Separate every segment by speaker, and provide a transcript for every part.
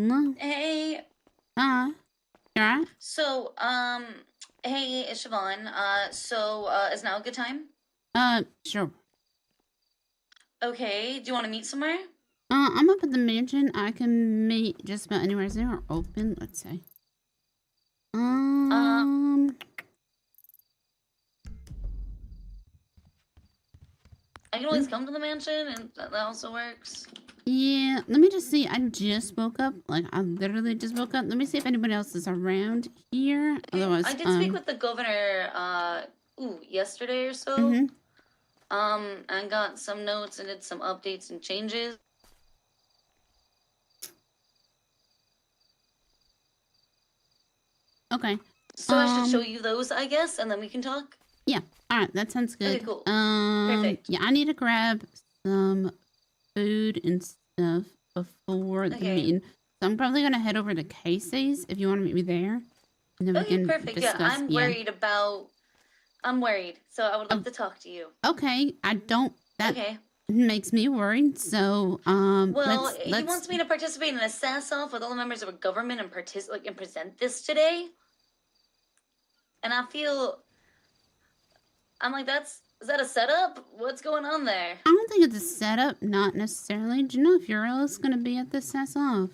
Speaker 1: Hello?
Speaker 2: Hey,
Speaker 1: You alright?
Speaker 2: so, hey, it's Siobhan. Is now a good time?
Speaker 1: Sure.
Speaker 2: Okay, do you want to meet somewhere?
Speaker 1: I'm up at the mansion. I can meet just about anywhere. Is there open? Let's see.
Speaker 2: Uh, I can always come to the mansion, and that also works.
Speaker 1: Yeah, let me just see. I just woke up. Like, I literally just woke up. Let me see if anybody else is around here. Otherwise,
Speaker 2: I did speak with the governor, yesterday or so.
Speaker 1: mm-hmm.
Speaker 2: And got some notes and did some updates and changes.
Speaker 1: Okay.
Speaker 2: So I should show you those, I guess, and then we can talk?
Speaker 1: Yeah. Alright, that sounds good.
Speaker 2: Okay, cool. Perfect.
Speaker 1: Yeah, I need to grab some food and stuff before the meeting. So I'm probably gonna head over to Casey's if you want to meet me there. And then we can
Speaker 2: perfect.
Speaker 1: discuss.
Speaker 2: Yeah, I'm worried, so I would love to talk to you.
Speaker 1: Okay, that makes me worried. So,
Speaker 2: well, he wants me to participate in a sass-off with all the members of a government and present this today. And I'm like, is that a setup? What's going on there?
Speaker 1: I don't think it's a setup, not necessarily. Do you know if Uriel's gonna be at this sass-off?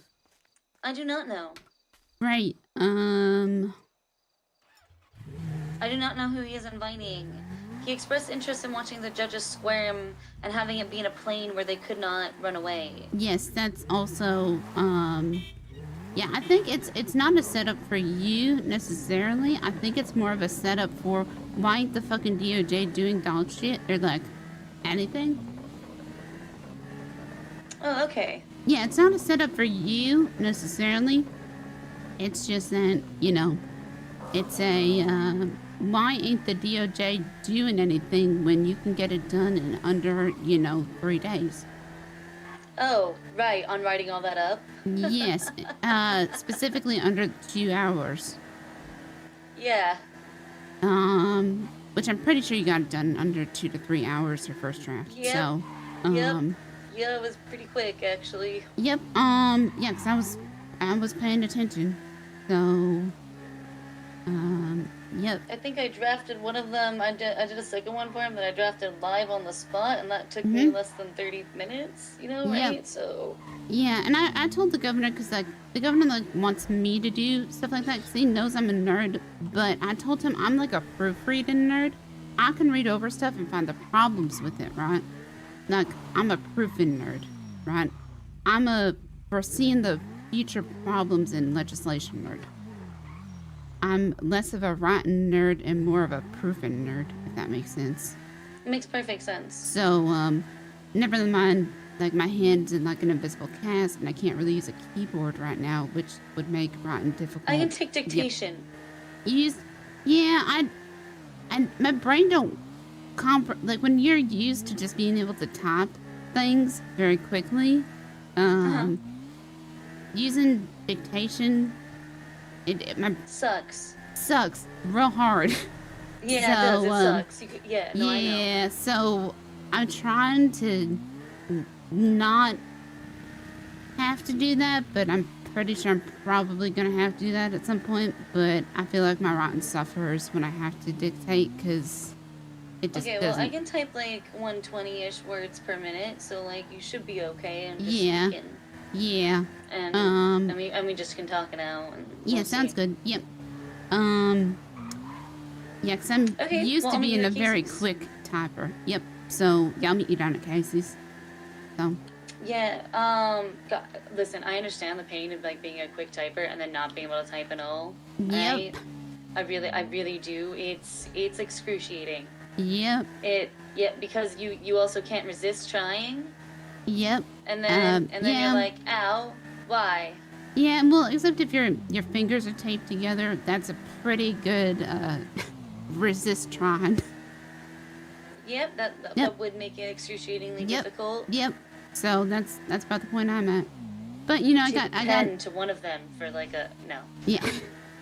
Speaker 2: I do not know.
Speaker 1: Right.
Speaker 2: I do not know who he is inviting. He expressed interest in watching the judges squirm and having it be in a plane where they could not run away.
Speaker 1: Yes, that's also, yeah, I think it's not a setup for you necessarily. I think it's more of a setup for why ain't the fucking DOJ doing dog shit or like anything.
Speaker 2: Oh, okay.
Speaker 1: Yeah, it's not a setup for you necessarily. It's just that, you know, it's a, why ain't the DOJ doing anything when you can get it done in under, 3 days?
Speaker 2: Oh, right, on writing all that up?
Speaker 1: Yes, specifically under 2 hours.
Speaker 2: Yeah.
Speaker 1: Which I'm pretty sure you got it done under 2 to 3 hours for first draft.
Speaker 2: Yep.
Speaker 1: So,
Speaker 2: Yeah, it was pretty quick, actually.
Speaker 1: Yep, yeah, because I was paying attention. So, yep.
Speaker 2: I think I drafted one of them. I did a second one for him that I drafted live on the spot, and that took me less than 30 minutes, right? Yep. So.
Speaker 1: Yeah, and I told the governor, because, like, the governor, like, wants me to do stuff like that, because he knows I'm a nerd, but I told him I'm, like, a proofreading nerd. I can read over stuff and find the problems with it, right? Like, I'm a proofing nerd, right? I'm a foreseeing the future problems in legislation nerd. I'm less of a writing nerd and more of a proofing nerd, if that makes sense.
Speaker 2: It makes perfect sense.
Speaker 1: So, never mind, like, my hand's in, like, an invisible cast, and I can't really use a keyboard right now, which would make writing difficult.
Speaker 2: I can take dictation.
Speaker 1: Yep. My brain don't like, when you're used to just being able to type things very quickly, using dictation, it sucks real hard.
Speaker 2: Yeah, so, it does. It sucks. I know.
Speaker 1: Yeah, so I'm trying to not have to do that, but I'm pretty sure I'm probably gonna have to do that at some point. But I feel like my writing suffers when I have to dictate, because it just doesn't.
Speaker 2: I can type like 120-ish words per minute, so like you should be okay. And just
Speaker 1: speaking. Yeah.
Speaker 2: And we just can talk it out. And
Speaker 1: yeah, sounds good. Yep. Yeah, because I'm used to being a very quick typer. Yep. So yeah, I'll meet you down at Casey's. So.
Speaker 2: Yeah. Listen, I understand the pain of like being a quick typer and then not being able to type at all.
Speaker 1: Yep.
Speaker 2: I really do. It's excruciating.
Speaker 1: Yep.
Speaker 2: Because you also can't resist trying.
Speaker 1: Yep.
Speaker 2: And then you're like, ow, why?
Speaker 1: Yeah, well, except if your fingers are taped together, that's a pretty good resist trying.
Speaker 2: Yep, that would make it excrucitingly difficult.
Speaker 1: Yep. So that's about the point I'm at. But I got
Speaker 2: to one of them for like a no.
Speaker 1: Yeah.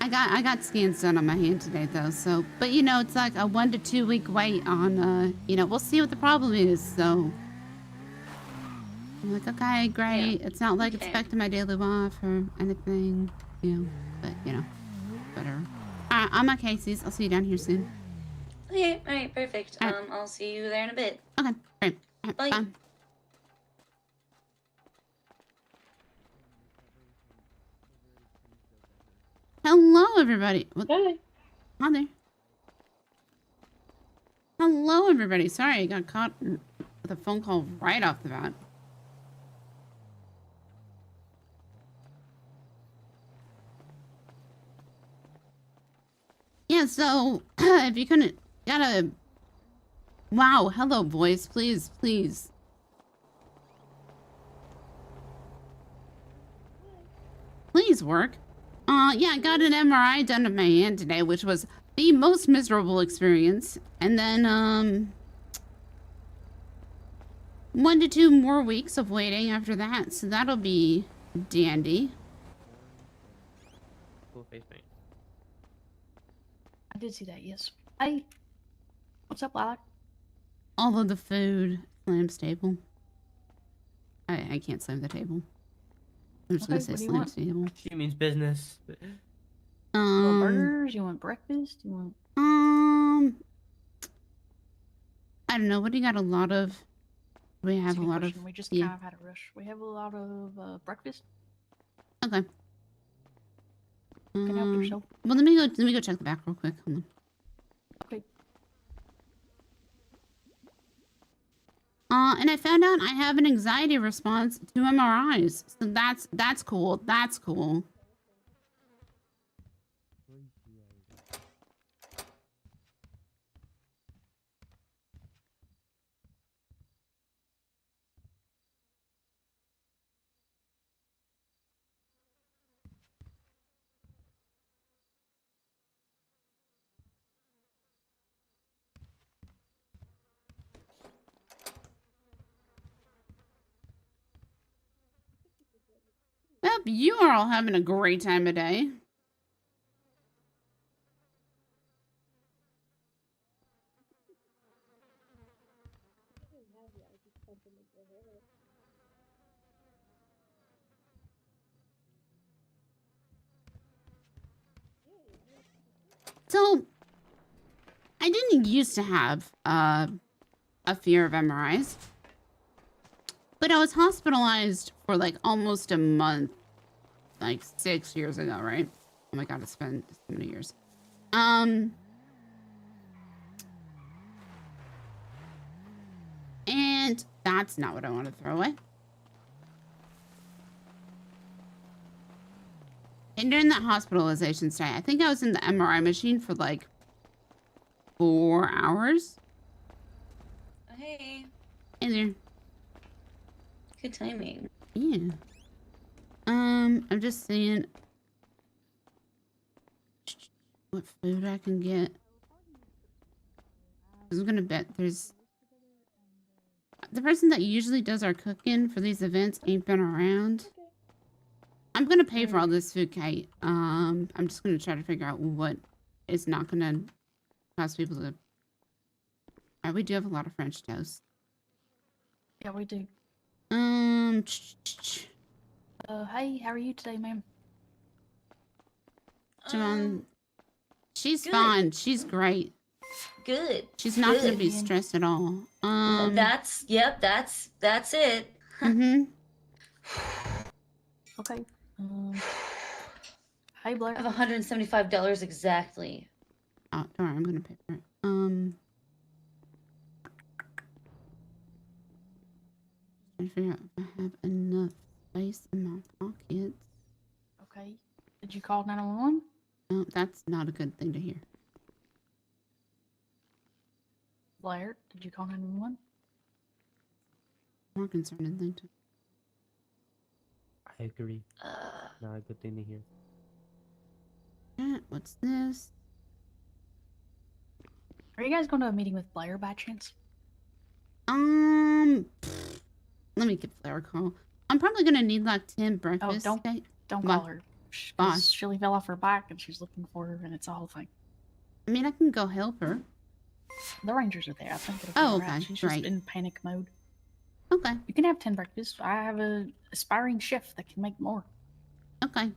Speaker 1: I got scans done on my hand today though, so but it's like a 1 to 2 week wait on we'll see what the problem is, so I'm like, okay, great.
Speaker 2: Yeah.
Speaker 1: It's not like
Speaker 2: Okay.
Speaker 1: expecting my daily off or anything, you know, but, you know, whatever. I'm at Casey's. I'll see you down here soon.
Speaker 2: Okay, alright, perfect.
Speaker 1: All right.
Speaker 2: I'll see you there in a bit.
Speaker 1: Okay, great. All right,
Speaker 2: Bye.
Speaker 1: bye. Hello, everybody. What?
Speaker 3: Hey.
Speaker 1: Hi there. Hello, everybody. Sorry, I got caught with a phone call right off the bat. Yeah, so if you couldn't, gotta. Wow, hello, boys. Please, please. Please work. Yeah, I got an MRI done to my hand today, which was the most miserable experience. And then, 1 to 2 more weeks of waiting after that, so that'll be dandy.
Speaker 3: Cool face paint.
Speaker 4: I did see that, yes. Hey. What's up, Lilac?
Speaker 1: All of the food slams table. I can't slam the table. I'm just gonna say
Speaker 4: what do you
Speaker 1: slams
Speaker 4: want?
Speaker 1: table.
Speaker 3: She means business.
Speaker 4: You want burgers? You want breakfast? You want...
Speaker 1: I don't know. What do you got? A lot of. We have a lot of.
Speaker 4: We just
Speaker 1: yeah.
Speaker 4: kind of had a rush. We have a lot of breakfast.
Speaker 1: Okay.
Speaker 4: You can help yourself.
Speaker 1: Well, let me go check the back real quick. Hold on.
Speaker 4: Okay.
Speaker 1: And I found out I have an anxiety response to MRIs. So that's cool. That's cool. Yep, you are all having a great time of day. So, I didn't used to have a fear of MRIs, but I was hospitalized for like almost a month, like 6 years ago, right? Oh my god, it's been so many years. And that's not what I want to throw away. And during that hospitalization stay, I think I was in the MRI machine for like 4 hours.
Speaker 2: Hey.
Speaker 1: Hey there.
Speaker 2: Good timing.
Speaker 1: Yeah. I'm just seeing what food I can get. I'm gonna bet there's the person that usually does our cooking for these events ain't been around. I'm gonna pay for all this food, Kate. I'm just gonna try to figure out what is not gonna cause people to. We do have a lot of French toast.
Speaker 4: Yeah, we do. Hey, how are you today, ma'am?
Speaker 1: Javon, she's
Speaker 2: good.
Speaker 1: fine. She's great.
Speaker 2: Good.
Speaker 1: She's not
Speaker 2: Good.
Speaker 1: gonna be stressed at all.
Speaker 2: That's it.
Speaker 1: Mm-hmm.
Speaker 4: Okay. Hey, Blair.
Speaker 2: I have $175 exactly.
Speaker 1: Oh, don't worry, I'm gonna pay for it. Trying to figure out if I have enough space in my pockets.
Speaker 4: Okay. Did you call 911?
Speaker 1: No, that's not a good thing to hear.
Speaker 4: Blair, did you call 911?
Speaker 1: More concerning thing to.
Speaker 3: I agree. Not a good thing to hear.
Speaker 1: What's this?
Speaker 4: Are you guys going to a meeting with Blair by chance?
Speaker 1: Let me give Blair a call. I'm probably gonna need like 10 breakfast.
Speaker 4: don't
Speaker 1: Why?
Speaker 4: call her.
Speaker 1: Why?
Speaker 4: She fell off her bike and she's looking for her, and it's a whole thing.
Speaker 1: I mean, I can go help her.
Speaker 4: The Rangers are there. I think it'll be
Speaker 1: Oh,
Speaker 4: alright.
Speaker 1: okay,
Speaker 4: She's
Speaker 1: great.
Speaker 4: just in panic mode.
Speaker 1: Okay.
Speaker 4: You can have 10 breakfasts. I have a aspiring chef that can make more.
Speaker 1: Okay.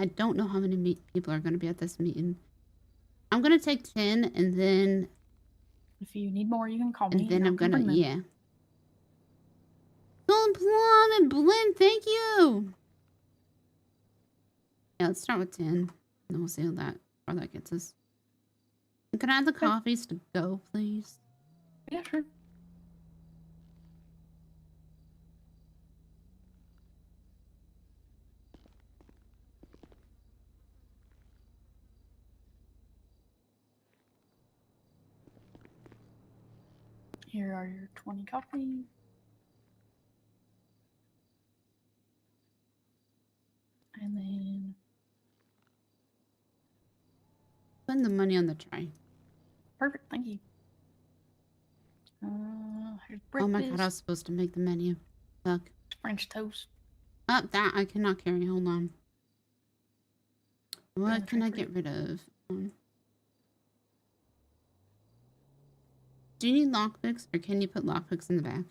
Speaker 1: I don't know how many people are going to be at this meeting. I'm going to take 10 and then...
Speaker 4: If you need more, you can call me.
Speaker 1: And then
Speaker 4: I
Speaker 1: I'm
Speaker 4: can
Speaker 1: going to...
Speaker 4: bring them.
Speaker 1: Yeah. Golden Plum and Blend, thank you! Yeah, let's start with 10. And then we'll see how that gets us. And can I have the coffees to go, please?
Speaker 4: Yeah, sure. Here are your 20 coffee. And then
Speaker 1: Spend the money on the tray.
Speaker 4: perfect, thank you. Here's
Speaker 1: Oh my
Speaker 4: breakfast.
Speaker 1: god, I was supposed to make the menu. Fuck.
Speaker 4: French toast.
Speaker 1: Oh, that I cannot carry. Hold on. What can I
Speaker 4: tray
Speaker 1: get rid of? Do you need lockpicks, or can you put lockpicks in the back?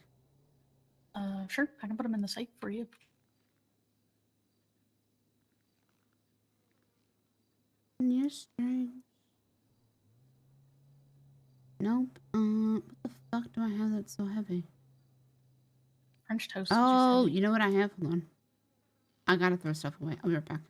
Speaker 4: Sure, I can put them in the safe for you.
Speaker 1: Yes, strange. Nope. What the fuck do I have that's so heavy?
Speaker 4: French toast. is just
Speaker 1: Oh,
Speaker 4: heavy.
Speaker 1: you know what I have? Hold on. I gotta throw stuff away. I'll be right back.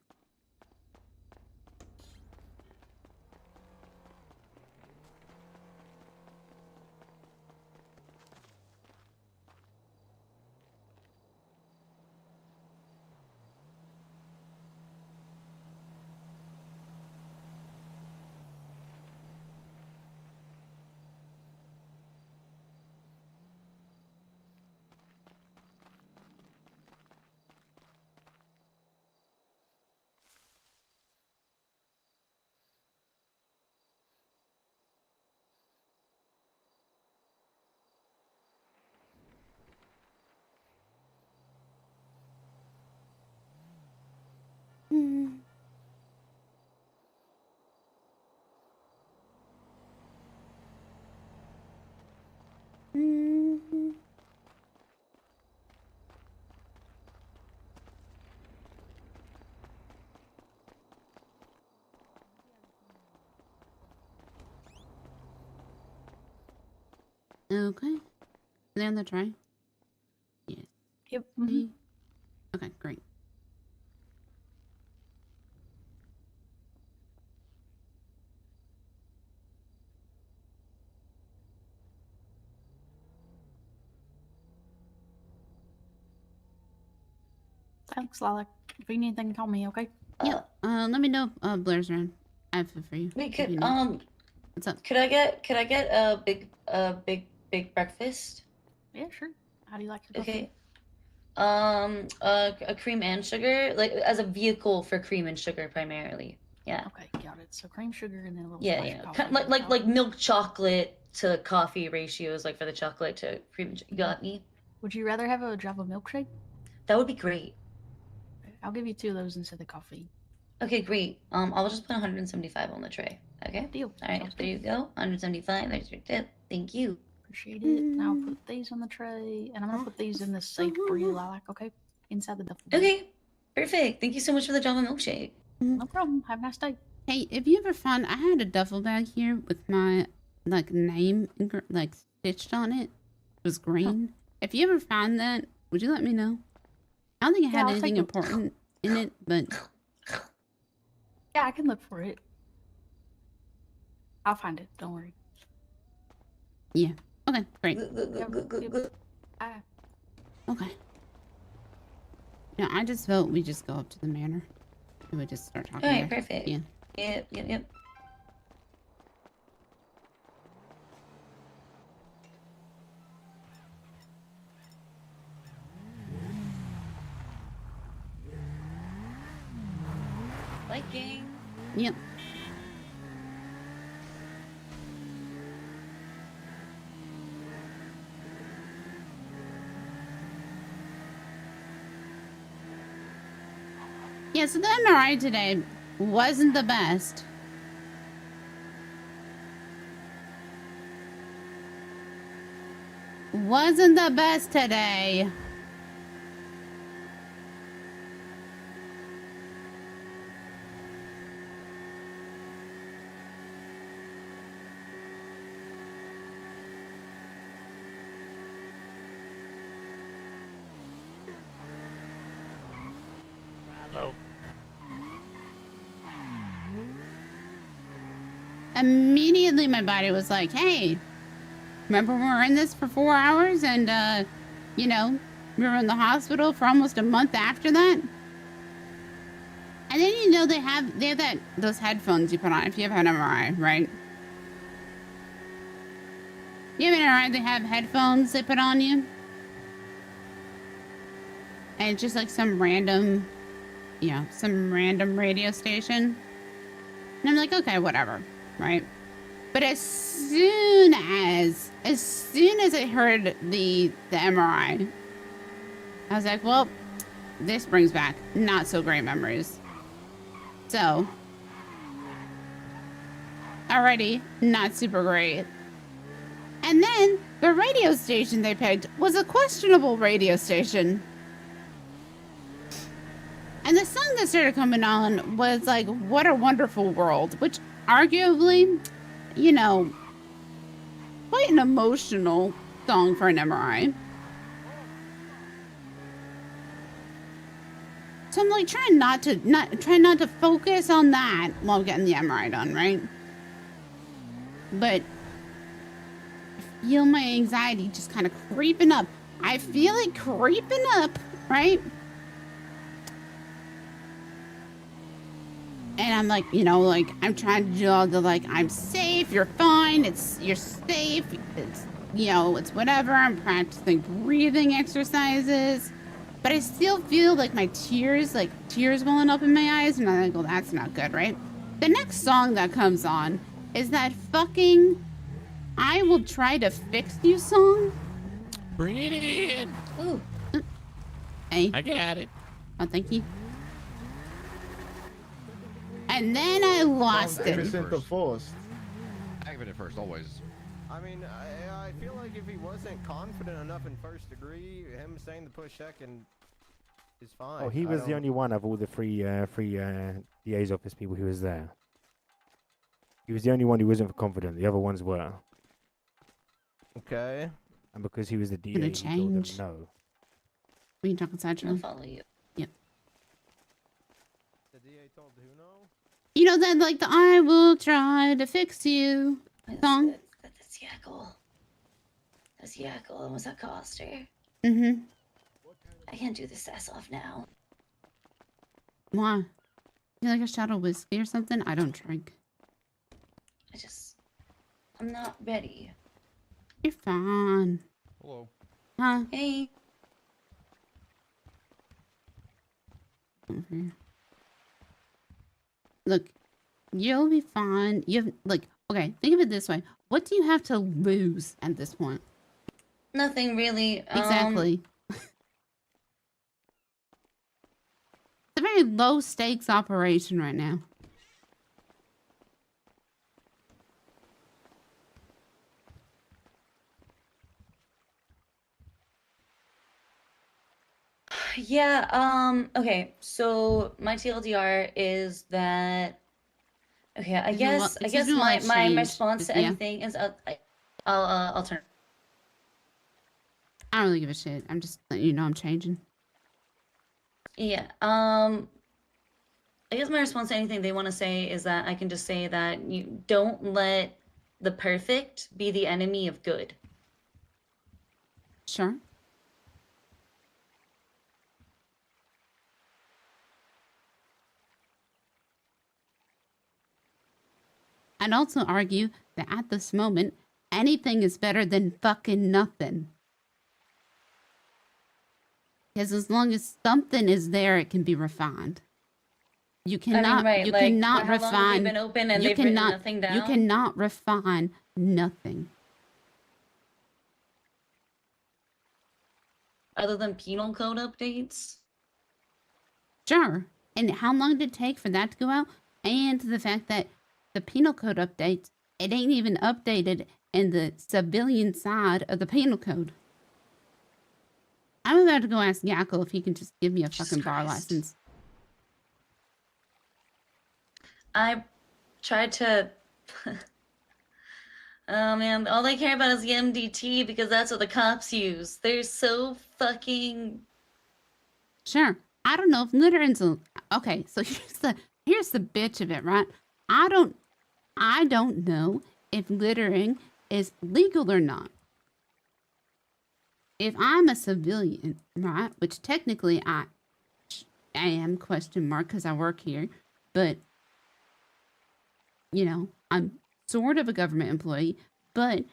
Speaker 1: Hmm. Mm-hmm. Okay. Are they on the tray? Yes.
Speaker 4: Yep.
Speaker 1: Okay, great.
Speaker 4: Thanks, Lilac. If you need anything, call me, okay?
Speaker 1: Yeah. Let me know if Blair's around. I have food for you.
Speaker 2: Wait,
Speaker 1: if you
Speaker 2: could
Speaker 1: need. What's up?
Speaker 2: could I get a big breakfast?
Speaker 4: Yeah, sure. How do you like your coffee?
Speaker 2: Okay. A cream and sugar, like as a vehicle for cream and sugar primarily. Yeah.
Speaker 4: Okay, got it. So cream, sugar, and then a little
Speaker 2: Yeah,
Speaker 4: splash
Speaker 2: yeah.
Speaker 4: of coffee.
Speaker 2: Kind like milk chocolate to coffee ratios, like for the chocolate to cream. You got me?
Speaker 4: Would you rather have a Java milkshake?
Speaker 2: That would be great.
Speaker 4: I'll give you 2 of those instead of coffee.
Speaker 2: Okay, great. I'll just put 175 on the tray. Okay.
Speaker 4: Deal.
Speaker 2: All right.
Speaker 4: Sounds
Speaker 2: There
Speaker 4: good.
Speaker 2: you go. 175. There's your tip. Thank you.
Speaker 4: Appreciate it. Now I'll put these on the tray, and I'm gonna put these in the safe for you, Lilac. Okay, inside the duffel bag.
Speaker 2: Okay. Perfect. Thank you so much for the Java milkshake.
Speaker 4: No problem. Have a nice day.
Speaker 1: Hey, if you ever find, I had a duffel bag here with my like name like stitched on it. It was green. If you ever find that, would you let me know? I don't think it
Speaker 4: Yeah,
Speaker 1: had
Speaker 4: I'll
Speaker 1: anything
Speaker 4: take a-
Speaker 1: important in it, but
Speaker 4: Yeah, I can look for it. I'll find it. Don't worry.
Speaker 1: yeah. Okay, great.
Speaker 4: Bye.
Speaker 1: Okay. No, I just felt we just go up to the manor and we just start talking.
Speaker 2: All right.
Speaker 1: there.
Speaker 2: Perfect.
Speaker 1: Yeah.
Speaker 2: Yep. Viking.
Speaker 1: Yep. Yeah, so the MRI today wasn't the best. wasn't the best today. Immediately my body was like, hey, remember when we were in this for 4 hours and, you know, we were in the hospital for almost a month after that? And then, you know, they have those headphones you put on if you have an MRI, right? You have an MRI, they have headphones they put on you. And it's just like some random, you know, some random radio station. And I'm like, okay, whatever, right? But as soon as I heard the MRI, I was like, well, this brings back not so great memories. So, already not super great. And then the radio station they picked was a questionable radio station. And the song that started coming on was like, What a Wonderful World, which arguably, you know, quite an emotional song for an MRI. So I'm like trying not to focus on that while I'm getting the MRI done, right? But I feel my anxiety just kind of creeping up. I feel it creeping up, right? And I'm like, you know, like I'm trying to do all the like, I'm safe, you're fine, you're safe, it's, you know, it's whatever. I'm practicing breathing exercises, but I still feel like my tears welling up in my eyes, and I'm like, well, that's not good, right? The next song that comes on is that fucking I Will Try to Fix You song.
Speaker 5: Bring it in.
Speaker 2: Ooh.
Speaker 1: Hey.
Speaker 5: I got it.
Speaker 1: Oh, thank you. And then I lost it.
Speaker 6: Activate it first, always.
Speaker 7: I mean, I feel like if he wasn't confident enough in first degree, him saying the push second is fine.
Speaker 8: Oh, he was the only one of all the three DA's office people who was there. He was the only one who wasn't confident. The other ones were.
Speaker 7: Okay.
Speaker 8: And because he was the DA,
Speaker 1: Gonna
Speaker 8: he told
Speaker 1: change.
Speaker 8: them no.
Speaker 1: We can talk inside,
Speaker 2: I'll follow you.
Speaker 1: Yep.
Speaker 7: The DA told who no?
Speaker 1: You know that like the I Will Try to Fix You song?
Speaker 2: That's Yackle. That's Yackle. And was that Coster?
Speaker 1: Mm-hmm.
Speaker 2: I can't do this ass off now.
Speaker 1: Why? You like a shot of whiskey or something? I don't drink.
Speaker 2: I'm not ready.
Speaker 1: You're fine.
Speaker 6: Hello.
Speaker 1: Huh?
Speaker 2: Hey.
Speaker 1: Over here. Look, you'll be fine. You have, like, okay, think of it this way. What do you have to lose at this point?
Speaker 2: Nothing really.
Speaker 1: Exactly. It's a very low stakes operation right now.
Speaker 2: Yeah, okay, so my TLDR is that okay, I guess my response to anything is I'll turn.
Speaker 1: I don't really give a shit. I'm just letting you know I'm changing.
Speaker 2: Yeah, I guess my response to anything they want to say is that I can just say that you don't let the perfect be the enemy of good.
Speaker 1: Sure. I'd also argue that at this moment, anything is better than fucking nothing. Because as long as something is there, it can be refined. You cannot, you cannot refine.
Speaker 2: How long have they been open and they've written nothing down?
Speaker 1: You cannot refine nothing.
Speaker 2: Other than penal code updates?
Speaker 1: Sure. And how long did it take for that to go out? And the fact that the penal code updates, it ain't even updated in the civilian side of the penal code. I'm about to go ask Yakko if he can just give me a
Speaker 2: Jesus
Speaker 1: fucking bar
Speaker 2: Christ.
Speaker 1: license.
Speaker 2: I tried to. Oh man, all they care about is the MDT because that's what the cops use. They're so fucking.
Speaker 1: Sure. I don't know if littering's okay. So here's the bitch of it, right? I don't know if littering is legal or not. If I'm a civilian, right, which technically I am, question mark, because I work here, but you know, I'm sort of a government employee, but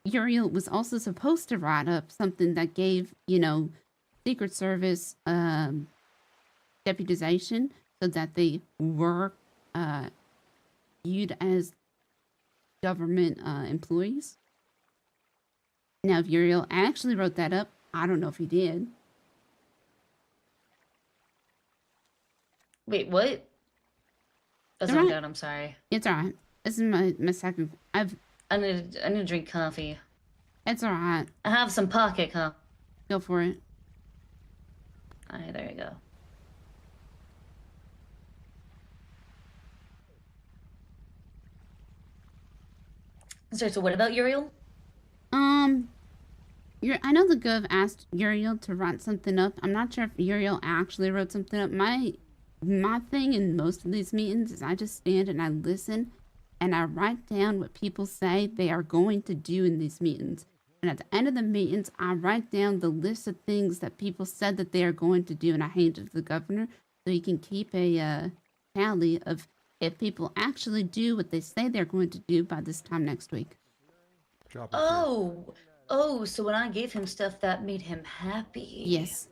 Speaker 1: Uriel was also supposed to write up something that gave, you know, Secret Service deputization so that they were viewed as government employees. Now, if Uriel actually wrote that up, I don't know if he did.
Speaker 2: Wait, what? That's
Speaker 1: All
Speaker 2: not
Speaker 1: right.
Speaker 2: good. I'm sorry.
Speaker 1: It's all right. This is my second.
Speaker 2: I need to drink coffee.
Speaker 1: It's all right.
Speaker 2: I have some pocket coffee.
Speaker 1: Go for it.
Speaker 2: Alright, there you go. Sorry, so what about Uriel?
Speaker 1: I know the Gov asked Uriel to write something up. I'm not sure if Uriel actually wrote something up. My thing in most of these meetings is I just stand and I listen and I write down what people say they are going to do in these meetings. And at the end of the meetings, I write down the list of things that people said that they are going to do and I hand it to the governor so he can keep a tally of if people actually do what they say they're going to do by this time next week.
Speaker 2: Oh, so when I gave him stuff that made him happy.
Speaker 1: Yes.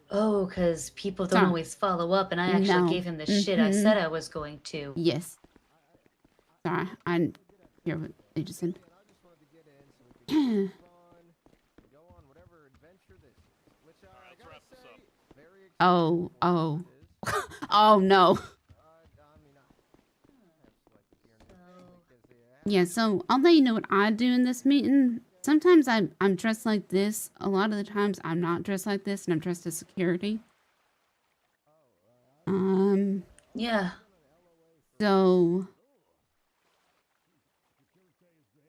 Speaker 2: Oh, because people don't always follow up, and I actually gave him the shit I said I was going to.
Speaker 1: Yes. Sorry, I hear what they just said. Oh. Oh, no. Yeah, so I'll let you know what I do in this meeting. Sometimes I'm dressed like this. A lot of the times I'm not dressed like this, and I'm dressed as security.
Speaker 2: Yeah.
Speaker 1: So,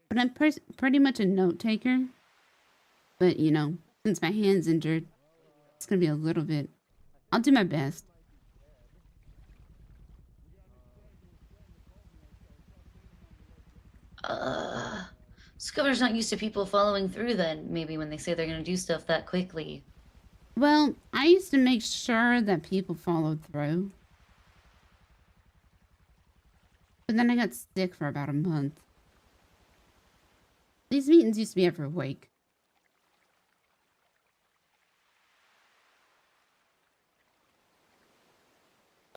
Speaker 1: but I'm pretty much a note taker. But you know, since my hand's injured, it's gonna be a little bit. I'll do my best.
Speaker 2: This governor's not used to people following through then, maybe when they say they're gonna do stuff that quickly.
Speaker 1: Well, I used to make sure that people followed through. But then I got sick for about a month. These meetings used to be every week.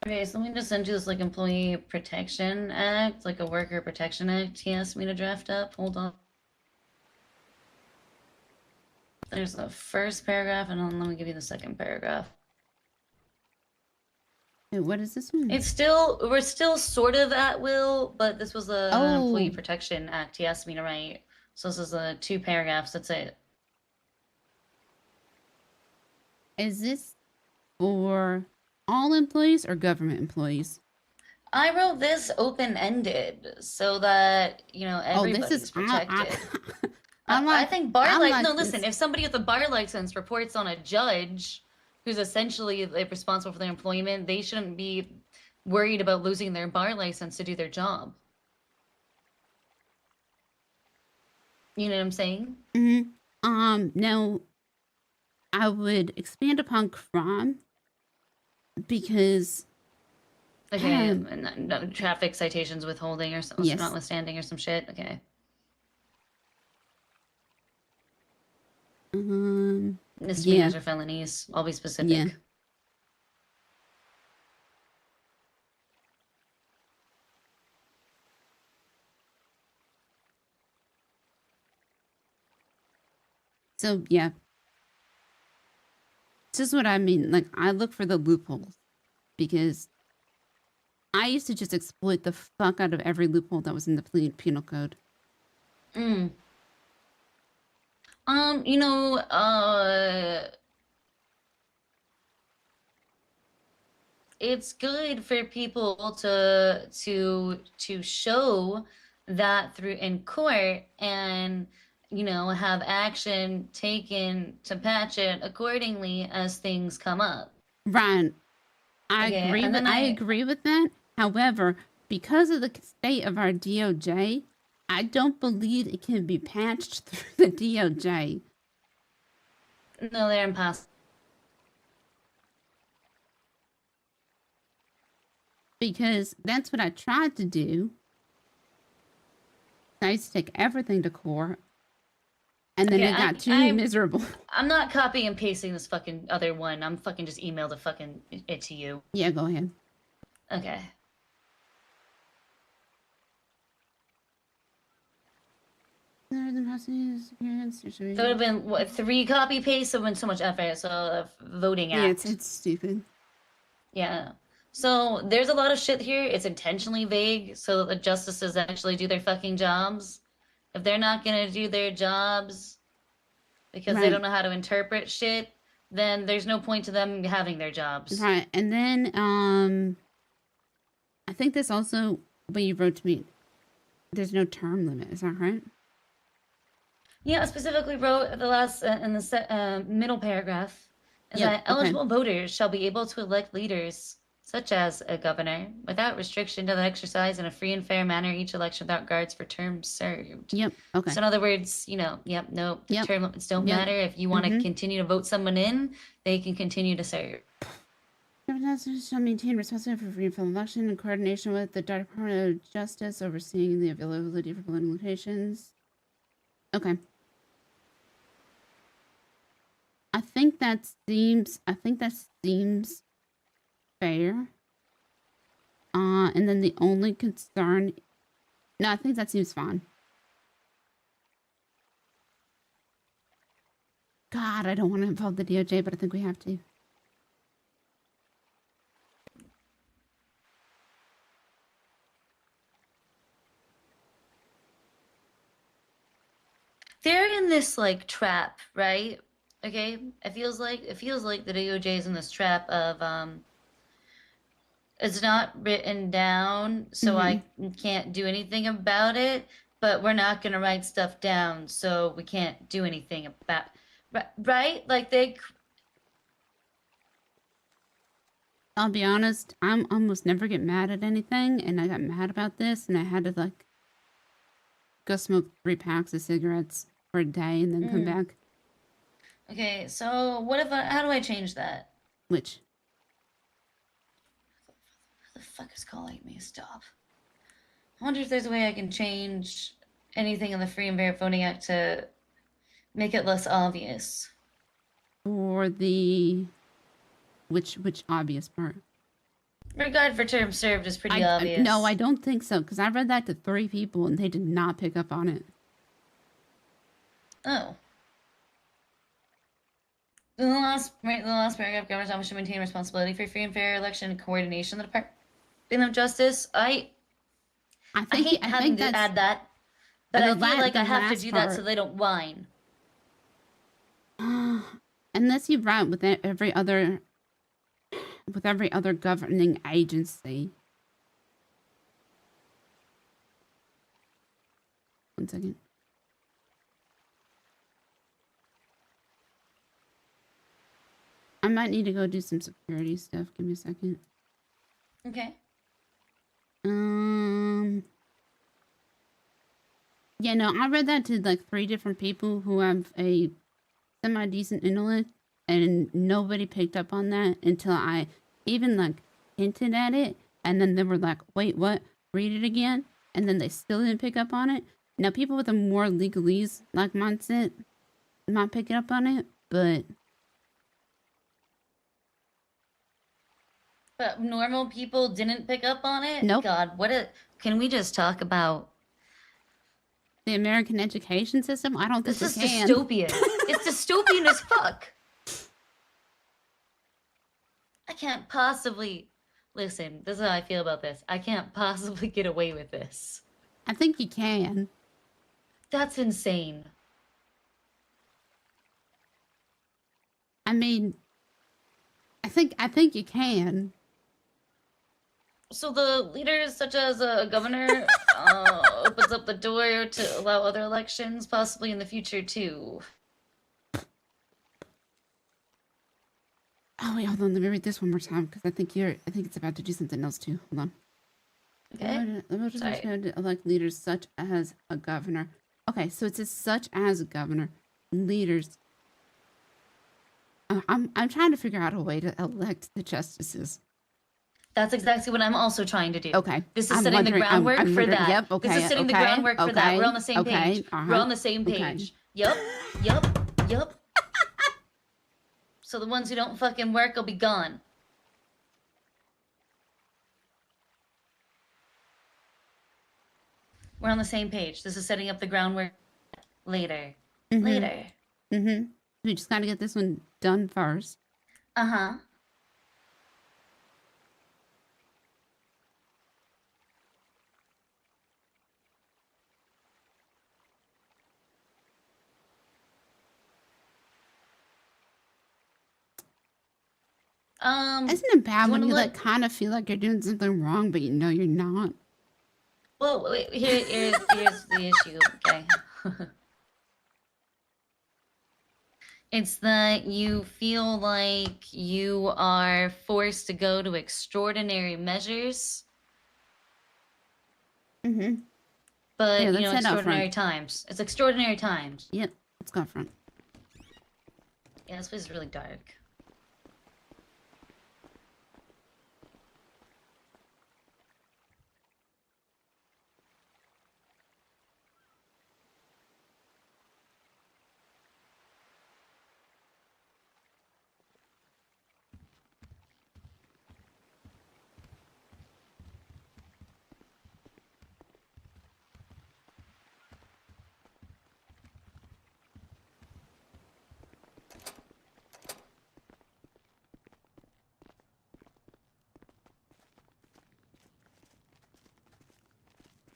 Speaker 2: Okay, so let me just send you this, like, Employee Protection Act, like a Worker Protection Act he asked me to draft up. Hold on. There's the first paragraph, and then let me give you the second paragraph.
Speaker 1: Wait, what is this one?
Speaker 2: We're still sort of at will, but this was an Employee Protection Act he asked me to write. So this is 2 paragraphs, that's it.
Speaker 1: Is this for all employees or government employees?
Speaker 2: I wrote this open-ended so that, you know, everybody's protected. I think bar license. No, listen. If somebody with a bar license reports on a judge, who's essentially like, responsible for their employment, they shouldn't be worried about losing their bar license to do their job. You know what I'm saying?
Speaker 1: Mm-hmm. Now, I would expand upon crime because.
Speaker 2: Okay, no, traffic citations withholding or something,
Speaker 1: yes.
Speaker 2: notwithstanding or some shit. Okay. Misdemeanors or felonies. I'll be specific.
Speaker 1: Yeah. So yeah. This is what I mean. Like I look for the loopholes because I used to just exploit the fuck out of every loophole that was in the penal code.
Speaker 2: You know, it's good for people to show that through in court and have action taken to patch it accordingly as things come up.
Speaker 1: Right. I
Speaker 2: Okay,
Speaker 1: agree with that. However, because of the state of our DOJ, I don't believe it can be patched through the DOJ.
Speaker 2: No, they're impossible.
Speaker 1: Because that's what I tried to do. I used to take everything to court. And then it got too miserable.
Speaker 2: I'm not copying and pasting this fucking other one. I'm fucking just emailed it to you.
Speaker 1: Yeah, go ahead.
Speaker 2: Okay. It would have been what, 3 copy pastes. It would have been so much effort. So voting act.
Speaker 1: Yeah, it's stupid.
Speaker 2: Yeah. So there's a lot of shit here. It's intentionally vague so that the justices actually do their fucking jobs. If they're not gonna do their jobs because they don't know how to interpret shit, then there's no point to them having their jobs.
Speaker 1: Right. And then I think this also when you wrote to me, there's no term limit, is that right?
Speaker 2: Yeah, I specifically wrote the last in the middle paragraph is that eligible voters shall be able to elect leaders such as a governor, without restriction to the exercise in a free and fair manner each election without guards for terms served.
Speaker 1: Yep. Okay.
Speaker 2: So in other words, term limits don't matter. If you want to continue to vote someone in, they can continue to serve.
Speaker 1: Governors shall maintain responsibility for free and fair election in coordination with the Department of Justice, overseeing the availability for polling locations. Okay. I think that seems fair. And then the only concern, no, I think that seems fine. God, I don't want to involve the DOJ, but I think we have to.
Speaker 2: They're in this like trap, right? Okay, it feels like the DOJ is in this trap of it's not written down, so I can't do anything about it. But we're not gonna write stuff down, so we can't do anything about, right? Like they.
Speaker 1: I'll be honest, I'm almost never get mad at anything, and I got mad about this, and I had to like go smoke 3 packs of cigarettes for a day and then come back.
Speaker 2: Okay, so what if how do I change that?
Speaker 1: Which?
Speaker 2: Who the fuck is calling me? Stop. I wonder if there's a way I can change anything in the Free and Fair Voting Act to make it less obvious.
Speaker 1: For the which obvious part?
Speaker 2: Regard for term served is pretty obvious.
Speaker 1: No, I don't think so, because I read that to 3 people and they did not pick up on it.
Speaker 2: Oh. In the last paragraph, governors office should maintain responsibility for free and fair election and coordination of the Department of Justice. I hate having to add that, but I feel like I have to do that so they don't whine.
Speaker 1: Unless you write with every other governing agency. One second. I might need to go do some security stuff. Give me a second.
Speaker 2: Okay.
Speaker 1: Yeah, no, I read that to like 3 different people who have a semi-decent intellect, and nobody picked up on that until I even like hinted at it, and then they were like, wait, what? Read it again? And then they still didn't pick up on it. Now, people with a more legalese like mindset might pick up on it, but
Speaker 2: normal people didn't pick up on it?
Speaker 1: Nope.
Speaker 2: God, can we just talk about
Speaker 1: the American education system? I don't think
Speaker 2: this
Speaker 1: we
Speaker 2: is
Speaker 1: can.
Speaker 2: dystopian. It's dystopian as fuck. I can't possibly listen. This is how I feel about this. I can't possibly get away with this.
Speaker 1: I think you can.
Speaker 2: That's insane.
Speaker 1: I mean, I think you can.
Speaker 2: So the leaders, such as a governor, opens up the door to allow other elections, possibly in the future too.
Speaker 1: Oh wait, hold on. Let me read this one more time because I think it's about to do something else too. Hold on.
Speaker 2: Okay.
Speaker 1: The voters are
Speaker 2: Sorry.
Speaker 1: to elect leaders such as a governor. Okay, so it says such as a governor, leaders. I'm trying to figure out a way to elect the justices.
Speaker 2: That's exactly what I'm also trying to do.
Speaker 1: Okay.
Speaker 2: This is
Speaker 1: I'm
Speaker 2: setting the
Speaker 1: wondering-
Speaker 2: groundwork
Speaker 1: I'm
Speaker 2: for
Speaker 1: wondering-
Speaker 2: that.
Speaker 1: Yep, okay,
Speaker 2: This is setting the
Speaker 1: okay,
Speaker 2: groundwork for that. We're on the same
Speaker 1: okay,
Speaker 2: page.
Speaker 1: uh-huh,
Speaker 2: We're on the same
Speaker 1: okay.
Speaker 2: page. Yup. So the ones who don't fucking work will be gone. We're on the same page. This is setting up the groundwork later.
Speaker 1: Mhm.
Speaker 2: Later.
Speaker 1: Mm-hmm. We just gotta get this one done first.
Speaker 2: Uh-huh.
Speaker 1: Isn't it bad
Speaker 2: do you
Speaker 1: when
Speaker 2: wanna
Speaker 1: you
Speaker 2: look?
Speaker 1: like kind of feel like you're doing something wrong, but you know you're not?
Speaker 2: Well, wait, here's the issue, okay? It's that you feel like you are forced to go to extraordinary measures,
Speaker 1: Mm-hmm.
Speaker 2: but,
Speaker 1: Here,
Speaker 2: you
Speaker 1: let's
Speaker 2: know,
Speaker 1: head out
Speaker 2: extraordinary
Speaker 1: front.
Speaker 2: times. It's extraordinary times.
Speaker 1: Yep. Let's go up front.
Speaker 2: Yeah, this place is really dark.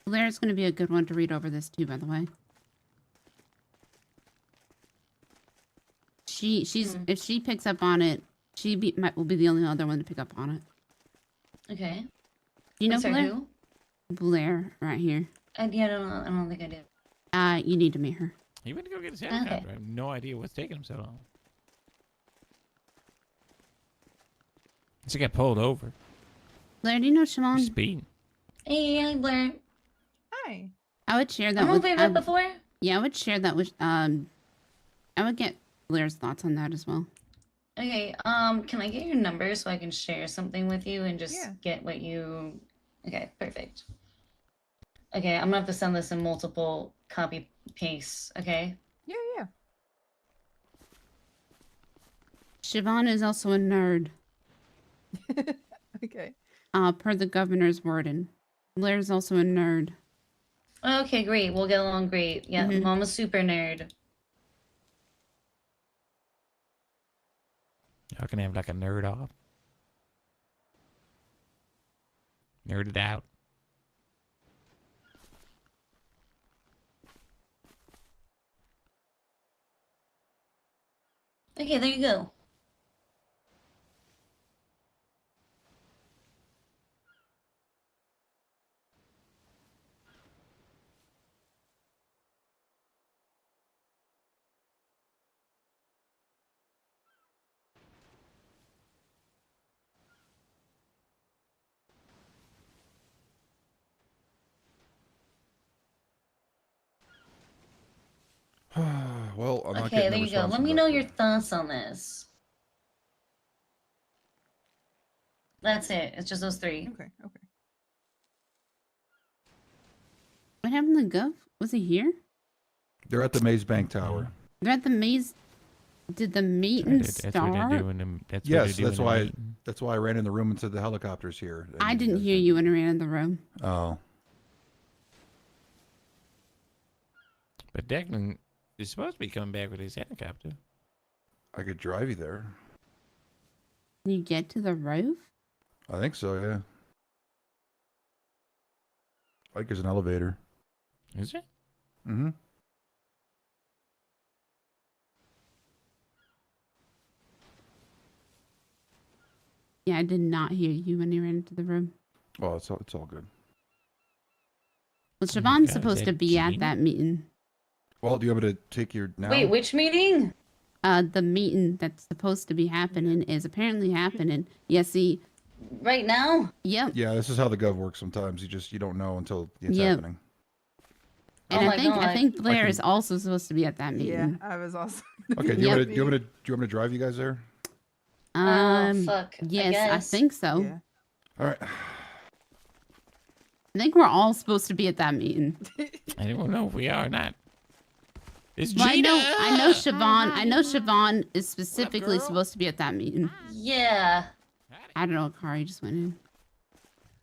Speaker 1: Blair's gonna be a good one to read over this too, by the way. If she picks up on it, will be the only other one to pick up on it.
Speaker 2: Okay.
Speaker 1: Do you know
Speaker 2: Wait, sorry,
Speaker 1: Blair?
Speaker 2: who?
Speaker 1: Blair, right here.
Speaker 2: Yeah, I don't think I do.
Speaker 1: You need to meet her.
Speaker 5: He went to go get his helicopter. I have no idea what's taking him so long. He got pulled over.
Speaker 1: Blair, do you know
Speaker 5: He's
Speaker 1: Shimon?
Speaker 5: speeding.
Speaker 2: Hey, Blair.
Speaker 4: Hi.
Speaker 1: I would share that
Speaker 2: I'm
Speaker 1: with.
Speaker 2: over met before.
Speaker 1: Yeah, I would share that with. I would get Blair's thoughts on that as well.
Speaker 2: Okay, can I get your number so I can share something with you and just get what you... Okay, perfect. Okay, I'm gonna have to send this in multiple copy pastes, okay?
Speaker 4: Yeah.
Speaker 1: Siobhan is also a nerd.
Speaker 4: Okay.
Speaker 1: Per the governor's wording. Blair's also a nerd.
Speaker 2: Okay, great. We'll get along great. Yeah, Mom a super nerd.
Speaker 5: Y'all can have like a nerd off. Nerded out.
Speaker 2: Okay, there you go.
Speaker 6: Well, I'm not
Speaker 2: Okay,
Speaker 6: getting
Speaker 2: there
Speaker 6: the
Speaker 2: you go.
Speaker 6: response
Speaker 2: Let
Speaker 6: from
Speaker 2: me know
Speaker 6: Dr.
Speaker 2: your thoughts on this. That's it. It's just those three.
Speaker 4: Okay.
Speaker 1: What happened to Gov? Was he here?
Speaker 6: They're at the Maze Bank Tower.
Speaker 1: They're at the maze. Did the meeting start?
Speaker 5: That's what they're doing.
Speaker 6: Yes, that's why I ran in the room and said the helicopter's here.
Speaker 1: I didn't hear you when I ran in the room.
Speaker 6: Oh.
Speaker 5: But Declan is supposed to be coming back with his helicopter.
Speaker 6: I could drive you there.
Speaker 1: Can you get to the roof?
Speaker 6: I think so, yeah. Like there's an elevator.
Speaker 5: Is it?
Speaker 6: Mm-hmm.
Speaker 1: Yeah, I did not hear you when you ran into the room.
Speaker 6: Well, it's all good.
Speaker 1: Well,
Speaker 5: Oh my
Speaker 1: Siobhan's
Speaker 5: God,
Speaker 1: supposed
Speaker 5: is
Speaker 1: to
Speaker 5: that
Speaker 1: be at
Speaker 5: Gene?
Speaker 1: that meeting.
Speaker 6: Well, do you want me to take your now?
Speaker 2: Wait, which meeting?
Speaker 1: The meeting that's supposed to be happening is apparently happening. Yeah, see.
Speaker 2: Right now?
Speaker 1: Yep.
Speaker 6: Yeah, this is how the gov works sometimes. You don't know until it's
Speaker 1: Yep.
Speaker 6: happening.
Speaker 1: And
Speaker 2: Oh
Speaker 1: I
Speaker 2: my
Speaker 1: think
Speaker 2: God.
Speaker 1: Blair
Speaker 6: can-
Speaker 1: is also supposed to be at that
Speaker 9: Yeah,
Speaker 1: meeting.
Speaker 9: I was also.
Speaker 6: Okay, do you want me to drive you guys there?
Speaker 2: Fuck.
Speaker 1: Yes, I
Speaker 2: guess.
Speaker 1: think so.
Speaker 9: Yeah.
Speaker 6: All right.
Speaker 1: I think we're all supposed to be at that meeting.
Speaker 5: I don't know if we are or not. It's
Speaker 1: Well,
Speaker 5: Gina.
Speaker 1: I know Siobhan is specifically
Speaker 5: girl?
Speaker 1: supposed to be at that meeting.
Speaker 2: Yeah.
Speaker 1: I don't know, Kari just went in.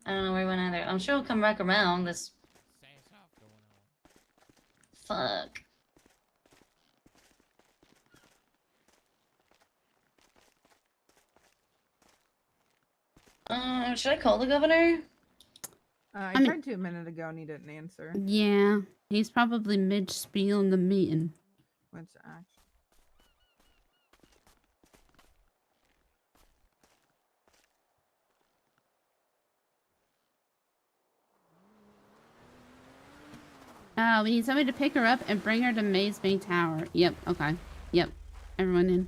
Speaker 2: I don't know where he went either. I'm sure he'll come back around. This. Fuck. Should I call the governor?
Speaker 9: I
Speaker 1: mean-
Speaker 9: tried to a minute ago and he didn't answer.
Speaker 1: Yeah, he's probably mid-spiel in the meeting.
Speaker 9: Which actually.
Speaker 1: We need somebody to pick her up and bring her to Maze Bay Tower. Yep, okay. Yep, everyone in.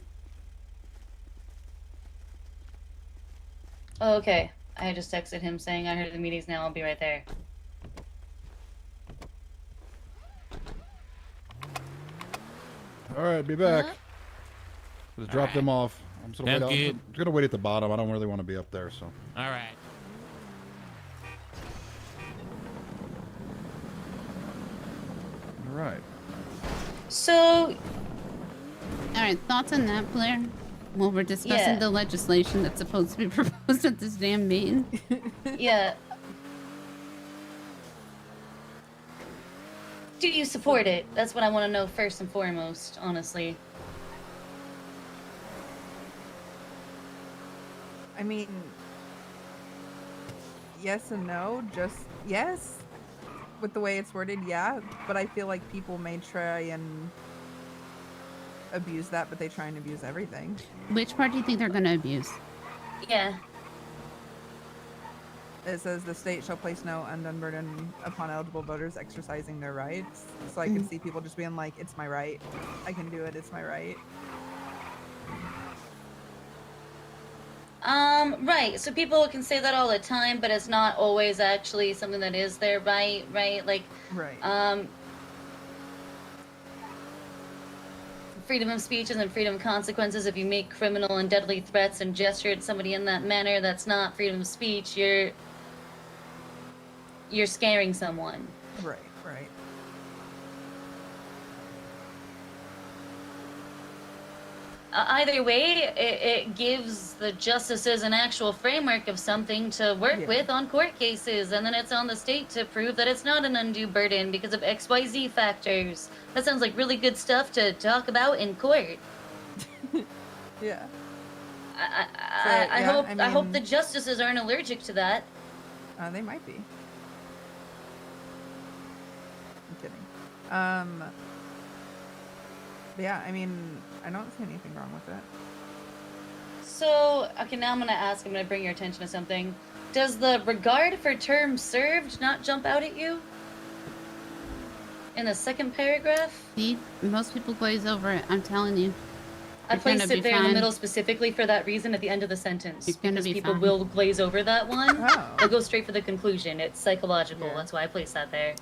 Speaker 2: Oh, okay. I just texted him saying I heard the meeting's now. I'll be right there.
Speaker 6: All right, be back. Just drop them off. I'm just
Speaker 5: Sounds
Speaker 6: I'm
Speaker 5: good.
Speaker 6: gonna wait at the bottom. I don't really want to be up there, so.
Speaker 5: All right.
Speaker 6: All right.
Speaker 2: So,
Speaker 1: Alright, thoughts on that, Blair? Well, we're discussing
Speaker 2: Yeah.
Speaker 1: the legislation that's supposed to be proposed at this damn meeting.
Speaker 2: yeah. Do you support it? That's what I want to know first and foremost, honestly.
Speaker 9: I mean, yes and no. Just yes, with the way it's worded, yeah. But I feel like people may try and abuse that, but they try and abuse everything.
Speaker 1: Which part do you think they're gonna abuse?
Speaker 2: Yeah.
Speaker 9: It says the state shall place no undone burden upon eligible voters exercising their rights. So I can see people just being like, "It's my right. I can do it. It's my right."
Speaker 2: Right. So people can say that all the time, but it's not always actually something that is their right, right? Like,
Speaker 9: Right.
Speaker 2: Freedom of speech isn't freedom of consequences. If you make criminal and deadly threats and gesture at somebody in that manner, that's not freedom of speech. You're scaring someone.
Speaker 9: Right. Right.
Speaker 2: Either way, it gives the justices an actual framework of something to work with on court cases, and then it's on the state to prove that it's not an undue burden because of XYZ factors. That sounds like really good stuff to talk about in court.
Speaker 9: Yeah.
Speaker 2: I hope the justices aren't allergic to that.
Speaker 9: They might be. I'm kidding. But yeah, I mean, I don't see anything wrong with it.
Speaker 2: So, okay, now I'm gonna bring your attention to something. Does the regard for term served not jump out at you? In the second paragraph?
Speaker 1: See, most people glaze over it, I'm telling you.
Speaker 2: I
Speaker 1: You're gonna
Speaker 2: placed
Speaker 1: be
Speaker 2: it there in
Speaker 1: fine.
Speaker 2: the middle specifically for that reason at the end of the sentence.
Speaker 1: You're gonna
Speaker 2: Because
Speaker 1: be
Speaker 2: people
Speaker 1: fine.
Speaker 2: will glaze over that one.
Speaker 9: Oh.
Speaker 2: They'll go straight for the conclusion. It's psychological.
Speaker 9: Yeah.
Speaker 2: That's why I placed that there.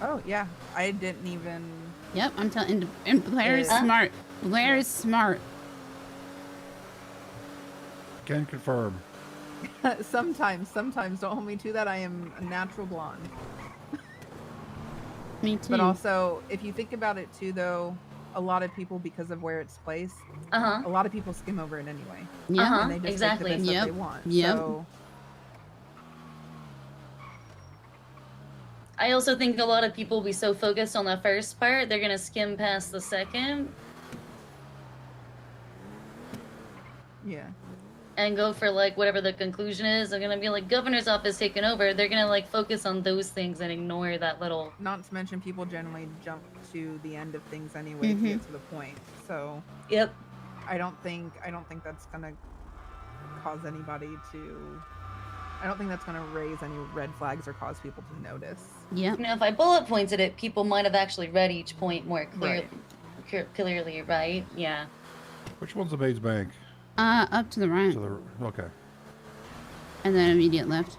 Speaker 9: Oh yeah, I didn't even.
Speaker 1: Yep, I'm telling. And Blair is
Speaker 9: Yeah.
Speaker 1: smart. Blair is smart.
Speaker 6: Can confirm.
Speaker 9: Sometimes don't hold me to that. I am a natural blonde.
Speaker 1: Me too.
Speaker 9: But also, if you think about it too, though, a lot of people, because of where it's placed,
Speaker 2: Uh-huh.
Speaker 9: a lot of people skim over it anyway.
Speaker 1: Yeah.
Speaker 2: Uh-huh.
Speaker 9: And they just
Speaker 2: Exactly.
Speaker 9: take the bits
Speaker 1: Yep.
Speaker 9: that they want.
Speaker 1: Yep.
Speaker 9: So,
Speaker 2: I also think a lot of people will be so focused on the first part, they're gonna skim past the second.
Speaker 9: yeah.
Speaker 2: and go for like whatever the conclusion is. They're gonna be like governor's office taken over. They're gonna like focus on those things and ignore that little.
Speaker 9: Not to mention, people generally jump to the end of things anyway to get to the point. So.
Speaker 2: Yep.
Speaker 9: I don't think that's gonna cause anybody to. I don't think that's gonna raise any red flags or cause people to notice.
Speaker 1: Yeah.
Speaker 2: You know, if I bullet pointed it, people might have actually read each point more clearly, right? Yeah.
Speaker 6: Which one's the Bates Bank?
Speaker 1: Up to the right.
Speaker 6: Okay.
Speaker 1: And then immediate left.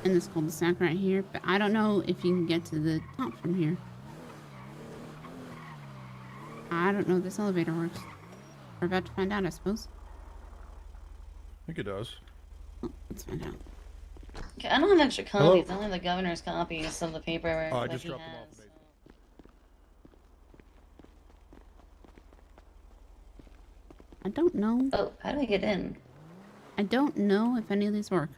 Speaker 1: And this cul-de-sac right here, but I don't know if you can get to the top from here. I don't know if this elevator works. We're about to find out, I suppose.
Speaker 6: I think it does.
Speaker 1: Oh, let's find out.
Speaker 2: Okay, I don't have extra copies. I only have the governor's copies of the paperwork.
Speaker 6: I
Speaker 2: that
Speaker 6: just
Speaker 2: he
Speaker 6: dropped them off.
Speaker 2: has.
Speaker 1: I don't know.
Speaker 2: Oh, how do I get in?
Speaker 1: I don't know if any of these work.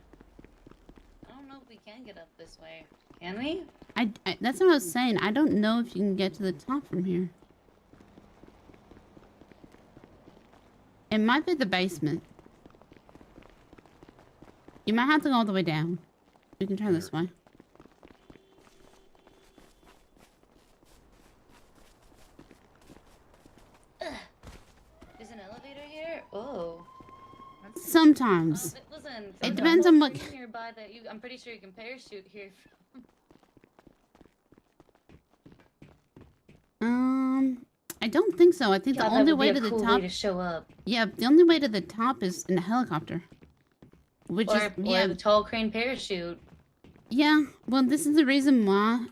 Speaker 2: I don't know if we can get up this way. Can we?
Speaker 1: That's what I was saying. I don't know if you can get to the top from here. It might be the basement. You might have to go all the way down. We can try this way.
Speaker 2: There's an elevator here? Oh.
Speaker 1: Sometimes.
Speaker 2: Listen,
Speaker 1: It depends on what.
Speaker 2: Nearby that I'm pretty sure you can parachute here from.
Speaker 1: I don't think so. I think the only way to the top.
Speaker 2: Way to show up.
Speaker 1: Yeah, the only way to the top is in a helicopter. Which is
Speaker 2: or the tall crane parachute.
Speaker 1: Yeah, well, this is the reason why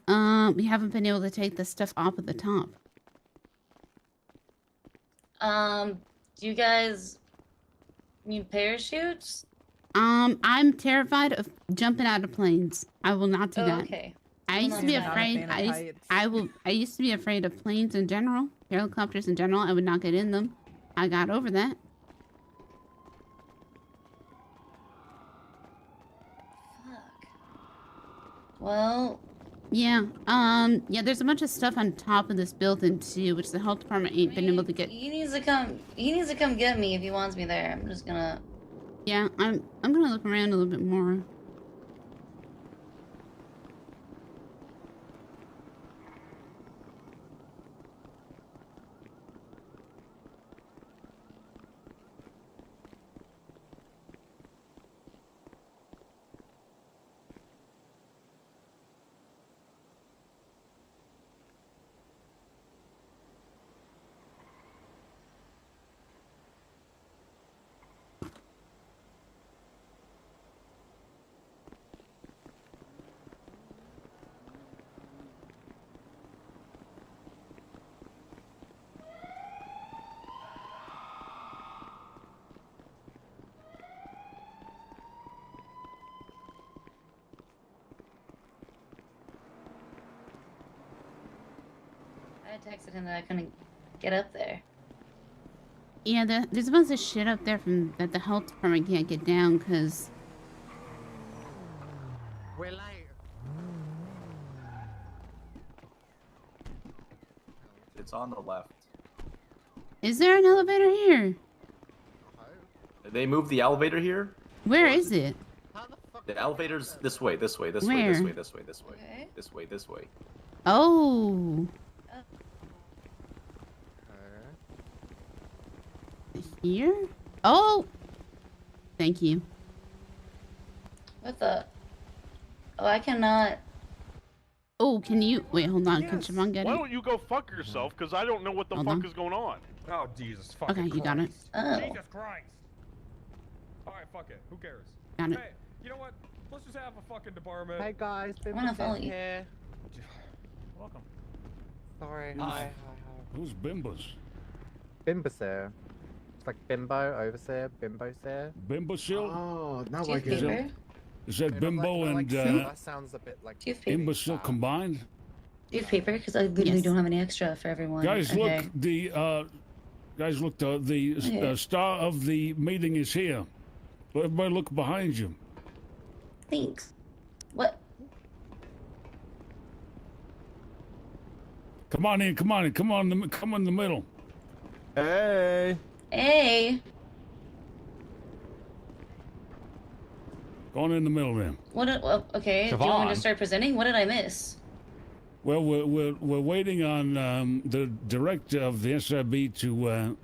Speaker 1: we haven't been able to take the stuff off of the top.
Speaker 2: Do you guys need parachutes?
Speaker 1: I'm terrified of jumping out of planes. I will not do that.
Speaker 2: Okay.
Speaker 1: I used to be afraid. I used to be afraid of planes in general, helicopters in general. I would not get in them. I got over that.
Speaker 2: Fuck. Well.
Speaker 1: Yeah. Yeah. There's a bunch of stuff on top of this building too, which the health department ain't been able to get.
Speaker 2: He needs to come get me if he wants me there. I'm just gonna.
Speaker 1: Yeah. I'm gonna look around a little bit more.
Speaker 2: I texted him that I couldn't get up there.
Speaker 1: Yeah, there's a bunch of shit up there from that the health department can't get down because.
Speaker 7: We're late.
Speaker 10: It's on the left.
Speaker 1: Is there an elevator here?
Speaker 10: Did they move the elevator here?
Speaker 1: Where is it?
Speaker 10: The elevator's this way, this way, this way,
Speaker 1: Where?
Speaker 10: this way, this way, this way,
Speaker 2: Okay.
Speaker 10: this way, this way.
Speaker 1: Oh. Here? Oh! Thank you.
Speaker 2: What the? Oh, I cannot.
Speaker 1: Oh, can you... Wait, hold on.
Speaker 11: Yes.
Speaker 1: Can Siobhan get
Speaker 11: Why
Speaker 1: it?
Speaker 11: don't you go fuck yourself? Because I don't know what the
Speaker 1: Hold
Speaker 11: fuck
Speaker 1: on.
Speaker 11: is going on.
Speaker 12: Oh, Jesus fucking
Speaker 1: Okay, you got it.
Speaker 2: Oh.
Speaker 12: Jesus Christ. Alright, fuck it. Who cares?
Speaker 1: Got it.
Speaker 12: Hey, you know what? Let's just have a fucking department.
Speaker 7: Hey guys,
Speaker 2: I wanna follow you.
Speaker 7: here.
Speaker 12: Welcome.
Speaker 7: Sorry, hi.
Speaker 13: Who's Bimbus?
Speaker 7: Bimbasair. It's like bimbo, overseer, bimbosair.
Speaker 13: Bimbecile?
Speaker 7: Oh, now
Speaker 2: Do you
Speaker 7: I
Speaker 2: have
Speaker 7: get
Speaker 2: paper?
Speaker 7: it.
Speaker 13: Is that bimbo and
Speaker 7: that sounds a bit like
Speaker 2: Do you have paper?
Speaker 13: imbecile combined?
Speaker 2: Do you have paper? Because I literally
Speaker 1: Yes.
Speaker 2: don't have any extra for everyone.
Speaker 13: Guys,
Speaker 2: okay.
Speaker 13: look, the
Speaker 2: Okay.
Speaker 13: star of the meeting is here. Everybody look behind you.
Speaker 2: Thanks. What?
Speaker 13: Come on in, come on in, come in the middle.
Speaker 7: Hey.
Speaker 2: Hey.
Speaker 13: Go on in the middle then.
Speaker 2: Okay, do you want me to start presenting? What did I miss?
Speaker 13: Well, we're waiting on the director of the SIB to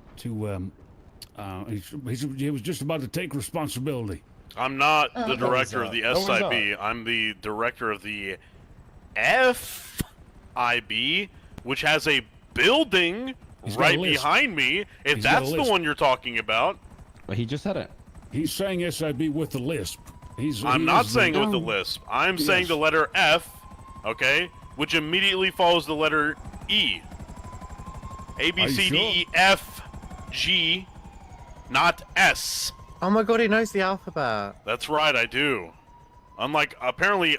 Speaker 13: he was just about to take responsibility.
Speaker 11: I'm not the director of the SIB. I'm the director of the FIB, which has a building right behind me. If that's the one you're talking about.
Speaker 14: But he just said it.
Speaker 13: He's saying SIB with the lisp.
Speaker 11: I'm not saying it with the lisp. I'm saying the letter F, okay, which immediately follows the letter E. A, B, C, D, E, F, G, not S.
Speaker 7: Oh my god, he knows the alphabet.
Speaker 11: That's right, I do. Unlike everybody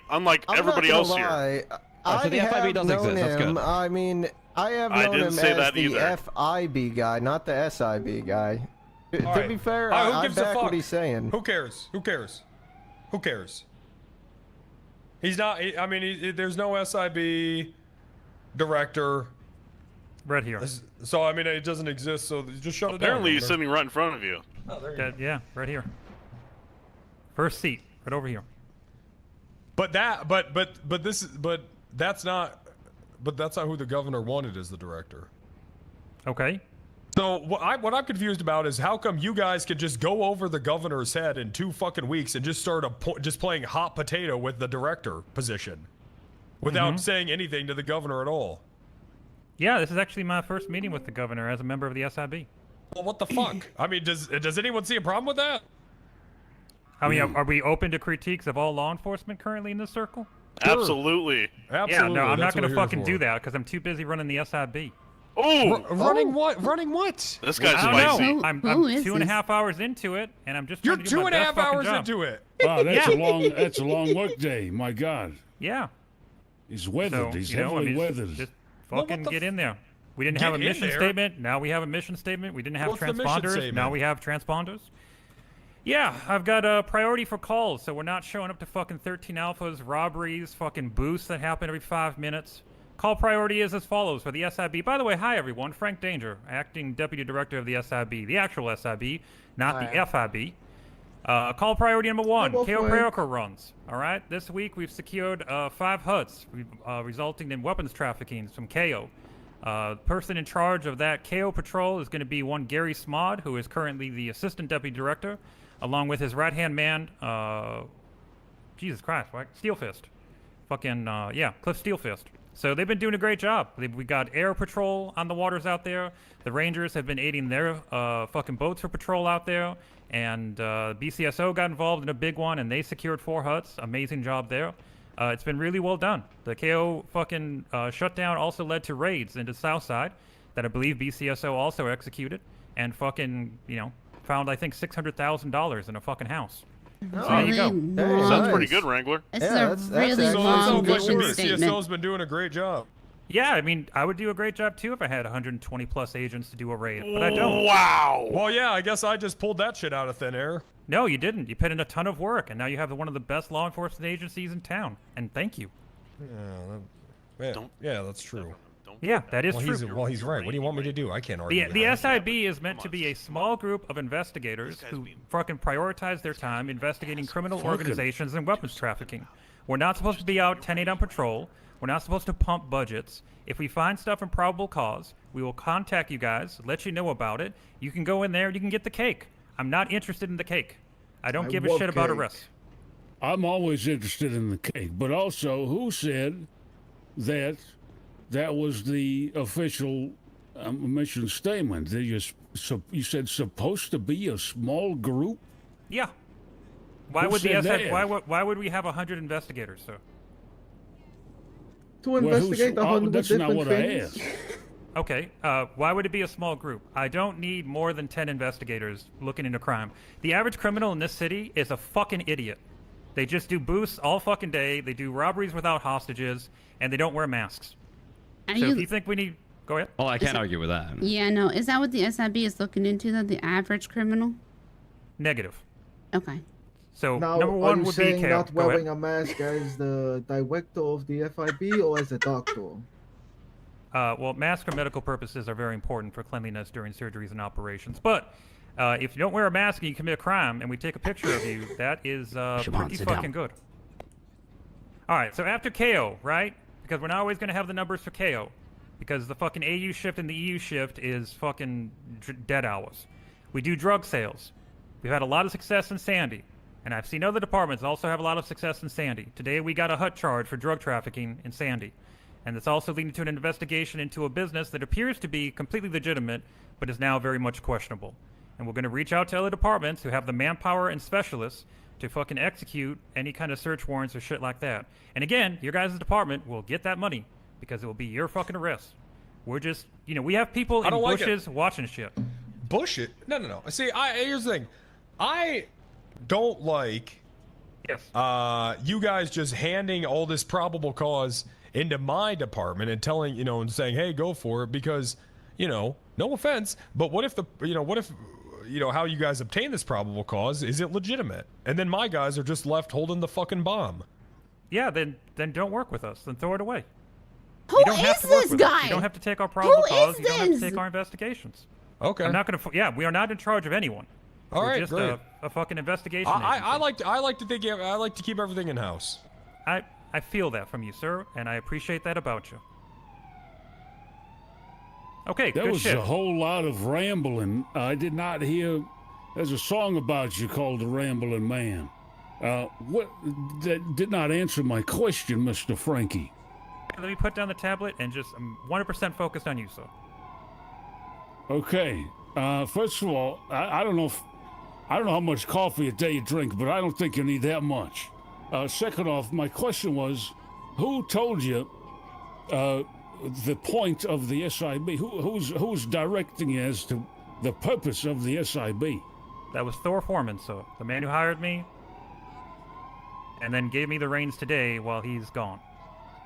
Speaker 11: else here.
Speaker 14: So the FIB does exist. That's good.
Speaker 7: I mean, I have known him as the FIB guy, not the SIB guy. To be fair, I back what he's saying.
Speaker 12: Who cares? Who cares? Who cares? He's not. I mean, there's no SIB director.
Speaker 15: Right here.
Speaker 12: So I mean, it doesn't exist. So just shut it down.
Speaker 11: Apparently, he's sitting right in front of you.
Speaker 12: Oh, there you go.
Speaker 15: Yeah, right here. First seat, right over here.
Speaker 12: But that's not who the governor wanted as the director.
Speaker 15: Okay.
Speaker 12: So what I'm confused about is how come you guys could just go over the governor's head in 2 fucking weeks and just start just playing hot potato with the director position, without saying anything to the governor at all.
Speaker 15: Yeah, this is actually my first meeting with the governor as a member of the SIB.
Speaker 12: Well, what the fuck? I mean, does anyone see a problem with that?
Speaker 15: I mean, are we open to critiques of all law enforcement currently in this circle?
Speaker 11: Sure. Absolutely.
Speaker 12: Absolutely.
Speaker 15: Yeah, no, I'm not going to fucking do that because I'm too busy running the SIB.
Speaker 11: Oh!
Speaker 12: Running what? Running what?
Speaker 11: This guy's
Speaker 15: spicy.
Speaker 11: Know.
Speaker 15: I'm 2.5 hours into it, and I'm just trying to do my best fucking job.
Speaker 12: You're 2.5 hours into it.
Speaker 13: Wow, that's a long work day. My God.
Speaker 15: Yeah.
Speaker 13: He's weathered. He's heavily weathered.
Speaker 15: Just fucking get in there. We didn't have a mission statement. Now we have a mission statement. We didn't have transponders. Now we have transponders. Yeah, I've got a priority for calls, so we're not showing up to fucking 13 alphas, robberies, fucking boosts that happen every 5 minutes. Call priority is as follows for the SIB. By the way, hi everyone, Frank Danger, acting deputy director of the SIB, the actual SIB, not the FIB. Call priority number 1, KO Prayoko runs. All right, this week we've secured 5 HUDs, resulting in weapons trafficking from KO. Person in charge of that KO patrol is going to be one Gary Smod, who is currently the assistant deputy director, along with his right-hand man, Jesus Christ, what? Steelfist. Fucking, yeah, Cliff Steelfist. So they've been doing a great job. We got air patrol on the waters out there. The Rangers have been aiding their fucking boats for patrol out there. And BCSO got involved in a big one, and they secured 4 huts. Amazing job there. It's been really well done. The KO fucking shutdown also led to raids into Southside that I believe BCSO also executed. And fucking, found, I think, $600,000 in a fucking house. So there you go.
Speaker 11: Sounds pretty good, Wrangler.
Speaker 1: This is a really long mission statement.
Speaker 12: BCSO's been doing a great job.
Speaker 15: Yeah, I mean, I would do a great job too if I had 120 plus agents to do a raid, but I don't.
Speaker 11: Wow.
Speaker 12: Well, yeah, I guess I just pulled that shit out of thin air.
Speaker 15: No, you didn't. You put in a ton of work, and now you have one of the best law enforcement agencies in town. And thank you.
Speaker 12: Yeah, that's true.
Speaker 15: Yeah, that is true.
Speaker 12: He's right. What do you want me to do? I can't argue.
Speaker 15: The SIB is meant to be a small group of investigators who fucking prioritize their time investigating criminal organizations and weapons trafficking. We're not supposed to be out 10-8 on patrol. We're not supposed to pump budgets. If we find stuff in probable cause, we will contact you guys, let you know about it. You can go in there and you can get the cake. I'm not interested in the cake. I don't give a shit about arrests.
Speaker 13: I'm always interested in the cake, but also, who said that was the official mission statement? You said supposed to be a small group?
Speaker 15: Yeah. Why would why would we have 100 investigators, sir?
Speaker 16: To investigate 100
Speaker 13: that's
Speaker 16: different
Speaker 13: not what
Speaker 16: things?
Speaker 13: I asked.
Speaker 15: Okay, why would it be a small group? I don't need more than 10 investigators looking into crime. The average criminal in this city is a fucking idiot. They just do boosts all fucking day, they do robberies without hostages, and they don't wear masks. If you think we need... Go ahead.
Speaker 14: Oh, I can't argue with that.
Speaker 1: Yeah, no. Is that what the SIB is looking into, though? The average criminal?
Speaker 15: Negative.
Speaker 1: Okay.
Speaker 15: So,
Speaker 16: now,
Speaker 15: number one would be...
Speaker 16: Are you saying not wearing a mask as the director of the FIB or as a doctor?
Speaker 15: Well, masks for medical purposes are very important for cleanliness during surgeries and operations. But If you don't wear a mask and you commit a crime and we take a picture of you, that is pretty fucking good. All right, so after KO, right? Because we're not always going to have the numbers for KO. Because the fucking AU shift and the EU shift is fucking dead hours. We do drug sales. We've had a lot of success in Sandy. And I've seen other departments also have a lot of success in Sandy. Today we got a HUT charge for drug trafficking in Sandy. And it's also leading to an investigation into a business that appears to be completely legitimate, but is now very much questionable. And we're going to reach out to other departments who have the manpower and specialists to fucking execute any kind of search warrants or shit like that. And again, your guys' department will get that money because it will be your fucking arrest. We're just, you know, we have people in bushes watching shit.
Speaker 12: Bush it? No. See, here's the thing. I don't like you guys just handing all this probable cause into my department and telling, you know, and saying, hey, go for it, because, you know, no offense, but what if how you guys obtain this probable cause isn't legitimate? And then my guys are just left holding the fucking bomb.
Speaker 15: Yeah, then don't work with us. Then throw it away.
Speaker 1: Who is this guy?
Speaker 15: You don't have to take our probable cause. You don't have to take our investigations.
Speaker 12: Okay.
Speaker 15: I'm not gonna. Yeah, we are not in charge of anyone.
Speaker 12: All right,
Speaker 15: just
Speaker 12: great.
Speaker 15: a fucking investigation.
Speaker 12: I like to keep everything in house.
Speaker 15: I feel that from you, sir, and I appreciate that about you. Okay,
Speaker 13: there
Speaker 15: good
Speaker 13: was
Speaker 15: shit.
Speaker 13: a whole lot of rambling. I did not hear. There's a song about you called "The Rambling Man." What? That did not answer my question, Mr. Frankie.
Speaker 15: Let me put down the tablet and just I'm 100% focused on you, sir.
Speaker 13: Okay. First of all, I don't know how much coffee a day you drink, but I don't think you need that much. Second off, my question was, who told you the point of the SIB? Who's directing you as to the purpose of the SIB?
Speaker 15: That was Thor Foreman, sir, the man who hired me, and then gave me the reins today while he's gone.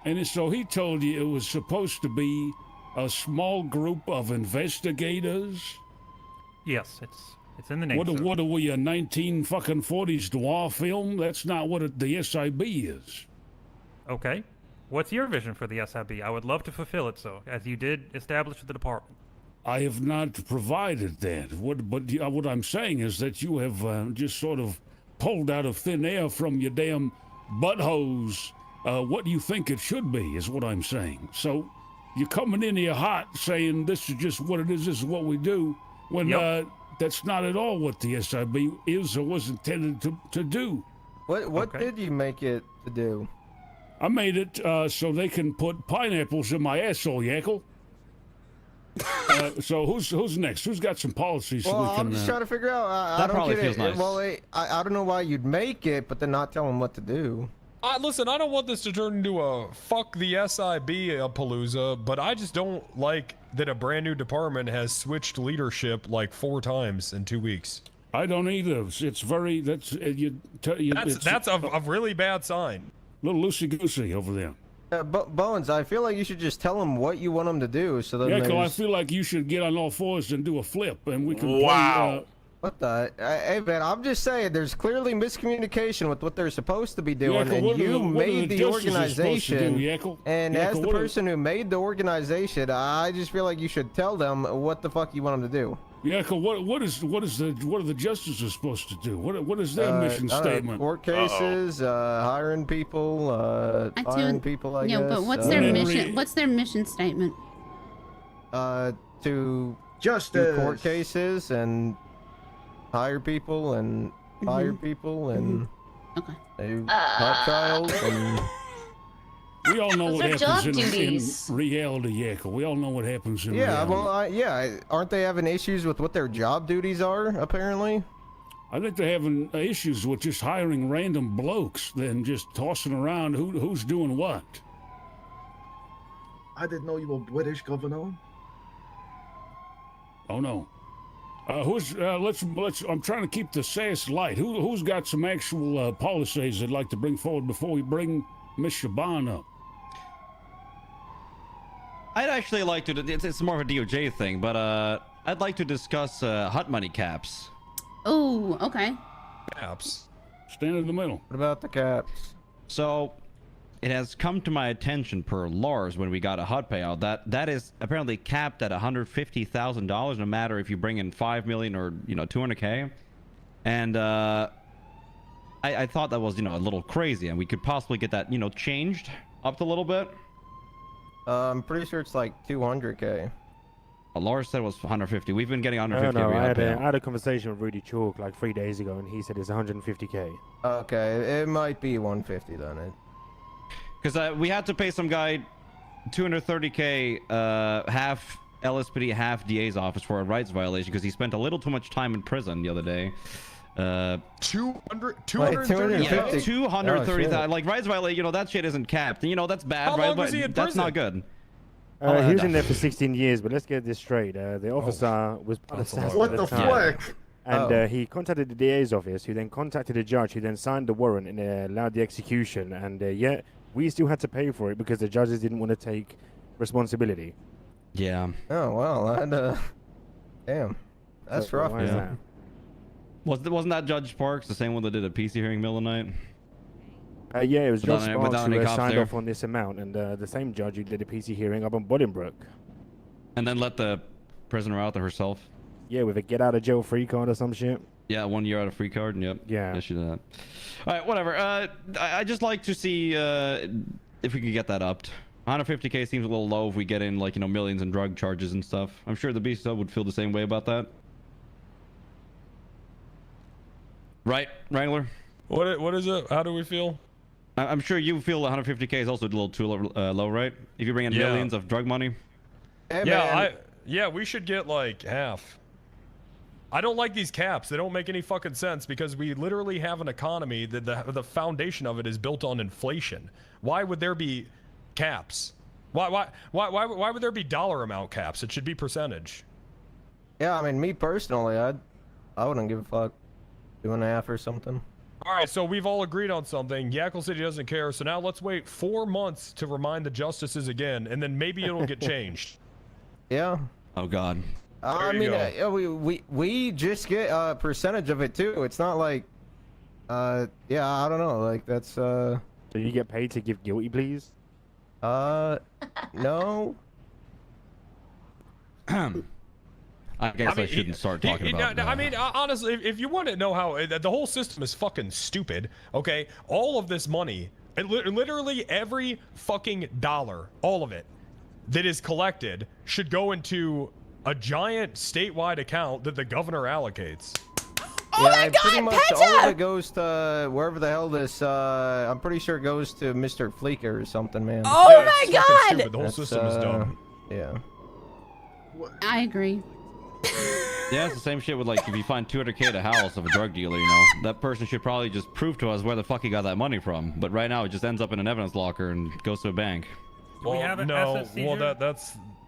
Speaker 13: And so he told you it was supposed to be a small group of investigators?
Speaker 15: Yes, it's in the name.
Speaker 13: What are we, a 1940s noir film? That's not what the SIB is.
Speaker 15: Okay. What's your vision for the SIB? I would love to fulfill it, so as you did establish the department.
Speaker 13: I have not provided that. What I'm saying is that you have just sort of pulled out of thin air from your damn butthose what you think it should be, is what I'm saying. So you're coming in here hot saying this is just what it is, this is what we do, when that's not at all what the SIB is or was intended to do.
Speaker 7: What did you make it to do?
Speaker 13: I made it so they can put pineapples in my asshole, Yackle. So who's next? Who's got some policies?
Speaker 7: Well,
Speaker 13: so we can,
Speaker 7: I'm just trying to figure out. I don't get it. Nice. Well, I don't know why you'd make it, but then not tell them what to do.
Speaker 12: Listen, I don't want this to turn into a fuck the SIB palooza, but I just don't like that a brand new department has switched leadership like 4 times in 2 weeks.
Speaker 13: I don't either. It's very that's
Speaker 12: a really bad sign.
Speaker 13: Little loosey-goosey over there.
Speaker 7: Bones, I feel like you should just tell them what you want them to do, so that
Speaker 13: I feel like you should get on all fours and do a flip, and we can
Speaker 7: play, what the? Hey, man, I'm just saying, there's clearly miscommunication with what they're supposed to be doing, and you made the organization, and as the person who made the organization, I just feel like you should tell them what the fuck you want them to do.
Speaker 13: What are the justices supposed to do? What is their mission statement?
Speaker 7: Court cases, hiring people, firing people, I guess.
Speaker 1: Yeah, but what's their mission? What's their mission statement?
Speaker 7: To do court cases and hire people and fire people and do hot trials and.
Speaker 13: We all know what happens in reality, Yakko. We all know what happens in reality.
Speaker 7: Well, aren't they having issues with what their job duties are, apparently?
Speaker 13: I think they're having issues with just hiring random blokes, then just tossing around who's doing what.
Speaker 16: I didn't know you were British, Governor.
Speaker 13: Oh, no. I'm trying to keep the sass light. Who's got some actual policies they'd like to bring forward before we bring Miss Shaban up?
Speaker 14: I'd actually like to. It's more of a DOJ thing, but I'd like to discuss hot money caps.
Speaker 1: Oh, okay.
Speaker 12: Caps.
Speaker 13: Stand in the middle.
Speaker 7: What about the caps?
Speaker 14: So, it has come to my attention per Lars when we got a HUD payout that is apparently capped at $150,000 no matter if you bring in 5 million or 200K. And I thought that was a little crazy, and we could possibly get that changed up a little bit.
Speaker 7: I'm pretty sure it's like 200K.
Speaker 14: Lars said it was 150. We've been getting 150.
Speaker 8: I had a conversation with Rudy Chalk like 3 days ago, and he said it's 150K.
Speaker 7: Okay, it might be 150 then.
Speaker 14: Because we had to pay some guy 230K, half LSPD, half DA's office for a rights violation because he spent a little too much time in prison the other day.
Speaker 12: 230.
Speaker 14: Yeah, 230,000. Like rights violation, that shit isn't capped. That's bad.
Speaker 12: How long was he in
Speaker 14: That's
Speaker 12: prison?
Speaker 14: not good.
Speaker 8: He was in there for 16 years, but let's get this straight. The officer was part of SAS
Speaker 16: What
Speaker 8: at
Speaker 16: the
Speaker 8: time,
Speaker 16: fuck?
Speaker 8: and he contacted the DA's office, who then contacted the judge, who then signed the warrant and allowed the execution. And yet we still had to pay for it because the judges didn't want to take responsibility.
Speaker 14: Yeah.
Speaker 7: Oh well, damn, that's
Speaker 8: So
Speaker 7: rough.
Speaker 8: why is
Speaker 14: Yeah.
Speaker 8: that?
Speaker 14: Wasn't that Judge Parks the same one that did a PC hearing middle of the night?
Speaker 8: Yeah, it was
Speaker 14: Without
Speaker 8: Judge
Speaker 14: any-
Speaker 8: Sparks
Speaker 14: without
Speaker 8: who
Speaker 14: any cops
Speaker 8: signed
Speaker 14: there.
Speaker 8: off on this amount, and the same judge who did a PC hearing up on Bolingbroke.
Speaker 14: And then let the prisoner out there herself.
Speaker 8: Yeah, with a get out of jail free card or some shit.
Speaker 14: Yeah, 1 year out of free card. Yep.
Speaker 8: Yeah.
Speaker 14: She did that. All right, whatever. I just like to see if we could get that upped. 150K seems a little low if we get in millions in drug charges and stuff. I'm sure the BSO would feel the same way about that. Right, Wrangler?
Speaker 12: What is it? How do we feel?
Speaker 14: I'm sure you feel 150K is also a little too low, right? If you bring in millions of drug money.
Speaker 12: Hey, we should get like half. I don't like these caps. They don't make any fucking sense because we literally have an economy that the foundation of it is built on inflation. Why would there be caps? Why would there be dollar amount caps? It should be percentage.
Speaker 7: Yeah, I mean, me personally, I wouldn't give a fuck. 2.5 or something.
Speaker 12: All right, so we've all agreed on something. Yackle City doesn't care, so now let's wait 4 months to remind the justices again, and then maybe it'll get changed.
Speaker 7: Yeah.
Speaker 14: Oh God.
Speaker 7: I mean, we just get a percentage of it too. It's not like, yeah, I don't know. Like that's.
Speaker 8: So you get paid to give guilty pleas?
Speaker 7: No.
Speaker 14: I guess I shouldn't start talking about that.
Speaker 12: I mean, honestly, if you want to know how the whole system is fucking stupid, okay? All of this money, literally every fucking dollar, all of it that is collected should go into a giant statewide account that the governor allocates.
Speaker 7: Oh my God, pretty much all of it goes to wherever the hell this. I'm pretty sure it goes to Mr. Fleeker or something, man.
Speaker 1: Oh
Speaker 12: Yeah,
Speaker 1: my
Speaker 12: it's fucking
Speaker 1: God!
Speaker 12: stupid. The whole system is dumb.
Speaker 7: Yeah.
Speaker 1: I agree.
Speaker 14: Yeah, it's the same shit with if you find 200K at a house of a drug dealer, that person should probably just prove to us where the fuck he got that money from. But right now, it just ends up in an evidence locker and goes to a bank.
Speaker 12: Well,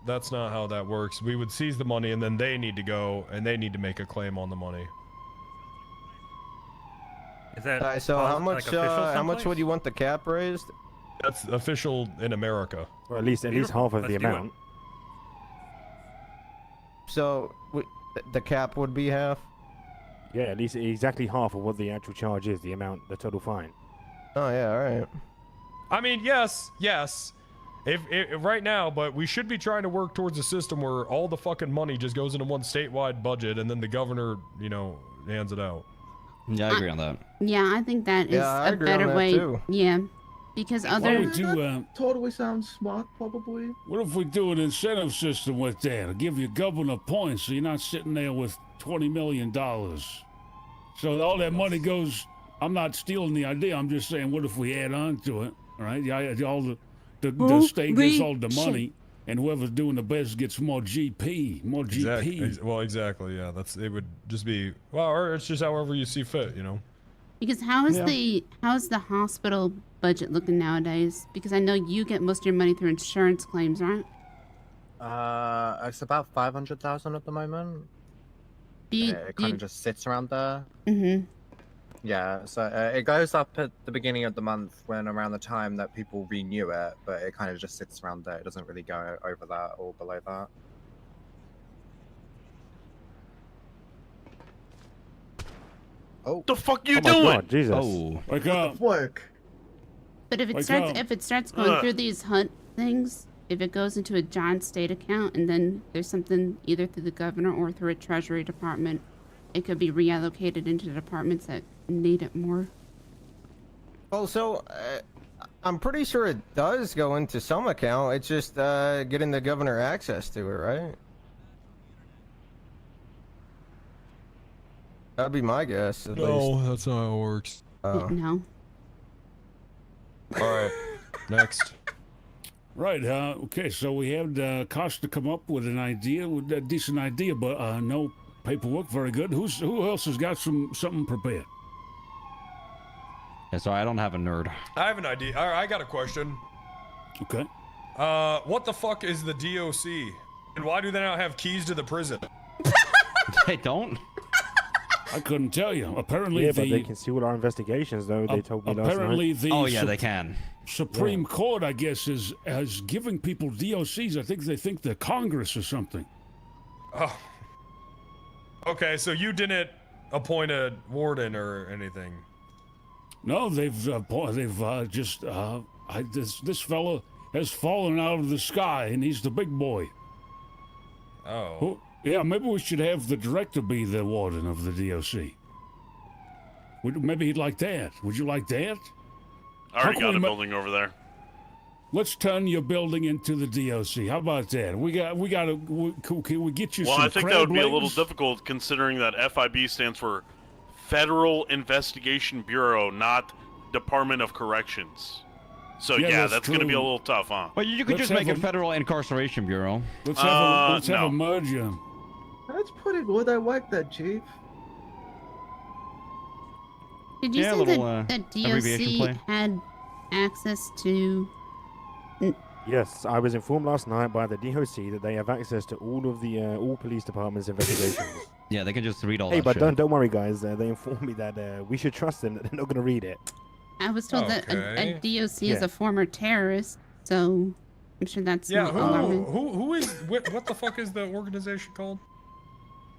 Speaker 12: that's not how that works. We would seize the money, and then they need to go and they need to make a claim on the money.
Speaker 15: Is that
Speaker 7: So how much? How much would you want the cap raised?
Speaker 12: That's official in America.
Speaker 8: Or at least half of the amount.
Speaker 7: So the cap would be half.
Speaker 8: Yeah, at least exactly half of what the actual charge is, the amount, the total fine.
Speaker 7: Oh yeah, all right.
Speaker 12: I mean, yes. If right now, but we should be trying to work towards a system where all the fucking money just goes into one statewide budget, and then the governor, hands it out.
Speaker 14: Yeah, I agree on that.
Speaker 1: Yeah, I think that is
Speaker 7: I
Speaker 1: a
Speaker 7: agree on
Speaker 1: better
Speaker 7: that
Speaker 1: way.
Speaker 7: too.
Speaker 1: Yeah, because other.
Speaker 16: Totally sounds smart, probably.
Speaker 13: What if we do an incentive system with that? I'll give you Gubbna points so you're not sitting there with $20 million. So all that money goes. I'm not stealing the idea. I'm just saying, what if we add on to it? All right, all the state gets all the money, and whoever's doing the best gets more GP, more GP.
Speaker 12: Well, exactly. Yeah, it would just be or it's just however you see fit,
Speaker 1: Because how is the hospital budget looking nowadays? Because I know you get most of your money through insurance claims, right?
Speaker 17: It's about 500,000 at the moment. It kind of just sits around there.
Speaker 1: Mm-hmm.
Speaker 17: Yeah, so it goes up at the beginning of the month when around the time that people renew it, but it kind of just sits around there. It doesn't really go over that or below that.
Speaker 11: Oh, the fuck you
Speaker 8: my
Speaker 11: doing?
Speaker 8: God, Jesus.
Speaker 14: Oh,
Speaker 13: wake up.
Speaker 16: Work.
Speaker 1: But if it starts going through these hunt things, if it goes into a giant state account and then there's something either through the governor or through a treasury department, it could be reallocated into the departments that need it more.
Speaker 7: Well, so I'm pretty sure it does go into some account. It's just getting the governor access to it, right? That'd be my guess. At least.
Speaker 12: That's not how it works.
Speaker 1: No.
Speaker 12: All right, next.
Speaker 13: Right. Okay. So we had Costa come up with an idea, with a decent idea, but no paperwork. Very good. Who else has got something prepared?
Speaker 14: Yeah, sorry, I don't have a nerd.
Speaker 12: I have an idea. All right, I got a question.
Speaker 13: Okay.
Speaker 12: What the fuck is the DOC? And why do they not have keys to the prison?
Speaker 14: They don't?
Speaker 13: I couldn't tell you. Apparently,
Speaker 8: but they can see all our investigations, though. They told me last night.
Speaker 13: Apparently,
Speaker 14: they can.
Speaker 13: Supreme Court, I guess, is giving people DOCs. I think they're Congress or something.
Speaker 12: Oh. Okay, so you didn't appoint a warden or anything.
Speaker 13: No, they've just this fella has fallen out of the sky, and he's the big boy.
Speaker 12: Oh.
Speaker 13: Yeah, maybe we should have the director be the warden of the DOC. Maybe he'd like that. Would you like that?
Speaker 11: I already got a building over there.
Speaker 13: Let's turn your building into the DOC. How about that? Can we get you some
Speaker 11: Well, I think that would be a little
Speaker 13: legs?
Speaker 11: difficult considering that FIB stands for Federal Investigation Bureau, not Department of Corrections. So yeah, that's going to be a little tough, huh?
Speaker 14: Well, you could just make a Federal Incarceration Bureau.
Speaker 13: Let's have a merger.
Speaker 16: That's pretty good. I like that, Chief.
Speaker 1: Did you say that DOC had access to...
Speaker 8: Yes, I was informed last night by the DOC that they have access to all of the all police departments' investigations.
Speaker 14: Yeah, they can just read all
Speaker 8: hey,
Speaker 14: that
Speaker 8: but
Speaker 14: shit.
Speaker 8: don't worry, guys. They informed me that we should trust them. That they're not going to read it.
Speaker 1: I was told that a DOC is a former terrorist, so I'm sure that's not alarming.
Speaker 12: Who is... What the fuck is the organization called?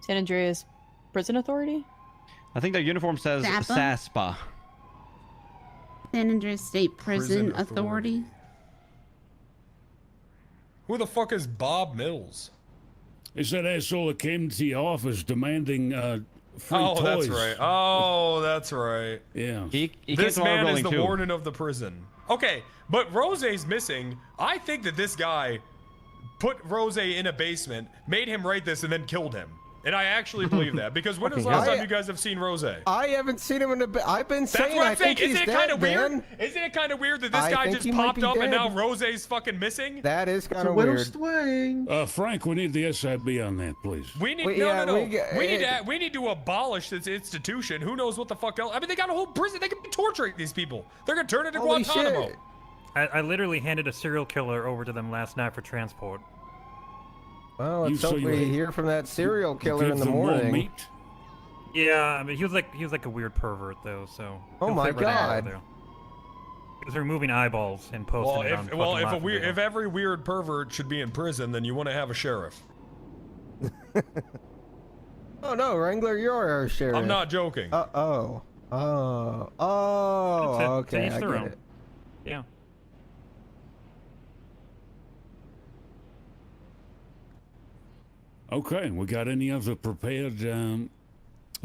Speaker 18: San Andreas Prison Authority?
Speaker 14: I think their uniform says SASPA.
Speaker 1: San Andreas State Prison Authority.
Speaker 12: Who the fuck is Bob Mills?
Speaker 13: Is that asshole that came to your office demanding free toys?
Speaker 12: That's right. Oh, that's right.
Speaker 13: Yeah.
Speaker 12: This man is the warden of the prison. Okay, but Rose's missing. I think that this guy put Rose in a basement, made him write this, and then killed him. And I actually believe that, because when was the last time you guys have seen Rose?
Speaker 7: I haven't seen him in a I've been saying I think he's dead,
Speaker 12: kind of weird?
Speaker 7: man.
Speaker 12: Isn't it kind of weird that this guy just popped up and now Rose's fucking missing?
Speaker 7: That is kind of weird.
Speaker 13: Frank, we need the SIB on that, please.
Speaker 12: We need we need to abolish this institution. Who knows what the fuck else? I mean, they got a whole prison. They can be torturing these people. They're gonna turn it into Guantanamo.
Speaker 15: I literally handed a serial killer over to them last night for transport.
Speaker 7: Well, let's hope we hear from that serial killer in the morning.
Speaker 15: Yeah, I mean, he was like a weird pervert though. So.
Speaker 7: Oh my god.
Speaker 15: He was removing eyeballs and posting it on.
Speaker 12: If every weird pervert should be in prison, then you want to have a sheriff.
Speaker 7: Oh no, Wrangler, you're our sheriff.
Speaker 12: I'm not joking.
Speaker 7: Oh, okay, I get it.
Speaker 15: Yeah.
Speaker 13: Okay, we got any other prepared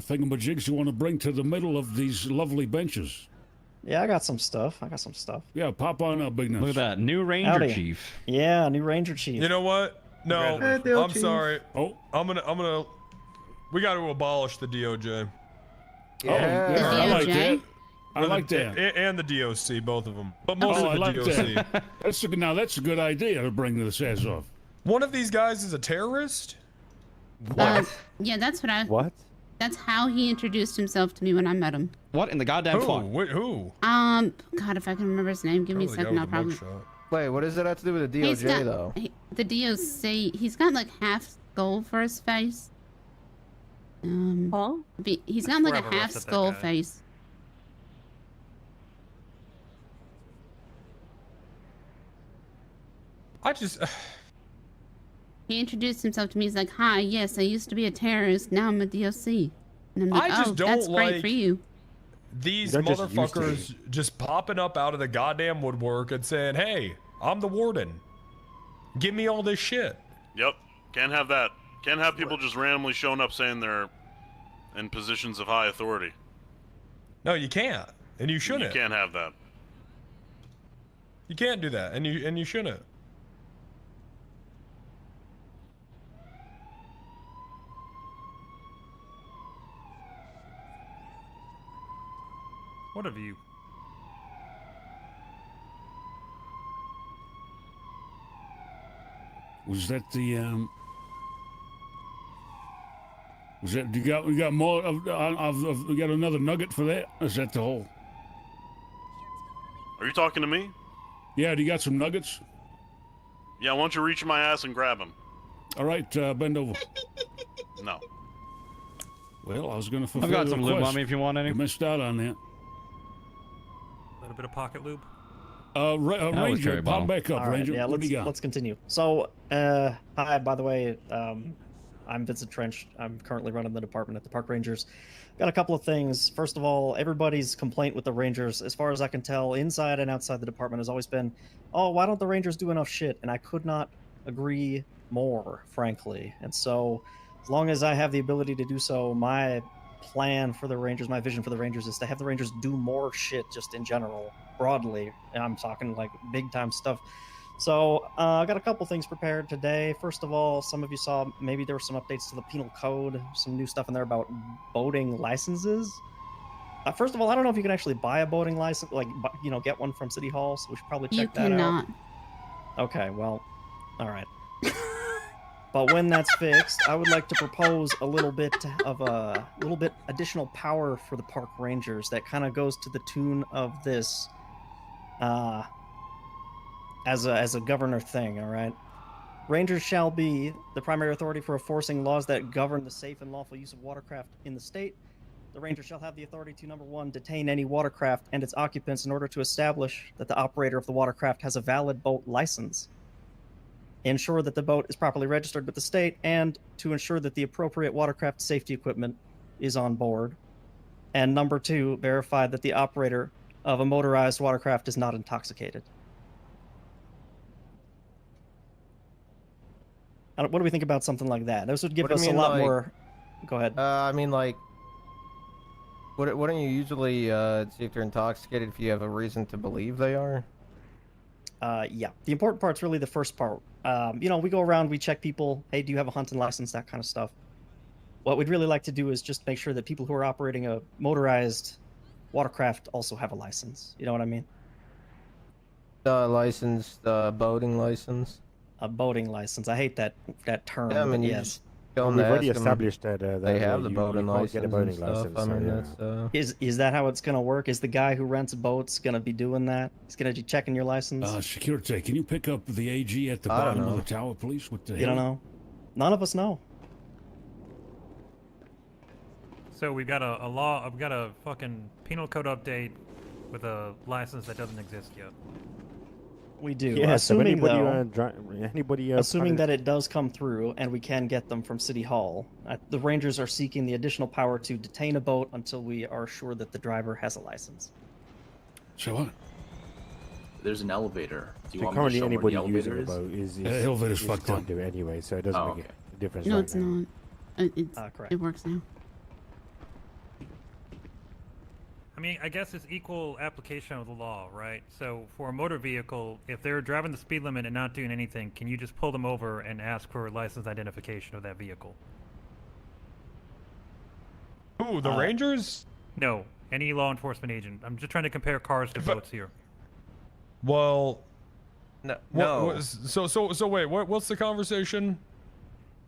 Speaker 13: thingamajigs you want to bring to the middle of these lovely benches?
Speaker 19: Yeah, I got some stuff.
Speaker 13: Yeah, pop on up, Big Nuts.
Speaker 14: Look at that, new Ranger Chief.
Speaker 19: Yeah, new Ranger Chief.
Speaker 12: You know what? No, I'm sorry. Oh, I'm gonna. We got to abolish the DOJ.
Speaker 13: Yeah, I like that. I like that.
Speaker 12: And the DOC, both of them, but mostly the DOC.
Speaker 13: That's a good idea to bring this ass off.
Speaker 12: One of these guys is a terrorist.
Speaker 1: Yeah, that's what I.
Speaker 8: What?
Speaker 1: That's how he introduced himself to me when I met him.
Speaker 14: What in the goddamn fuck?
Speaker 12: Who?
Speaker 1: God, if I can remember his name, give me a second. I'll probably.
Speaker 7: Wait, what does that have to do with the DOJ though?
Speaker 1: The DOC. He's got like half skull for his face. He's got like a half skull face. He introduced himself to me. He's like, "Hi, yes, I used to be a terrorist. Now I'm a DOC." And I'm like, "Oh, that's great for you."
Speaker 12: these
Speaker 8: They're just used to
Speaker 12: motherfuckers just popping up out of the goddamn woodwork and saying, "Hey, I'm the warden. Give me all this shit."
Speaker 11: Yep. Can't have that. Can't have people just randomly showing up saying they're in positions of high authority.
Speaker 12: No, you can't, and you shouldn't.
Speaker 11: You can't have that.
Speaker 12: You can't do that, and you shouldn't.
Speaker 15: What have you?
Speaker 13: Was that the Was that you got more? We got another nugget for that. Is that the whole?
Speaker 11: Are you talking to me?
Speaker 13: Yeah. Do you got some nuggets?
Speaker 11: Yeah. Why don't you reach in my ass and grab them?
Speaker 13: All right. Bend over.
Speaker 11: No.
Speaker 13: Well, I was going to fulfill
Speaker 14: I've got
Speaker 13: the
Speaker 14: some
Speaker 13: request.
Speaker 14: lube on me if you want any.
Speaker 13: You missed out on that.
Speaker 15: A little bit of pocket lube.
Speaker 13: Ranger, pop back up,
Speaker 19: All right,
Speaker 13: Ranger.
Speaker 19: yeah,
Speaker 13: What do you got?
Speaker 19: let's continue. So, hi, by the way, I'm Vincent Trench. I'm currently running the department at the Park Rangers. Got a couple of things. First of all, everybody's complaint with the Rangers, as far as I can tell, inside and outside the department, has always been, oh, why don't the Rangers do enough shit? And I could not agree more, frankly. And so, as long as I have the ability to do so, my plan for the Rangers, my vision for the Rangers is to have the Rangers do more shit just in general, broadly. And I'm talking like big time stuff. So I got a couple things prepared today. First of all, some of you saw maybe there were some updates to the penal code, some new stuff in there about boating licenses. First of all, I don't know if you can actually buy a boating license, like, you know, get one from City Hall, so we should probably check that out.
Speaker 1: You cannot.
Speaker 19: Okay, well, all right. But when that's fixed, I would like to propose a little bit additional power for the Park Rangers that kind of goes to the tune of this, as a governor thing. All right, Rangers shall be the primary authority for enforcing laws that govern the safe and lawful use of watercraft in the state. The Rangers shall have the authority to, number one, detain any watercraft and its occupants in order to establish that the operator of the watercraft has a valid boat license, ensure that the boat is properly registered with the state, and to ensure that the appropriate watercraft safety equipment is on board. And number two, verify that the operator of a motorized watercraft is not intoxicated. What do we think about something like that? This would give us a lot more. Go ahead.
Speaker 7: I mean, like, wouldn't you usually see if they're intoxicated if you have a reason to believe they are?
Speaker 19: Yeah. The important part's really the first part. You know, we go around, we check people. Hey, do you have a hunting license? That kind of stuff. What we'd really like to do is just make sure that people who are operating a motorized watercraft also have a license. You know what I mean?
Speaker 7: Licensed boating license.
Speaker 19: A boating license. I hate that term.
Speaker 7: Yeah, I mean,
Speaker 19: yes.
Speaker 8: We've already established that
Speaker 7: they have the
Speaker 8: you
Speaker 7: boating
Speaker 8: can't
Speaker 7: license.
Speaker 8: get a boating
Speaker 7: and stuff.
Speaker 8: license.
Speaker 7: I mean,
Speaker 8: so,
Speaker 7: that's,
Speaker 19: Is that how it's gonna work? Is the guy who rents boats gonna be doing that? He's gonna be checking your license?
Speaker 13: Security, can you pick up the AG at the bottom of the tower, please? What the hell?
Speaker 19: You don't know? None of us know.
Speaker 15: So we've got a law. I've got a fucking penal code update with a license that doesn't exist yet.
Speaker 19: We do.
Speaker 8: Yeah,
Speaker 19: Assuming,
Speaker 8: assuming
Speaker 19: that it does come through and we can get them from City Hall, the Rangers are seeking the additional power to detain a boat until we are sure that the driver has a license.
Speaker 13: So what?
Speaker 10: There's an elevator. Do you
Speaker 8: So
Speaker 10: want
Speaker 8: currently,
Speaker 10: me to show where
Speaker 8: anybody
Speaker 10: the
Speaker 8: using
Speaker 10: elevator
Speaker 8: a
Speaker 10: is?
Speaker 8: boat is
Speaker 13: The elevator's fucked
Speaker 8: can't
Speaker 13: up.
Speaker 8: do it anyway, so it doesn't
Speaker 10: Oh,
Speaker 8: make
Speaker 10: okay.
Speaker 8: a difference.
Speaker 1: No,
Speaker 8: right
Speaker 1: it's
Speaker 8: now.
Speaker 1: not.
Speaker 19: Correct.
Speaker 1: It works now.
Speaker 15: I mean, I guess it's equal application of the law, right? So for a motor vehicle, if they're driving the speed limit and not doing anything, can you just pull them over and ask for license identification of that vehicle?
Speaker 12: Ooh, the Rangers?
Speaker 15: No, any law enforcement agent. I'm just trying to compare cars to boats here.
Speaker 12: Well,
Speaker 7: no.
Speaker 12: So wait, what's the conversation?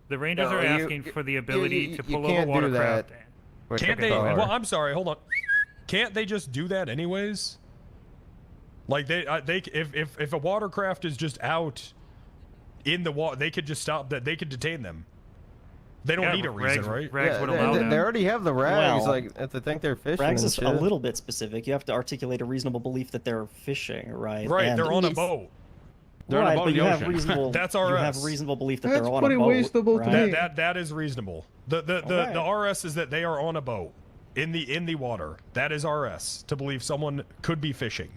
Speaker 15: The Rangers
Speaker 7: No,
Speaker 15: are
Speaker 7: you-
Speaker 15: asking for the ability to pull over
Speaker 7: can't do
Speaker 15: watercraft.
Speaker 7: that.
Speaker 12: Can't they? Well, I'm sorry. Hold on. Can't they just do that anyways? Like if a watercraft is just out in the water, they could just stop that. They could detain them. They don't need a reason, right?
Speaker 15: Rags would allow
Speaker 7: they
Speaker 15: that.
Speaker 7: already have the rags.
Speaker 19: Well,
Speaker 7: like if they think they're fishing.
Speaker 19: Rags
Speaker 7: and
Speaker 19: is
Speaker 7: shit.
Speaker 19: a little bit specific. You have to articulate a reasonable belief that they're fishing, right?
Speaker 12: Right,
Speaker 19: And-
Speaker 12: they're on a boat.
Speaker 14: They're on a
Speaker 19: Right,
Speaker 14: boat
Speaker 19: but
Speaker 14: in
Speaker 19: you
Speaker 14: the
Speaker 19: have
Speaker 14: ocean.
Speaker 19: reasonable.
Speaker 12: That's
Speaker 19: You
Speaker 12: RS.
Speaker 19: have reasonable belief that
Speaker 16: That's
Speaker 19: they're on
Speaker 16: pretty
Speaker 19: a boat.
Speaker 16: reasonable to
Speaker 19: right?
Speaker 16: me.
Speaker 12: That is reasonable. The RS is that they are on a boat. in the water. That is RS to believe someone could be fishing.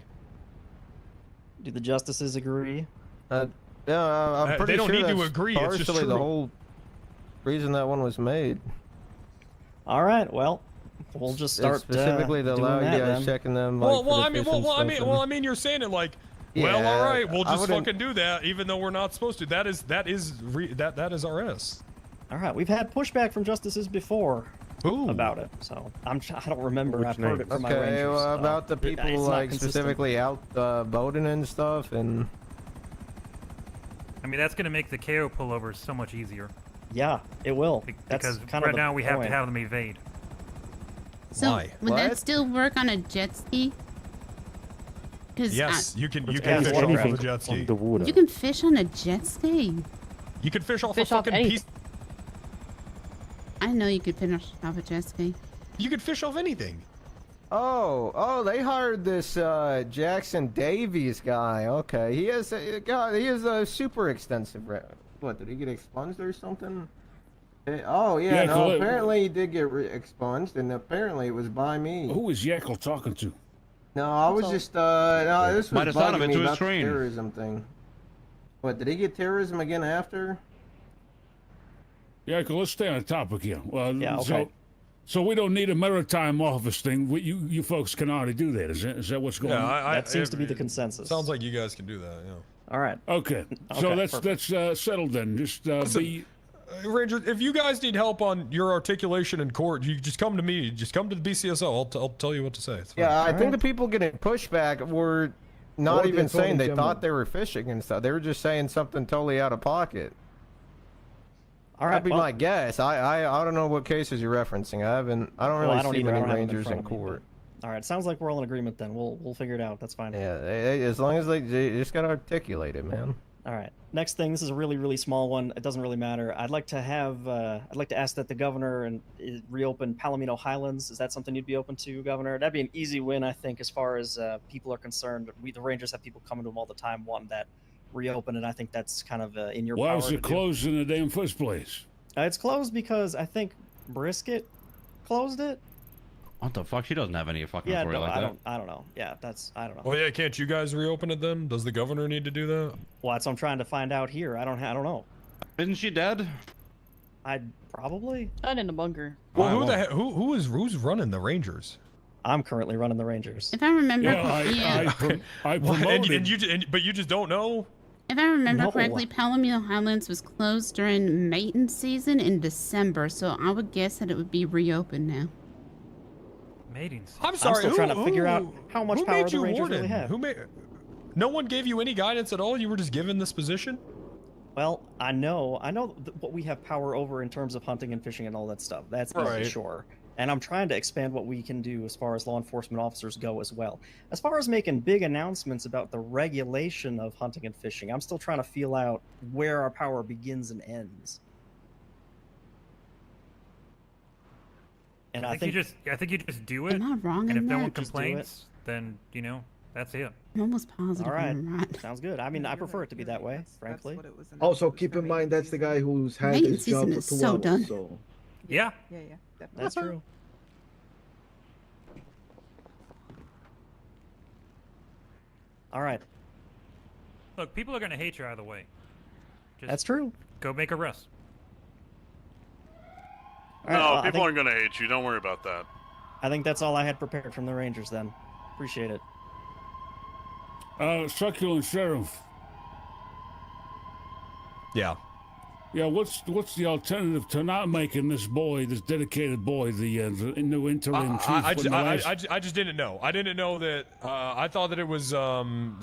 Speaker 19: Do the justices agree?
Speaker 7: Yeah, I'm pretty
Speaker 12: they don't
Speaker 7: sure
Speaker 12: need to
Speaker 7: that's
Speaker 12: agree. It's just
Speaker 7: partially
Speaker 12: true.
Speaker 7: the whole reason that one was made.
Speaker 19: All right. Well, we'll just start
Speaker 7: specifically to
Speaker 19: doing
Speaker 7: allow you
Speaker 19: that,
Speaker 7: guys
Speaker 19: then.
Speaker 7: checking them. Like,
Speaker 12: I mean, you're saying it like, well,
Speaker 7: Yeah,
Speaker 12: all right, we'll
Speaker 7: I
Speaker 12: just
Speaker 7: wouldn't-
Speaker 12: fucking do that, even though we're not supposed to. That is RS.
Speaker 19: All right. We've had pushback from justices before about it, so I don't remember. I've heard it from my
Speaker 7: Okay,
Speaker 19: rangers.
Speaker 7: well,
Speaker 19: so
Speaker 7: about the
Speaker 19: it's
Speaker 7: people
Speaker 19: not
Speaker 7: like
Speaker 19: consistent.
Speaker 7: specifically out boating and stuff, and
Speaker 15: I mean, that's going to make the KO pullovers so much easier.
Speaker 19: Yeah, it will. That's
Speaker 15: Because
Speaker 19: kind of
Speaker 15: right
Speaker 19: the
Speaker 15: now we have to
Speaker 19: point.
Speaker 15: have them evade.
Speaker 1: So would that still work on a jet ski?
Speaker 12: Yes, you can fish
Speaker 19: anything
Speaker 12: off of a jet ski.
Speaker 1: You can fish on a jet ski.
Speaker 12: You can fish off
Speaker 1: Fish
Speaker 12: a
Speaker 1: off
Speaker 12: fucking
Speaker 1: anything.
Speaker 12: piece.
Speaker 1: I know you could fish off a jet ski.
Speaker 12: You could fish off anything.
Speaker 7: oh, they hired this Jackson Davies guy. Okay, he has a super extensive. What, did he get expunged or something? Oh yeah,
Speaker 13: Yeah,
Speaker 7: no.
Speaker 13: Khalil-
Speaker 7: Apparently he did get expunged, and apparently it was by me.
Speaker 13: Who was Jekyll talking to?
Speaker 7: No, I was just no. This
Speaker 14: Might
Speaker 7: was
Speaker 14: have sent him
Speaker 7: bugging me
Speaker 14: into his
Speaker 7: about the
Speaker 14: screen.
Speaker 7: terrorism thing. What, did he get terrorism again after?
Speaker 13: Jekyll, let's stay on topic here. Well,
Speaker 19: Yeah, okay.
Speaker 13: So we don't need a maritime office thing. You folks can already do that. Is that what's going on?
Speaker 19: That seems to be the consensus.
Speaker 12: Sounds like you guys can do that. Yeah.
Speaker 19: All right.
Speaker 13: Okay. So
Speaker 19: Okay,
Speaker 13: that's settled then. Just be.
Speaker 12: Ranger, if you guys need help on your articulation in court, you just come to me. Just come to the BCSO. I'll tell you what to say. It's fine.
Speaker 7: Yeah, I think the people getting pushback were not
Speaker 16: Or the
Speaker 7: even saying
Speaker 16: Attorney
Speaker 7: they
Speaker 16: General.
Speaker 7: thought they were fishing and stuff. They were just saying something totally out of pocket.
Speaker 19: All right.
Speaker 7: That'd be
Speaker 19: well,
Speaker 7: my guess. I don't know what cases you're referencing. I don't
Speaker 19: well,
Speaker 7: really
Speaker 19: I don't
Speaker 7: see
Speaker 19: either. I
Speaker 7: many
Speaker 19: don't have them in
Speaker 7: rangers
Speaker 19: front
Speaker 7: in
Speaker 19: of me,
Speaker 7: court.
Speaker 19: All right. Sounds like we're all in agreement then. We'll figure it out. That's fine.
Speaker 7: Yeah, as long as they just gotta articulate it, man.
Speaker 19: All right. Next thing. This is a really small one. It doesn't really matter. I'd like to ask that the governor reopen Palomino Highlands. Is that something you'd be open to, Governor? That'd be an easy win, I think, as far as people are concerned. The Rangers have people coming to them all the time wanting that reopened, and I think that's kind of in your
Speaker 13: Why
Speaker 19: power.
Speaker 13: was
Speaker 19: to
Speaker 13: it
Speaker 19: do.
Speaker 13: closed in the damn first place?
Speaker 19: It's closed because I think Brisket closed it.
Speaker 14: What the fuck? She doesn't have any fucking
Speaker 19: Yeah,
Speaker 14: authority
Speaker 19: no,
Speaker 14: like that.
Speaker 19: I don't know. Yeah, I don't know.
Speaker 12: Well, yeah, can't you guys reopen it then? Does the governor need to do that?
Speaker 19: Well, that's what I'm trying to find out here. I don't know.
Speaker 14: Isn't she dead?
Speaker 19: I'd probably.
Speaker 18: Not in the bunker.
Speaker 12: Well, who's running the Rangers?
Speaker 19: I'm currently running the Rangers.
Speaker 1: If I remember,
Speaker 13: I
Speaker 12: Well,
Speaker 13: promoted.
Speaker 12: but you just don't know.
Speaker 1: If I remember
Speaker 19: No.
Speaker 1: correctly, Palomino Highlands was closed during mating season in December, so I would guess that it would be reopened now.
Speaker 15: Matings.
Speaker 12: I'm sorry.
Speaker 19: still trying to figure out how much
Speaker 12: who
Speaker 19: power
Speaker 12: made
Speaker 19: the
Speaker 12: you
Speaker 19: Rangers
Speaker 12: warden?
Speaker 19: really have.
Speaker 12: No one gave you any guidance at all. You were just given this position.
Speaker 19: Well, I know what we have power over in terms of hunting and fishing and all that stuff. That's easy,
Speaker 12: Right.
Speaker 19: sure. And I'm trying to expand what we can do as far as law enforcement officers go as well. As far as making big announcements about the regulation of hunting and fishing, I'm still trying to feel out where our power begins and ends. And
Speaker 15: I think you just do it.
Speaker 1: Am I wrong
Speaker 15: And
Speaker 1: in
Speaker 15: if no
Speaker 1: that?
Speaker 15: one
Speaker 19: Just do it.
Speaker 15: complains, then that's it.
Speaker 1: I'm almost positive
Speaker 19: All right,
Speaker 1: I'm right.
Speaker 19: sounds good. I mean, I prefer it to be that way, frankly.
Speaker 16: Also, keep in mind that's the guy who's had
Speaker 1: Mating
Speaker 16: his job
Speaker 1: season
Speaker 16: for
Speaker 1: is
Speaker 16: 2
Speaker 1: so
Speaker 16: hours.
Speaker 1: done.
Speaker 16: So
Speaker 15: Yeah.
Speaker 9: Yeah, definitely.
Speaker 19: That's true. All right.
Speaker 15: Look, people are gonna hate you either way. Just
Speaker 19: That's true.
Speaker 15: Go make arrests.
Speaker 19: All right,
Speaker 11: No,
Speaker 19: well, I
Speaker 11: people
Speaker 19: think-
Speaker 11: aren't gonna hate you. Don't worry about that.
Speaker 19: I think that's all I had prepared from the Rangers then. Appreciate it.
Speaker 13: Succulent Sheriff.
Speaker 12: Yeah.
Speaker 13: Yeah, what's the alternative to not making this dedicated boy, the new interim chief?
Speaker 12: I
Speaker 13: when the last-
Speaker 12: just didn't know. I didn't know that. I thought that it was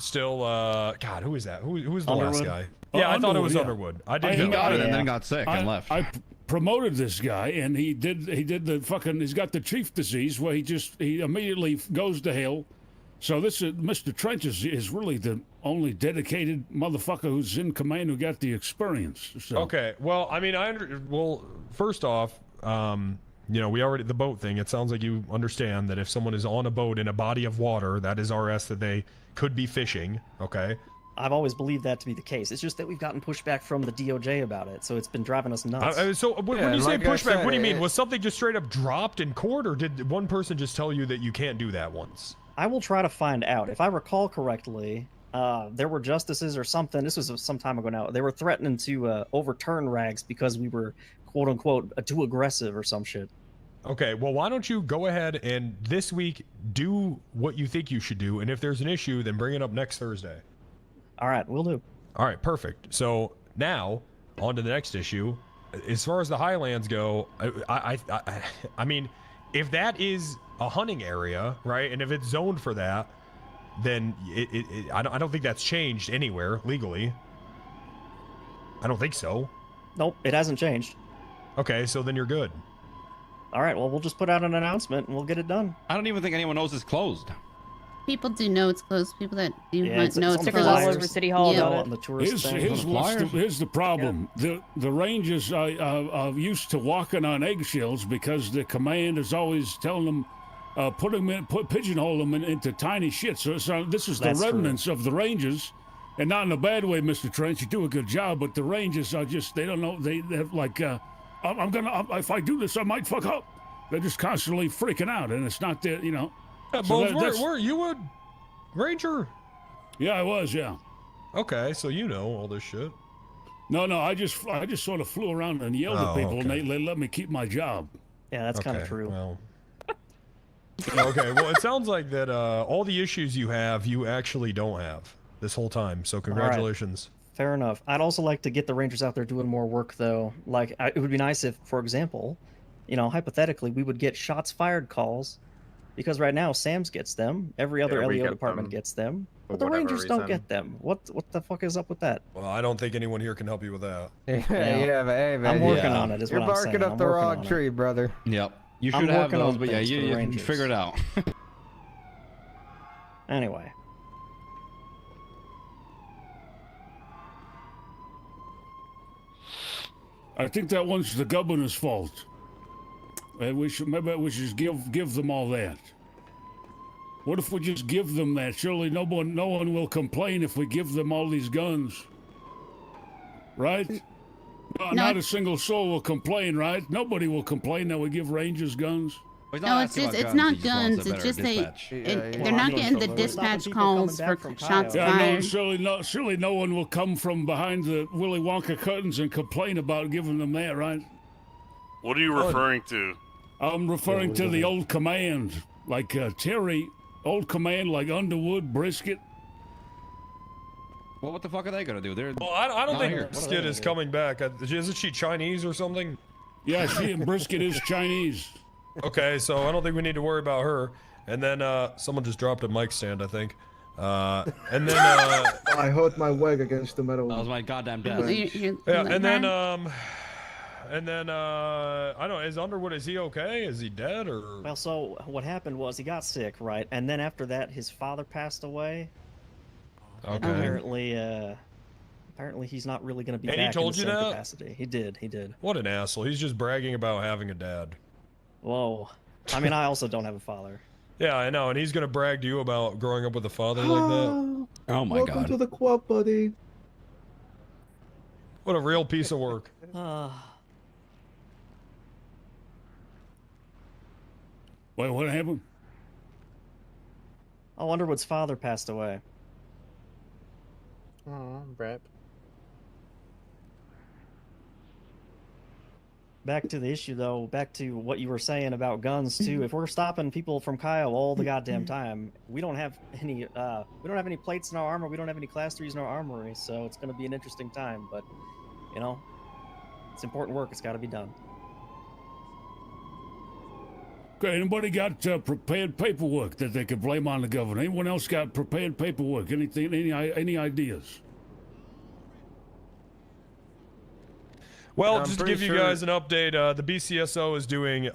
Speaker 12: still. God, who is that? Who was the last
Speaker 13: Underwood?
Speaker 12: guy? Yeah, I thought it was
Speaker 13: yeah.
Speaker 12: Underwood. I didn't.
Speaker 14: He
Speaker 12: know.
Speaker 14: got it and then got sick and left.
Speaker 13: I promoted this guy, and he did the fucking. He's got the chief disease where he immediately goes to hell. So this is Mr. Trench is really the only dedicated motherfucker who's in command who got the experience. So.
Speaker 12: Okay. Well, I mean, first off, we already the boat thing. It sounds like you understand that if someone is on a boat in a body of water, that is RS that they could be fishing. Okay.
Speaker 19: I've always believed that to be the case. It's just that we've gotten pushback from the DOJ about it, so it's been driving us nuts.
Speaker 12: So when you say pushback, what do you mean? Was something just straight up dropped in court, or did one person just tell you that you can't do that once?
Speaker 19: I will try to find out. If I recall correctly, there were justices or something. This was some time ago now. They were threatening to overturn Rags because we were, quote unquote, too aggressive or some shit.
Speaker 12: Okay, well, why don't you go ahead and this week do what you think you should do, and if there's an issue, then bring it up next Thursday.
Speaker 19: All right, will do.
Speaker 12: All right, perfect. So now on to the next issue. As far as the Highlands go, I mean, if that is a hunting area, right, and if it's zoned for that, then I don't think that's changed anywhere legally. I don't think so.
Speaker 19: Nope, it hasn't changed.
Speaker 12: Okay, so then you're good.
Speaker 19: All right, well, we'll just put out an announcement and we'll get it done.
Speaker 14: I don't even think anyone knows it's closed.
Speaker 1: People do know it's closed. People that do know it's
Speaker 18: stickers
Speaker 1: closed.
Speaker 18: all over City Hall
Speaker 1: Yeah.
Speaker 18: about it.
Speaker 13: Here's the problem. The Rangers are used to walking on eggshells because the command is always telling them, pigeonhole them into tiny shit. So this is the remnants of the Rangers, and not in a bad way, Mr. Trench. You do a good job, but the Rangers are just—they don't know. They're like, if I do this, I might fuck up. They're just constantly freaking out, and it's not that,
Speaker 12: Yeah,
Speaker 13: So
Speaker 12: Bones, were you a ranger?
Speaker 13: Yeah, I was. Yeah.
Speaker 12: Okay, so you know all this shit.
Speaker 13: No, I just sort of flew around and yelled at people, and they let me keep my job.
Speaker 19: Yeah, that's kind of true.
Speaker 12: Well. Okay, well, it sounds like that all the issues you have, you actually don't have this whole time. So congratulations.
Speaker 19: Right. Fair enough. I'd also like to get the Rangers out there doing more work, though. Like, it would be nice if, for example, hypothetically, we would get shots fired calls. Because right now, Sam's gets them. Every other LEO department gets them. But the Rangers don't get them. What the fuck is up with that?
Speaker 12: Well, I don't think anyone here can help you with that.
Speaker 7: But hey, man.
Speaker 19: I'm working on it, is
Speaker 7: You're
Speaker 19: what I'm saying.
Speaker 7: barking up the wrong tree, brother.
Speaker 14: Yep. You
Speaker 19: I'm
Speaker 14: should have
Speaker 19: working on
Speaker 14: those, but yeah,
Speaker 19: things for the
Speaker 14: you
Speaker 19: Rangers.
Speaker 14: figure it out.
Speaker 19: Anyway.
Speaker 13: I think that one's the governor's fault. Maybe we should give them all that. What if we just give them that? Surely no one will complain if we give them all these guns. Right? Not a single soul will complain, right? Nobody will complain that we give Rangers guns.
Speaker 1: No, it's not guns. It's just they're not getting the dispatch calls for shots fired.
Speaker 13: Surely no one will come from behind the Willy Wonka curtains and complain about giving them that, right?
Speaker 11: What are you referring to?
Speaker 13: I'm referring to the old command, like Terry, old command like Underwood, Brisket.
Speaker 14: Well, what the fuck are they gonna do?
Speaker 12: Well, I don't think Skid is coming back. Isn't she Chinese or something?
Speaker 13: Yeah, she and Brisket is Chinese.
Speaker 12: Okay, so I don't think we need to worry about her. And then someone just dropped a mic stand, I think. And then
Speaker 16: I hurt my leg against the metal.
Speaker 14: That was my goddamn desk.
Speaker 12: yeah, and then I don't know, is Underwood, is he okay? Is he dead or?
Speaker 19: Well, so what happened was he got sick, right? And then after that, his father passed away.
Speaker 12: Okay.
Speaker 19: And apparently he's not really going to be
Speaker 12: And
Speaker 19: back
Speaker 12: he told
Speaker 19: in the
Speaker 12: you
Speaker 19: same
Speaker 12: that?
Speaker 19: capacity. He did.
Speaker 12: What an asshole. He's just bragging about having a dad.
Speaker 19: Whoa. I mean, I also don't have a father.
Speaker 12: Yeah, I know, and he's gonna brag to you about growing up with a father like that.
Speaker 14: Oh my
Speaker 16: Welcome
Speaker 14: god.
Speaker 16: to the club, buddy.
Speaker 12: What a real piece of work.
Speaker 13: Wait, what happened?
Speaker 19: Oh, Underwood's father passed away.
Speaker 17: Oh, Brett.
Speaker 19: Back to the issue, though. Back to what you were saying about guns too. If we're stopping people from Kyle all the goddamn time, we don't have any. We don't have any plates in our armor. We don't have any class 3s in our armory. So it's going to be an interesting time. But it's important work. It's got to be done.
Speaker 13: Okay, anybody got prepared paperwork that they could blame on the governor? Anyone else got prepared paperwork? Anything? Any ideas?
Speaker 12: Well,
Speaker 7: I'm
Speaker 12: just to
Speaker 7: pretty
Speaker 12: give you guys an update, the BCSO is doing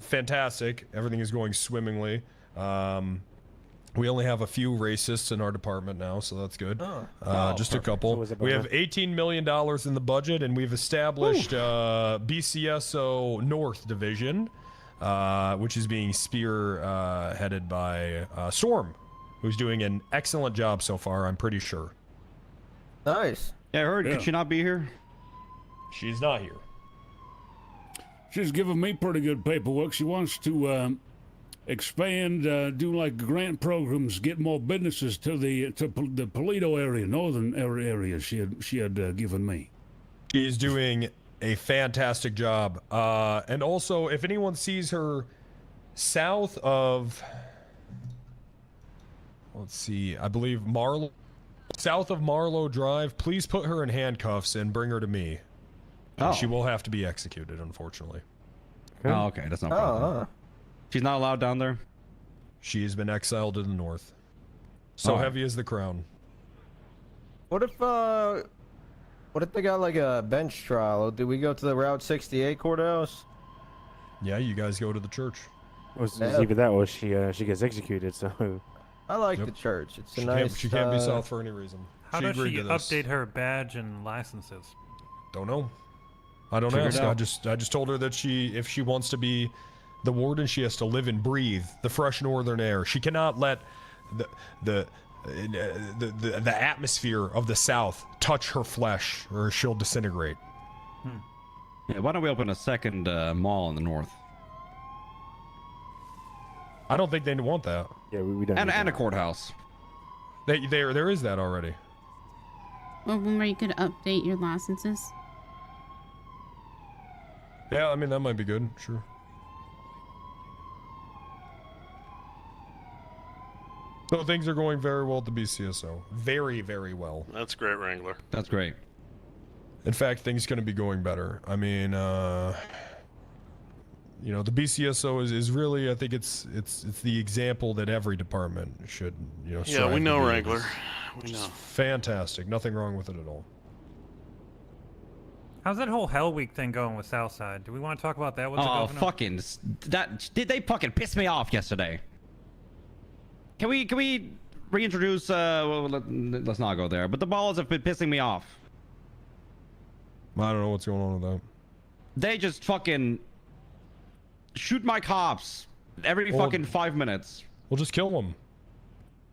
Speaker 12: fantastic. Everything is going swimmingly. We only have a few racists in our department now, so that's good. Just a couple. We have $18 million in the budget, and we've established BCSO North Division, which is being spearheaded by Storm, who's doing an excellent job so far, I'm pretty sure.
Speaker 7: Nice.
Speaker 14: Yeah, I heard.
Speaker 13: Yeah.
Speaker 14: Could she not be here?
Speaker 12: She's not here.
Speaker 13: She's giving me pretty good paperwork. She wants to expand, do like grant programs, get more businesses to the Polito area, northern area. She had given me.
Speaker 12: She's doing a fantastic job. And also, if anyone sees her south of, let's see, I believe south of Marlowe Drive, please put her in handcuffs and bring her to me.
Speaker 14: Oh.
Speaker 12: She will have to be executed, unfortunately.
Speaker 14: Oh, okay, that's no problem. She's not allowed down there?
Speaker 12: She has been exiled to the north. So heavy is the crown.
Speaker 7: What if they got like a bench trial? Do we go to the Route 68 courthouse?
Speaker 12: Yeah, you guys go to the church.
Speaker 8: Well, it's either that or she gets executed. So
Speaker 7: I like the church. It's a
Speaker 12: She
Speaker 7: nice.
Speaker 12: she can't be south for any reason.
Speaker 15: How
Speaker 12: she
Speaker 15: does
Speaker 12: agreed
Speaker 15: she
Speaker 12: to this.
Speaker 15: update her badge and licenses?
Speaker 12: Don't know. I don't
Speaker 14: Figure it
Speaker 12: ask.
Speaker 14: out.
Speaker 12: I just told her that if she wants to be the warden, she has to live and breathe the fresh northern air. She cannot let the atmosphere of the South touch her flesh, or she'll disintegrate.
Speaker 14: Yeah, why don't we open a second mall in the north?
Speaker 12: I don't think they want that.
Speaker 8: Yeah, we don't.
Speaker 14: And a courthouse.
Speaker 12: There is that already.
Speaker 1: Or when you could update your licenses.
Speaker 12: Yeah, I mean that might be good. Sure. So things are going very well at the BCSO. Very, very well.
Speaker 11: That's great, Wrangler.
Speaker 14: That's great.
Speaker 12: In fact, things going to be going better. I mean, you know, the BCSO is really, I think it's the example that every department should, you know.
Speaker 11: Yeah, we know, Wrangler. We know.
Speaker 12: Fantastic. Nothing wrong with it at all.
Speaker 15: How's that whole Hell Week thing going with Southside? Do we want to talk about that with the
Speaker 14: Oh,
Speaker 15: governor?
Speaker 14: fucking they fucking pissed me off yesterday. Can we reintroduce? Well, let's not go there. But the balls have been pissing me off.
Speaker 12: I don't know what's going on with that.
Speaker 14: They just fucking shoot my cops every fucking 5 minutes.
Speaker 12: We'll just kill them.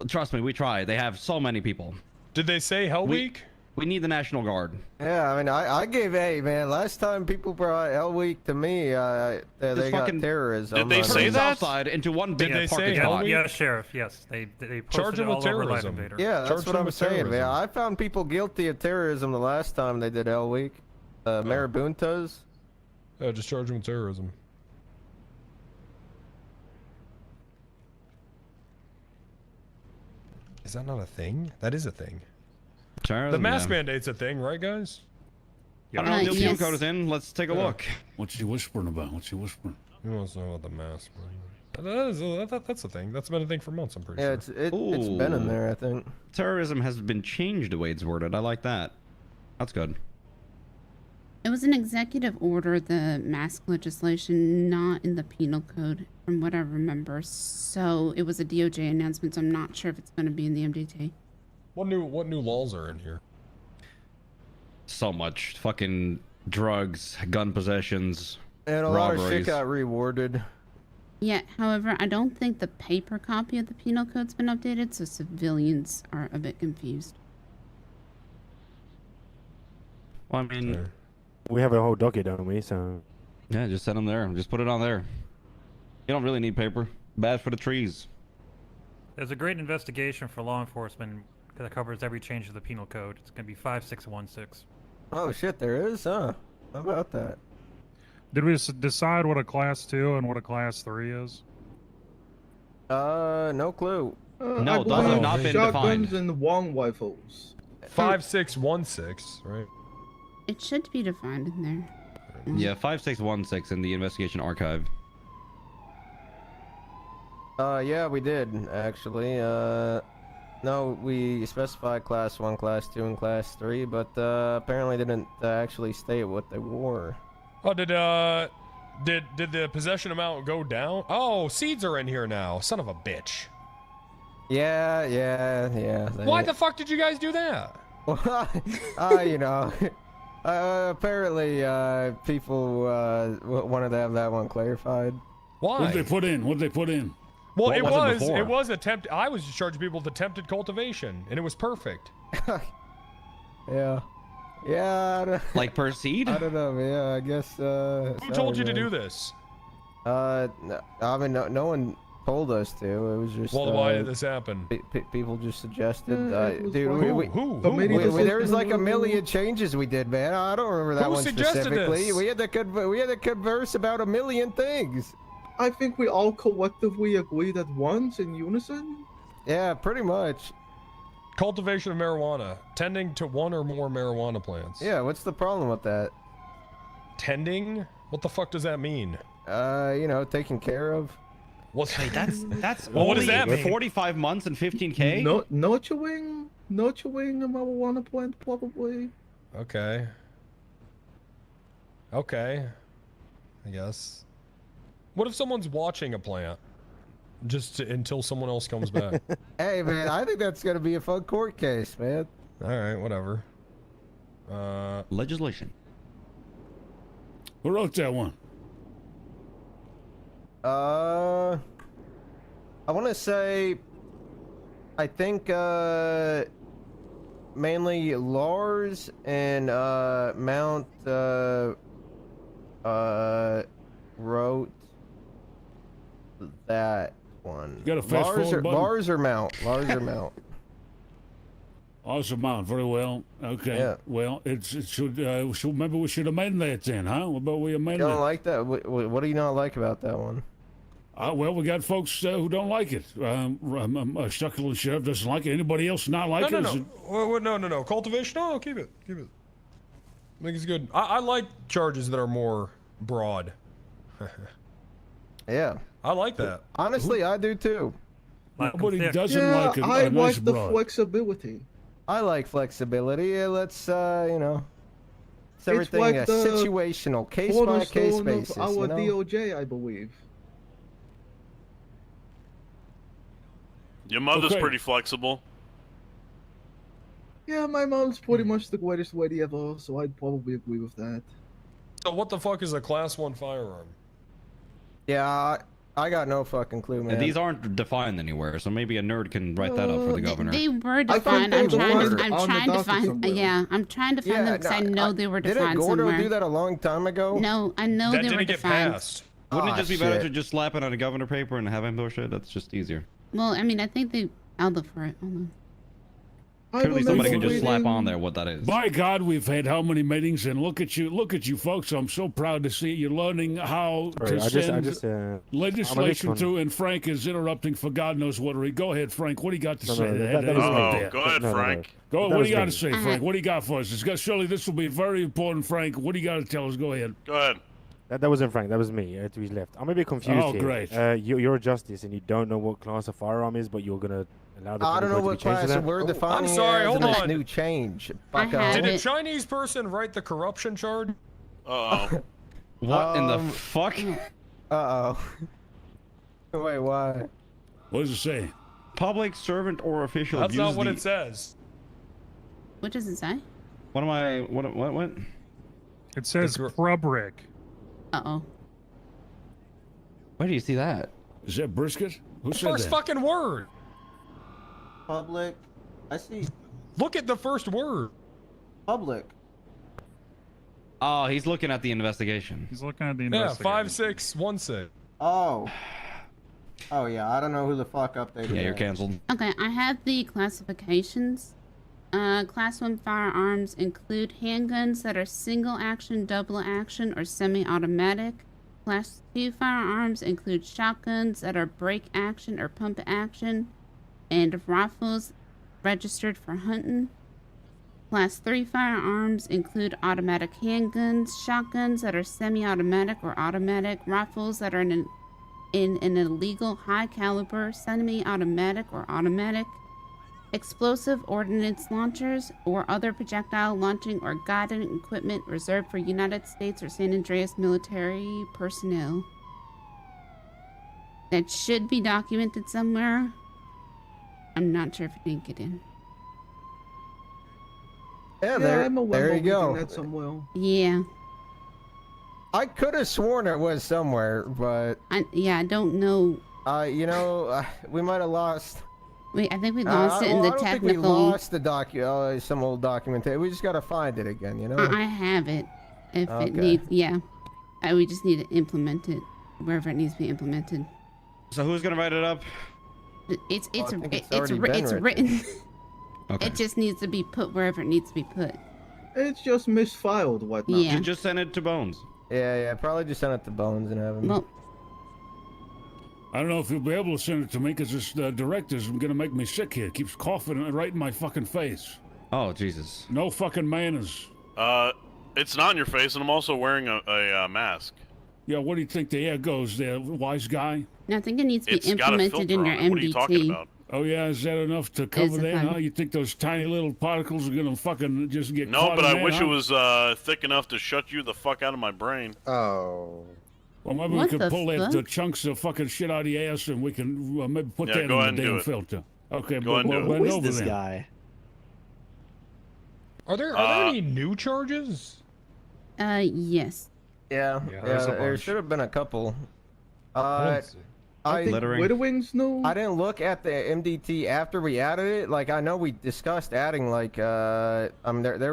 Speaker 14: Trust me, we tried. They have so many people.
Speaker 12: Did they say Hell Week?
Speaker 14: We need the National Guard.
Speaker 7: Yeah, I mean, I gave A, man. Last time people brought Hell Week to me, they got terrorism.
Speaker 11: Did they say that?
Speaker 14: Southside into one big
Speaker 12: Did they
Speaker 14: parking
Speaker 12: say
Speaker 14: lot.
Speaker 15: Yeah, Sheriff. Yes, they posted
Speaker 12: Charge
Speaker 15: it
Speaker 12: them with
Speaker 15: all over Live
Speaker 12: terrorism.
Speaker 15: Invader.
Speaker 7: Yeah, that's
Speaker 12: Charge
Speaker 7: what
Speaker 12: them
Speaker 7: I'm
Speaker 12: with
Speaker 7: saying, man.
Speaker 12: terrorism.
Speaker 7: I found people guilty of terrorism the last time they did Hell Week. Marabuntas.
Speaker 12: Yeah, just charge them with terrorism. Is that not a thing? That is a thing. The mask mandate's a thing, right, guys?
Speaker 14: I don't know. The
Speaker 1: yes.
Speaker 14: code is in. Let's take a look.
Speaker 13: What's he whispering about? What's he whispering?
Speaker 12: Who wants to know about the mask? That's a thing. That's been a thing for months, I'm pretty
Speaker 7: Yeah,
Speaker 12: sure.
Speaker 7: it's been in there, I think.
Speaker 14: Terrorism has been changed the way it's worded. I like that. That's good.
Speaker 1: It was an executive order, the mask legislation, not in the penal code, from what I remember. So it was a DOJ announcement, so I'm not sure if it's going to be in the MDT.
Speaker 12: What new laws are in here?
Speaker 14: So much fucking drugs, gun possessions,
Speaker 7: And a lot of
Speaker 14: robberies.
Speaker 7: shit got rewarded.
Speaker 1: Yeah, however, I don't think the paper copy of the penal code's been updated, so civilians are a bit confused.
Speaker 14: Well, I mean,
Speaker 8: we have a whole docket, don't we? So
Speaker 14: yeah, just send them there. Just put it on there. You don't really need paper. Bad for the trees.
Speaker 15: There's a great investigation for law enforcement that covers every change of the penal code. It's going to be 5616.
Speaker 7: Oh shit, there is, huh? How about that?
Speaker 20: Did we decide what a class 2 and what a class 3 is?
Speaker 7: No clue.
Speaker 14: No, those have not been defined.
Speaker 16: Shotguns and long rifles.
Speaker 12: 5616, right?
Speaker 1: It should be defined in there.
Speaker 14: Yeah, 5616 in the investigation archive.
Speaker 7: Yeah, we did, actually. No, we specified class 1, class 2, and class 3, but apparently didn't actually state what they were.
Speaker 12: Oh, did the possession amount go down? Oh, seeds are in here now. Son of a bitch.
Speaker 7: Yeah.
Speaker 12: Why the fuck did you guys do that?
Speaker 7: You know, apparently people wanted to have that one clarified.
Speaker 12: Why?
Speaker 13: What'd they put in?
Speaker 12: Well,
Speaker 14: What
Speaker 12: it was attempt. I was charging people with attempted cultivation, and it was perfect.
Speaker 7: Yeah. Yeah. I don't,
Speaker 14: Like per seed?
Speaker 7: I don't know. Yeah, I guess.
Speaker 12: Who told you to do this?
Speaker 7: No, I mean, no one told us to. It was just.
Speaker 12: Well, why did this happen?
Speaker 7: People just suggested.
Speaker 12: Who?
Speaker 7: There was like a million changes we did, man. I don't remember that
Speaker 12: Who
Speaker 7: one
Speaker 12: suggested
Speaker 7: specifically.
Speaker 12: this?
Speaker 7: We had to converse about a million things.
Speaker 16: I think we all collectively agreed at once in unison.
Speaker 7: Yeah, pretty much.
Speaker 12: Cultivation of marijuana. Tending to one or more marijuana plants.
Speaker 7: Yeah, what's the problem with that?
Speaker 12: Tending? What the fuck does that mean?
Speaker 7: You know, taken care of.
Speaker 12: What's
Speaker 14: That's
Speaker 12: well, what does that mean?
Speaker 14: 45 months and 15K?
Speaker 16: Nurturing a marijuana plant, probably.
Speaker 12: Okay. Okay. I guess. What if someone's watching a plant? Until someone else comes back.
Speaker 7: Hey, man, I think that's gonna be a fun court case, man.
Speaker 12: All right, whatever.
Speaker 14: Legislation.
Speaker 13: Who wrote that one?
Speaker 7: I want to say, I think, mainly Lars and, Mount, wrote that one.
Speaker 13: You got a fast forward button?
Speaker 7: Lars or Mount? Lars or Mount?
Speaker 13: Awesome amount, very well. Okay.
Speaker 7: Yeah.
Speaker 13: Well, it should. Maybe we should amend that then, huh? What about we amend
Speaker 7: You
Speaker 13: it?
Speaker 7: don't like that? What do you not like about that one?
Speaker 13: Well, we got folks who don't like it. Succulent Sheriff doesn't like it. Anybody else not like it?
Speaker 12: No. Cultivation? No, keep it. Keep it. I think it's good. I like charges that are more broad.
Speaker 7: Yeah.
Speaker 12: I like that.
Speaker 7: Honestly, I do too.
Speaker 13: Nobody doesn't
Speaker 16: Yeah,
Speaker 13: like
Speaker 16: I
Speaker 13: a nice
Speaker 16: like the
Speaker 13: broad.
Speaker 16: flexibility.
Speaker 7: I like flexibility. Yeah, let's, you know, it's
Speaker 16: It's
Speaker 7: everything
Speaker 16: like the
Speaker 7: situational, case by case
Speaker 16: cornerstone
Speaker 7: basis.
Speaker 16: of our
Speaker 7: You know?
Speaker 16: DOJ, I believe.
Speaker 11: Your mother's
Speaker 12: Okay.
Speaker 11: pretty flexible.
Speaker 16: Yeah, my mom's pretty much the greatest lady ever, so I'd probably agree with that.
Speaker 12: So what the fuck is a class 1 firearm?
Speaker 7: Yeah, I got no fucking clue, man.
Speaker 14: And these aren't defined anywhere, so maybe a nerd can write that up for the governor.
Speaker 1: They were
Speaker 16: I thought
Speaker 1: defined.
Speaker 16: they
Speaker 1: I'm
Speaker 16: were
Speaker 1: trying to
Speaker 16: on the
Speaker 1: find.
Speaker 16: docket somewhere.
Speaker 1: Yeah, I'm trying to find them because I know they were defined
Speaker 7: Didn't Gordo
Speaker 1: somewhere.
Speaker 7: do that a long time ago?
Speaker 1: No, I know
Speaker 12: That
Speaker 1: they were
Speaker 12: didn't get
Speaker 1: defined.
Speaker 12: passed.
Speaker 14: Wouldn't
Speaker 7: Ah,
Speaker 14: it just be better
Speaker 7: shit.
Speaker 14: to just slap it on a governor paper and have him push it? That's just easier.
Speaker 1: Well, I mean, I think they. I'll look for it. Hold on.
Speaker 14: Clearly somebody can just slap on there what that is.
Speaker 13: By God, we've had how many meetings, and look at you folks. I'm so proud to see you learning how to send legislation through, and Frank is interrupting for God knows what. Go ahead, Frank. What do you got to say?
Speaker 11: Go ahead, Frank.
Speaker 13: Go. What do you got to say, Frank? What do you got for us? Surely this will be very important, Frank. What do you got to tell us? Go ahead.
Speaker 11: Go ahead.
Speaker 8: That wasn't Frank. That was me. To his left. I'm a bit confused
Speaker 13: Oh,
Speaker 8: here.
Speaker 13: great.
Speaker 8: You're a justice, and you don't know what class of firearm is, but you're gonna allow the
Speaker 7: I don't know what class of word defining
Speaker 12: I'm sorry,
Speaker 7: as
Speaker 12: hold
Speaker 7: and
Speaker 12: on.
Speaker 7: new change.
Speaker 1: I had
Speaker 12: Did a
Speaker 1: it.
Speaker 12: Chinese person write the corruption charge?
Speaker 11: Uh-oh.
Speaker 14: What in the fuck?
Speaker 7: Uh-oh. Wait, why?
Speaker 13: What does it say?
Speaker 14: Public servant or official
Speaker 12: That's not
Speaker 14: abuse
Speaker 12: what
Speaker 14: the-
Speaker 12: it says.
Speaker 1: What does it say?
Speaker 14: What am I? What?
Speaker 20: It says Prubrick.
Speaker 1: Uh-oh.
Speaker 14: Where do you see that?
Speaker 13: Is that brisket? Who
Speaker 12: The
Speaker 13: said
Speaker 12: first
Speaker 13: that?
Speaker 12: fucking word.
Speaker 7: Public. I see.
Speaker 12: Look at the first word.
Speaker 7: Public.
Speaker 14: Oh, he's looking at the investigation.
Speaker 20: He's looking at the
Speaker 12: Yeah,
Speaker 20: investigation.
Speaker 12: 5616.
Speaker 7: Oh. Oh, yeah. I don't know who the fuck updated
Speaker 14: Yeah, you're
Speaker 7: that.
Speaker 14: canceled.
Speaker 1: Okay, I have the classifications. Class 1 firearms include handguns that are single action, double action, or semi-automatic. Class 2 firearms include shotguns that are break action or pump action, and rifles registered for hunting. Class 3 firearms include automatic handguns, shotguns that are semi-automatic or automatic, rifles that are in an illegal high caliber, semi-automatic or automatic, explosive ordnance launchers, or other projectile launching or guiding equipment reserved for United States or San Andreas military personnel. That should be documented somewhere. I'm not sure if it didn't get in.
Speaker 7: Yeah,
Speaker 16: I'm aware
Speaker 7: there you
Speaker 16: of reading
Speaker 7: go.
Speaker 16: that somewhere.
Speaker 1: Yeah.
Speaker 7: I could have sworn it was somewhere, but
Speaker 1: I don't know.
Speaker 7: you know, we might have lost
Speaker 1: Wait, I think we lost it in the
Speaker 7: I don't
Speaker 1: technical.
Speaker 7: think we lost the some old documentation. We just gotta find it again, you know?
Speaker 1: I have it. If
Speaker 7: Okay.
Speaker 1: it needs, yeah. We just need to implement it wherever it needs to be implemented.
Speaker 14: So who's gonna write it up?
Speaker 1: It's
Speaker 7: already
Speaker 1: written.
Speaker 14: Okay.
Speaker 1: It just needs to be put wherever it needs to be put.
Speaker 16: It's just misfiled, what now?
Speaker 1: Yeah.
Speaker 14: You just send it to Bones.
Speaker 7: Yeah, probably just send it to Bones and have him.
Speaker 1: Well,
Speaker 13: I don't know if you'll be able to send it to me because this director's gonna make me sick here. Keeps coughing right in my fucking face.
Speaker 14: Oh, Jesus.
Speaker 13: No fucking manners.
Speaker 11: It's not in your face, and I'm also wearing a mask.
Speaker 13: Yeah, what do you think the air goes there, wise guy?
Speaker 1: I think it needs to be
Speaker 11: It's got a
Speaker 1: implemented
Speaker 11: filter
Speaker 1: in your
Speaker 11: on it. What are you talking
Speaker 1: MDT.
Speaker 11: about?
Speaker 13: Oh yeah, is that enough to cover that? Huh? You think those tiny little particles are gonna fucking just get
Speaker 11: No,
Speaker 13: caught
Speaker 11: but
Speaker 13: in
Speaker 11: I
Speaker 13: that,
Speaker 11: wish
Speaker 13: huh?
Speaker 11: it was thick enough to shut you the fuck out of my brain.
Speaker 17: Oh.
Speaker 13: Well, maybe
Speaker 1: What
Speaker 13: we
Speaker 1: the
Speaker 13: could pull
Speaker 1: fuck?
Speaker 13: the chunks of fucking shit out of your ass, and we can maybe put
Speaker 11: Yeah,
Speaker 13: that
Speaker 11: go ahead
Speaker 13: in the
Speaker 11: and do
Speaker 13: damn
Speaker 11: it.
Speaker 13: filter. Okay,
Speaker 11: Go ahead and do it.
Speaker 13: bend
Speaker 19: Who is
Speaker 13: over
Speaker 19: this
Speaker 13: then.
Speaker 19: guy?
Speaker 12: Are there any new charges?
Speaker 1: Yes.
Speaker 7: Yeah,
Speaker 12: there's a
Speaker 7: there
Speaker 12: bunch.
Speaker 7: should have been a couple.
Speaker 12: I
Speaker 16: I think
Speaker 14: Littering.
Speaker 16: Widowings, no.
Speaker 7: I didn't look at the MDT after we added it. Like, I know we discussed adding, like, there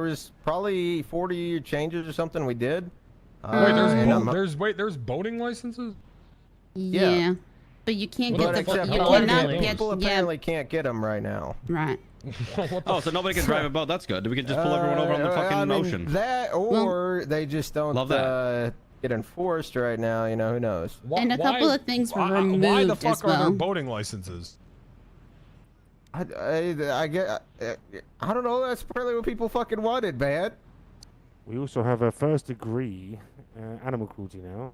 Speaker 7: was probably 40 changes or something we did.
Speaker 12: There's boating licenses?
Speaker 1: Yeah. But you can't
Speaker 7: But
Speaker 1: get the
Speaker 7: except
Speaker 1: you
Speaker 7: people
Speaker 1: cannot
Speaker 7: can't-
Speaker 1: get
Speaker 7: people apparently can't get them right now.
Speaker 1: right.
Speaker 14: Oh, so nobody can drive a boat. That's good. We can just pull everyone over on the fucking
Speaker 7: I mean,
Speaker 14: ocean.
Speaker 7: That, or they just don't
Speaker 14: Love that.
Speaker 7: get enforced right now, you know, who knows.
Speaker 1: And a couple of things were removed
Speaker 12: Why the
Speaker 1: as
Speaker 12: fuck are
Speaker 1: well.
Speaker 12: there boating licenses?
Speaker 7: I don't know, that's probably what people fucking wanted, man.
Speaker 8: We also have a first degree animal cruelty now.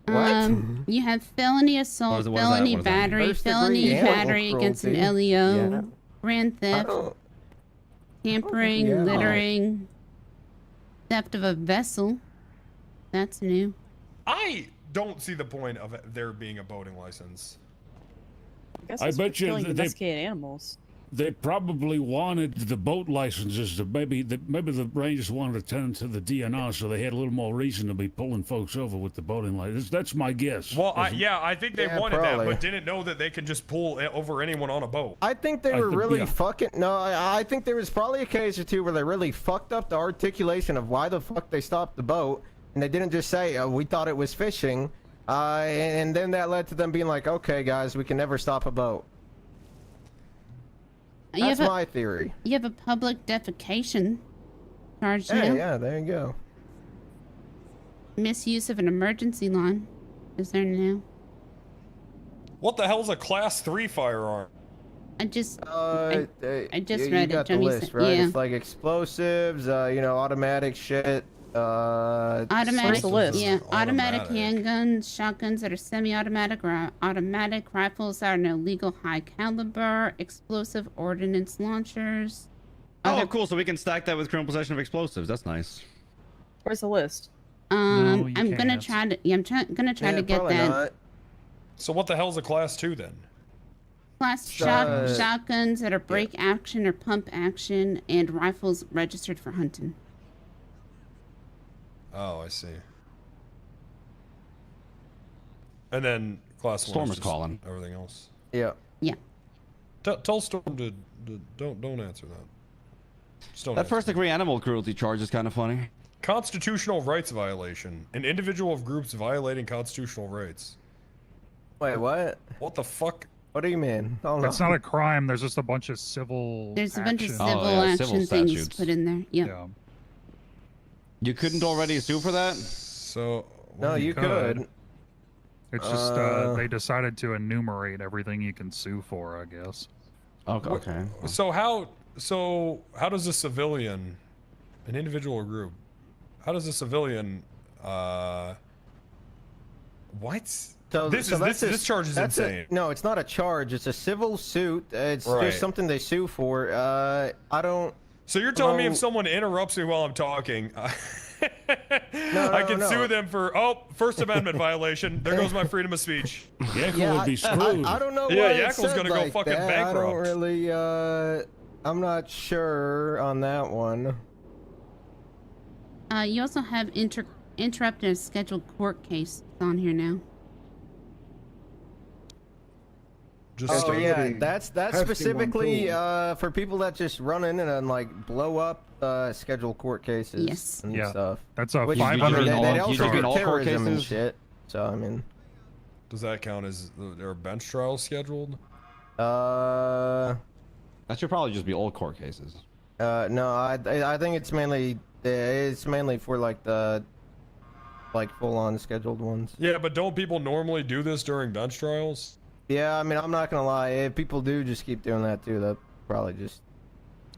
Speaker 7: What?
Speaker 1: You have felony assault,
Speaker 14: What is that?
Speaker 1: felony
Speaker 14: What does that mean?
Speaker 1: battery,
Speaker 7: First degree
Speaker 1: felony
Speaker 7: animal
Speaker 1: battery against an
Speaker 7: cruelty.
Speaker 1: LEO,
Speaker 7: Yeah.
Speaker 1: grand
Speaker 7: I
Speaker 1: theft,
Speaker 7: don't-
Speaker 1: tampering,
Speaker 7: Yeah.
Speaker 1: littering, theft of a vessel. That's new.
Speaker 12: I don't see the point of there being a boating license.
Speaker 13: I bet you
Speaker 18: killing
Speaker 13: they
Speaker 18: domesticated animals.
Speaker 13: They probably wanted the boat licenses to maybe the Rangers wanted to turn to the DNR, so they had a little more reason to be pulling folks over with the boating license. That's my guess.
Speaker 12: Well, I think they wanted
Speaker 7: probably.
Speaker 12: that, but didn't know that they could just pull over anyone on a boat.
Speaker 7: I think they
Speaker 13: I
Speaker 7: were
Speaker 13: think-
Speaker 7: really
Speaker 13: yeah.
Speaker 7: fucking. No, I think there was probably a case or two where they really fucked up the articulation of why the fuck they stopped the boat, and they didn't just say, "Oh, we thought it was fishing," and then that led to them being like, "Okay, guys, we can never stop a boat."
Speaker 1: You
Speaker 7: That's
Speaker 1: have a-
Speaker 7: my theory.
Speaker 1: You have a public defecation charge
Speaker 7: Hey,
Speaker 1: now.
Speaker 7: yeah, there you go.
Speaker 1: Misuse of an emergency line is there now.
Speaker 12: What the hell's a class 3 firearm?
Speaker 1: I just
Speaker 7: I
Speaker 1: just
Speaker 7: you
Speaker 1: read it.
Speaker 7: got the
Speaker 1: Jimmy
Speaker 7: list,
Speaker 1: said-
Speaker 7: right?
Speaker 1: yeah.
Speaker 7: It's like explosives, automatic shit.
Speaker 1: Automatic,
Speaker 18: list?
Speaker 1: yeah, automatic
Speaker 12: Automatic.
Speaker 1: handguns, shotguns that are semi-automatic or automatic, rifles that are no legal high caliber, explosive ordnance launchers.
Speaker 14: Oh, cool. So we can stack that with criminal possession of explosives. That's nice.
Speaker 18: Where's the list?
Speaker 12: No, you
Speaker 1: I'm gonna
Speaker 12: can't.
Speaker 1: try to. Yeah, gonna try to get
Speaker 7: probably
Speaker 1: that.
Speaker 7: not.
Speaker 12: So what the hell's a class 2 then?
Speaker 1: Plus
Speaker 7: Uh,
Speaker 1: shotguns that are break action or pump action, and rifles registered for hunting.
Speaker 12: Oh, I see. And then class 1
Speaker 14: Storm
Speaker 12: is
Speaker 14: is
Speaker 12: just
Speaker 14: calling.
Speaker 12: everything else.
Speaker 7: Yeah.
Speaker 1: Yeah.
Speaker 12: Tell Storm to don't answer that. Just don't
Speaker 14: That
Speaker 12: answer.
Speaker 14: first degree animal cruelty charge is kind of funny.
Speaker 12: Constitutional rights violation. An individual of groups violating constitutional rights.
Speaker 7: Wait, what?
Speaker 12: What the fuck?
Speaker 7: What do you mean? Oh,
Speaker 20: It's not a crime. There's just a bunch of civil.
Speaker 1: There's a bunch of
Speaker 20: action.
Speaker 1: civil
Speaker 14: yeah,
Speaker 1: action
Speaker 14: civil
Speaker 1: things
Speaker 14: statutes.
Speaker 1: put in there. Yep.
Speaker 20: Yeah.
Speaker 14: You couldn't already sue for that?
Speaker 12: So
Speaker 7: No, you could.
Speaker 20: It's just they decided to enumerate everything you can sue for, I guess.
Speaker 14: Okay.
Speaker 12: So how does a civilian, an individual or group, how does a civilian what? This charge is insane.
Speaker 7: No, it's not a charge. It's a civil suit. It's
Speaker 12: Right.
Speaker 7: just something they sue for. I don't.
Speaker 12: So you're telling me
Speaker 7: No.
Speaker 12: if someone interrupts me while I'm talking, I can
Speaker 7: no.
Speaker 12: sue them for First Amendment violation. There goes my freedom of speech.
Speaker 13: Yakel would be screwed.
Speaker 7: I don't know why
Speaker 12: Yeah,
Speaker 7: it
Speaker 12: Yakel's
Speaker 7: said
Speaker 12: gonna go
Speaker 7: like
Speaker 12: fucking
Speaker 7: that.
Speaker 12: bankrupt.
Speaker 7: I don't really. I'm not sure on that one.
Speaker 1: You also have interrupted a scheduled court case on here now.
Speaker 12: Just
Speaker 7: yeah, that's specifically for people that just run in and like blow up scheduled court cases and stuff.
Speaker 20: That's a
Speaker 7: Which
Speaker 20: 500.
Speaker 7: They also do
Speaker 14: all court
Speaker 7: terrorism and
Speaker 14: cases?
Speaker 7: shit. So I mean,
Speaker 12: does that count as there are bench trials scheduled?
Speaker 14: That should probably just be all court cases.
Speaker 7: No, I think it's mainly for like the full-on scheduled ones.
Speaker 12: Yeah, but don't people normally do this during bench trials?
Speaker 7: Yeah, I mean, I'm not gonna lie. If people do just keep doing that too, that probably just.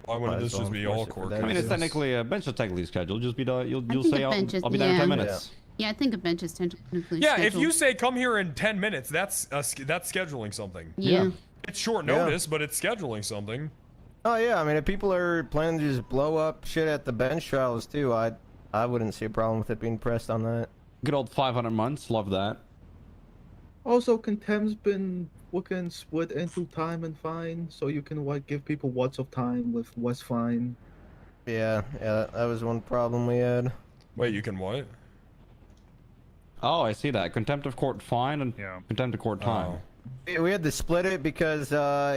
Speaker 12: Why wouldn't this just be all court cases?
Speaker 14: I mean, it's technically a bench is technically scheduled. Just be you'll
Speaker 1: I think
Speaker 14: say
Speaker 1: a
Speaker 14: I'll
Speaker 1: bench is-
Speaker 14: be there in 10
Speaker 1: yeah.
Speaker 14: minutes.
Speaker 1: Yeah, I think a bench is technically
Speaker 12: Yeah, if
Speaker 1: scheduled.
Speaker 12: you say come here in 10 minutes, that's scheduling something.
Speaker 1: Yeah.
Speaker 12: It's short notice, but it's scheduling something.
Speaker 7: Oh yeah, I mean, if people are planning to just blow up shit at the bench trials too, I wouldn't see a problem with it being pressed on that.
Speaker 14: Good old 500 months. Love that.
Speaker 16: Also, contempt's been fucking split into time and fine, so you can give people watts of time with what's fine.
Speaker 7: Yeah, that was one problem we had.
Speaker 12: Wait, you can what?
Speaker 14: Oh, I see that. Contempt of court fine and contempt of court time.
Speaker 7: We had to split it because,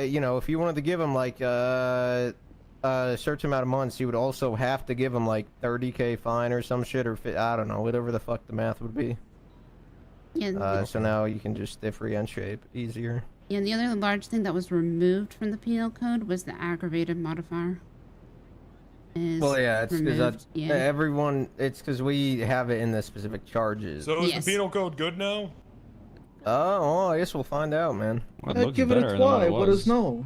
Speaker 7: you know, if you wanted to give them like a certain amount of months, you would also have to give them like 30K fine or some shit, or I don't know, whatever the fuck the math would be.
Speaker 1: Yeah.
Speaker 7: So now you can just differentiate easier.
Speaker 1: Yeah, the other large thing that was removed from the penal code was the aggravated modifier.
Speaker 7: Well, yeah, it's because
Speaker 1: yeah.
Speaker 7: everyone. It's because we have it in the specific charges.
Speaker 12: So is the penal code good now?
Speaker 7: Oh, I guess we'll find out, man.
Speaker 16: Give it a try. Let us know.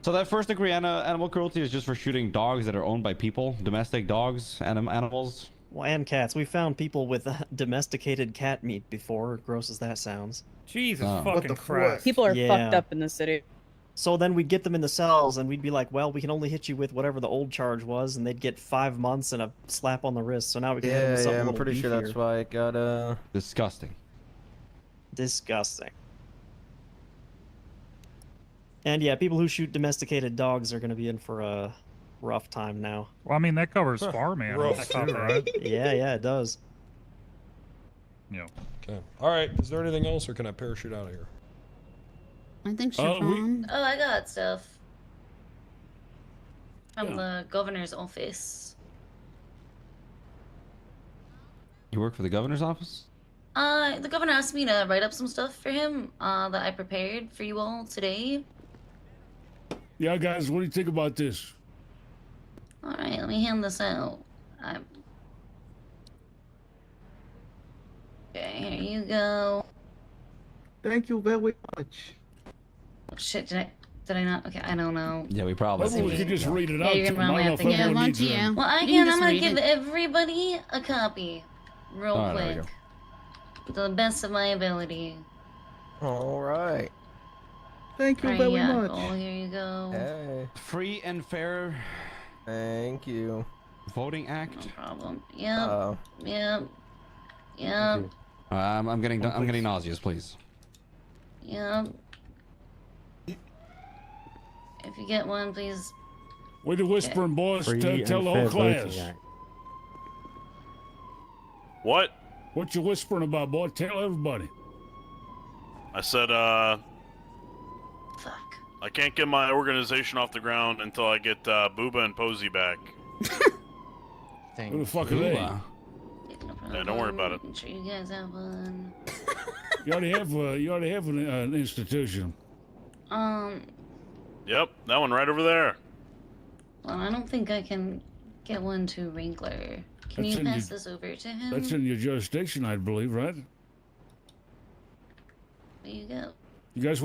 Speaker 14: So that first degree animal cruelty is just for shooting dogs that are owned by people, domestic dogs, animals.
Speaker 19: Well, and cats. We found people with domesticated cat meat before, gross as that sounds.
Speaker 15: Jesus
Speaker 19: fucking Christ.
Speaker 18: People are fucked up in the city.
Speaker 19: So then we'd get them in the cells, and we'd be like, well, we can only hit you with whatever the old charge was, and they'd get 5 months and a slap on the wrist. So now we can hit them with something a
Speaker 7: I'm
Speaker 19: little
Speaker 7: pretty sure that's
Speaker 19: beefier.
Speaker 7: why it got
Speaker 14: disgusting.
Speaker 19: Disgusting. And yeah, people who shoot domesticated dogs are going to be in for a rough time now.
Speaker 20: Well, I mean, that covers farm animals too, right?
Speaker 19: Yeah, it does.
Speaker 20: Yeah.
Speaker 12: Okay. All right. Is there anything else, or can I parachute out of here?
Speaker 1: I think
Speaker 2: Oh, I got stuff from the governor's office.
Speaker 14: You work for the governor's office?
Speaker 2: The governor asked me to write up some stuff for him that I prepared for you all today.
Speaker 13: Yeah, guys, what do you think about this?
Speaker 2: All right, let me hand this out. Okay, here you go.
Speaker 16: Thank you very much.
Speaker 2: Oh, shit, did I not? Okay, I don't know.
Speaker 14: Yeah, we probably.
Speaker 13: Well, we could just read it
Speaker 2: Yeah,
Speaker 13: out.
Speaker 2: you're
Speaker 13: to
Speaker 2: gonna
Speaker 13: them. I
Speaker 2: probably
Speaker 13: don't know
Speaker 2: have
Speaker 13: if
Speaker 2: to
Speaker 13: everyone
Speaker 1: give-
Speaker 13: needs
Speaker 1: Yeah.
Speaker 2: Well, I
Speaker 1: You
Speaker 2: can.
Speaker 1: can
Speaker 2: I'm
Speaker 1: just
Speaker 2: gonna
Speaker 1: read
Speaker 2: give
Speaker 1: it.
Speaker 2: everybody a copy, real
Speaker 14: All right, there we
Speaker 2: quick, to the best of my ability.
Speaker 7: All right.
Speaker 16: Thank you
Speaker 2: Alright,
Speaker 16: very
Speaker 2: yeah,
Speaker 16: much.
Speaker 2: Oh, here you go.
Speaker 7: Hey.
Speaker 14: Free and fair.
Speaker 7: Thank you.
Speaker 14: Voting Act.
Speaker 2: No problem. Yep.
Speaker 7: Uh-oh.
Speaker 2: Yep. Yep.
Speaker 14: I'm getting nauseous, please.
Speaker 2: Yep. If you get one, please.
Speaker 13: We're the Whispering Boys.
Speaker 8: Free
Speaker 13: Tell
Speaker 8: and
Speaker 13: the
Speaker 8: fair
Speaker 13: whole class.
Speaker 8: voting act.
Speaker 11: What?
Speaker 13: What you whispering about, boy? Tell everybody.
Speaker 11: I said,
Speaker 2: Fuck.
Speaker 11: I can't get my organization off the ground until I get Booba and Posey back.
Speaker 13: Who the fuck are they?
Speaker 2: No
Speaker 11: Yeah, don't worry about it.
Speaker 2: I'm sure you guys have one.
Speaker 13: You already have an institution.
Speaker 11: Yep, that one right over there.
Speaker 2: Well, I don't think I can get one to Wrangler. Can
Speaker 13: That's
Speaker 2: you
Speaker 13: in
Speaker 2: pass
Speaker 13: your-
Speaker 2: this over to him?
Speaker 13: That's in your jurisdiction, I believe, right?
Speaker 2: There you go.
Speaker 13: You guys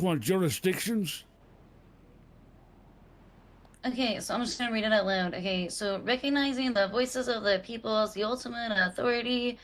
Speaker 13: want jurisdictions?
Speaker 2: Okay, so I'm just gonna read it out loud. Okay, so recognizing the voices of the people as the ultimate authority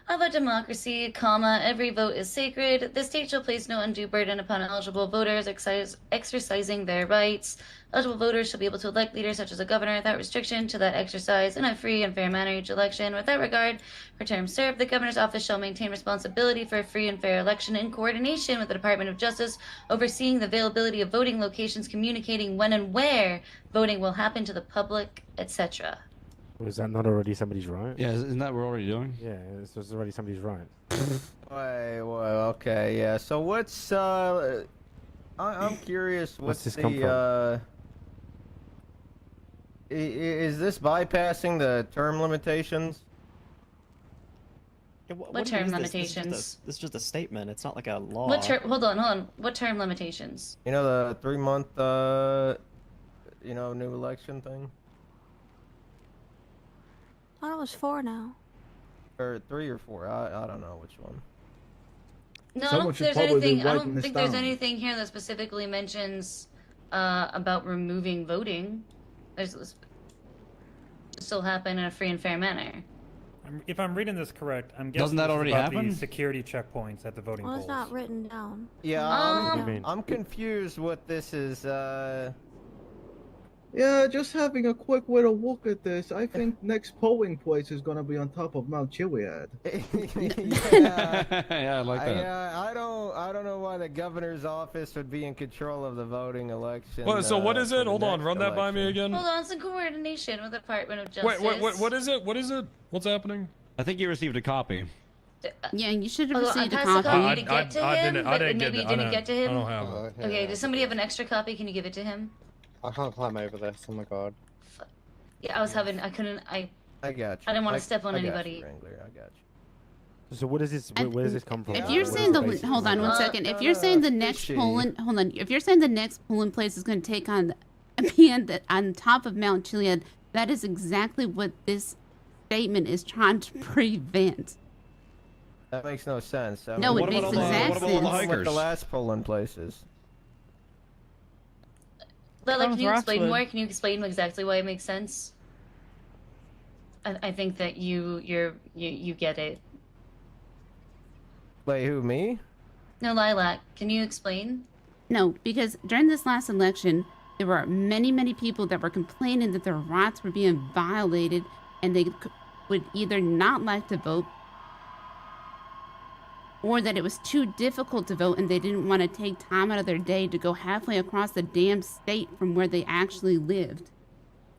Speaker 2: of a democracy, comma, every vote is sacred. The state shall place no undue burden upon eligible voters exercising their rights. Eligible voters shall be able to elect leaders such as a governor without restriction to that exercise in a free and fair manner each election. Without regard for terms served, the governor's office shall maintain responsibility for a free and fair election in coordination with the Department of Justice, overseeing the availability of voting locations, communicating when and where voting will happen to the public, etc.
Speaker 8: Was that not already somebody's right?
Speaker 14: Yeah, isn't that what we're already doing?
Speaker 8: Yeah, this was already somebody's right.
Speaker 7: Wait, well, okay, yeah. So what's I'm curious.
Speaker 8: What's this
Speaker 7: the
Speaker 8: come from?
Speaker 7: Is this bypassing the term limitations?
Speaker 19: Yeah,
Speaker 2: What term limitations?
Speaker 19: This is just a statement. It's not like a law.
Speaker 2: What term? Hold on. What term limitations?
Speaker 7: You know the 3-month new election thing,
Speaker 21: I thought it was 4 now.
Speaker 7: or 3 or 4. I don't know which one.
Speaker 2: No, I
Speaker 16: Someone
Speaker 2: don't
Speaker 16: should
Speaker 2: think there's
Speaker 16: probably
Speaker 2: anything. I
Speaker 16: write
Speaker 2: don't
Speaker 16: this
Speaker 2: think there's
Speaker 16: down.
Speaker 2: anything here that specifically mentions about removing voting. There's still happen in a free and fair manner.
Speaker 15: If I'm reading this correct, I'm guessing
Speaker 14: Doesn't that
Speaker 15: this is
Speaker 14: already
Speaker 15: about
Speaker 14: happen?
Speaker 15: the security checkpoints at the voting
Speaker 21: Well, it's
Speaker 15: polls.
Speaker 21: not written down.
Speaker 7: Yeah,
Speaker 2: Um,
Speaker 7: I'm confused what this is.
Speaker 16: Yeah, just having a quick little look at this, I think next polling place is gonna be on top of Mount Chiliad.
Speaker 14: Yeah, I like that.
Speaker 7: Yeah, I don't know why the governor's office would be in control of the voting election.
Speaker 12: Well, so what is
Speaker 7: for
Speaker 12: it?
Speaker 7: the
Speaker 12: Hold on,
Speaker 7: next
Speaker 12: run that by me
Speaker 7: election.
Speaker 12: again.
Speaker 2: Hold on, it's in coordination with the Department of Justice.
Speaker 12: Wait, what is it? What is it? What's happening?
Speaker 14: I think you received a copy.
Speaker 1: Yeah, you should have
Speaker 2: Hold on, I
Speaker 1: received a
Speaker 2: passed the
Speaker 1: copy.
Speaker 2: copy to get to him, but maybe it didn't get to him.
Speaker 12: I don't have it.
Speaker 2: Okay, does somebody have an extra copy? Can you give it to him?
Speaker 17: I can't climb over this. Oh my god.
Speaker 2: Yeah, I couldn't.
Speaker 7: I got you.
Speaker 2: I didn't want to step on
Speaker 7: I got
Speaker 2: anybody.
Speaker 7: You, Wrangler, I got you.
Speaker 8: So what is this? Where does this come from?
Speaker 1: If you're saying hold on one second. If you're saying the next polling, hold on. If you're saying the next polling place is going to take on, on top of Mount Chiliad, that is exactly what this statement is trying to prevent.
Speaker 7: That makes no sense. I
Speaker 1: No,
Speaker 7: mean,
Speaker 1: it makes exact sense.
Speaker 7: What the last polling places.
Speaker 2: Lilac, can you explain
Speaker 18: Roxwood.
Speaker 2: more? Can you explain exactly why it makes sense? I think that you get it.
Speaker 7: Wait, who, me?
Speaker 2: No, Lilac, can you explain?
Speaker 1: No, because during this last election, there were many people that were complaining that their rights were being violated, and they would either not like to vote, or that it was too difficult to vote and they didn't want to take time out of their day to go halfway across the damn state from where they actually lived.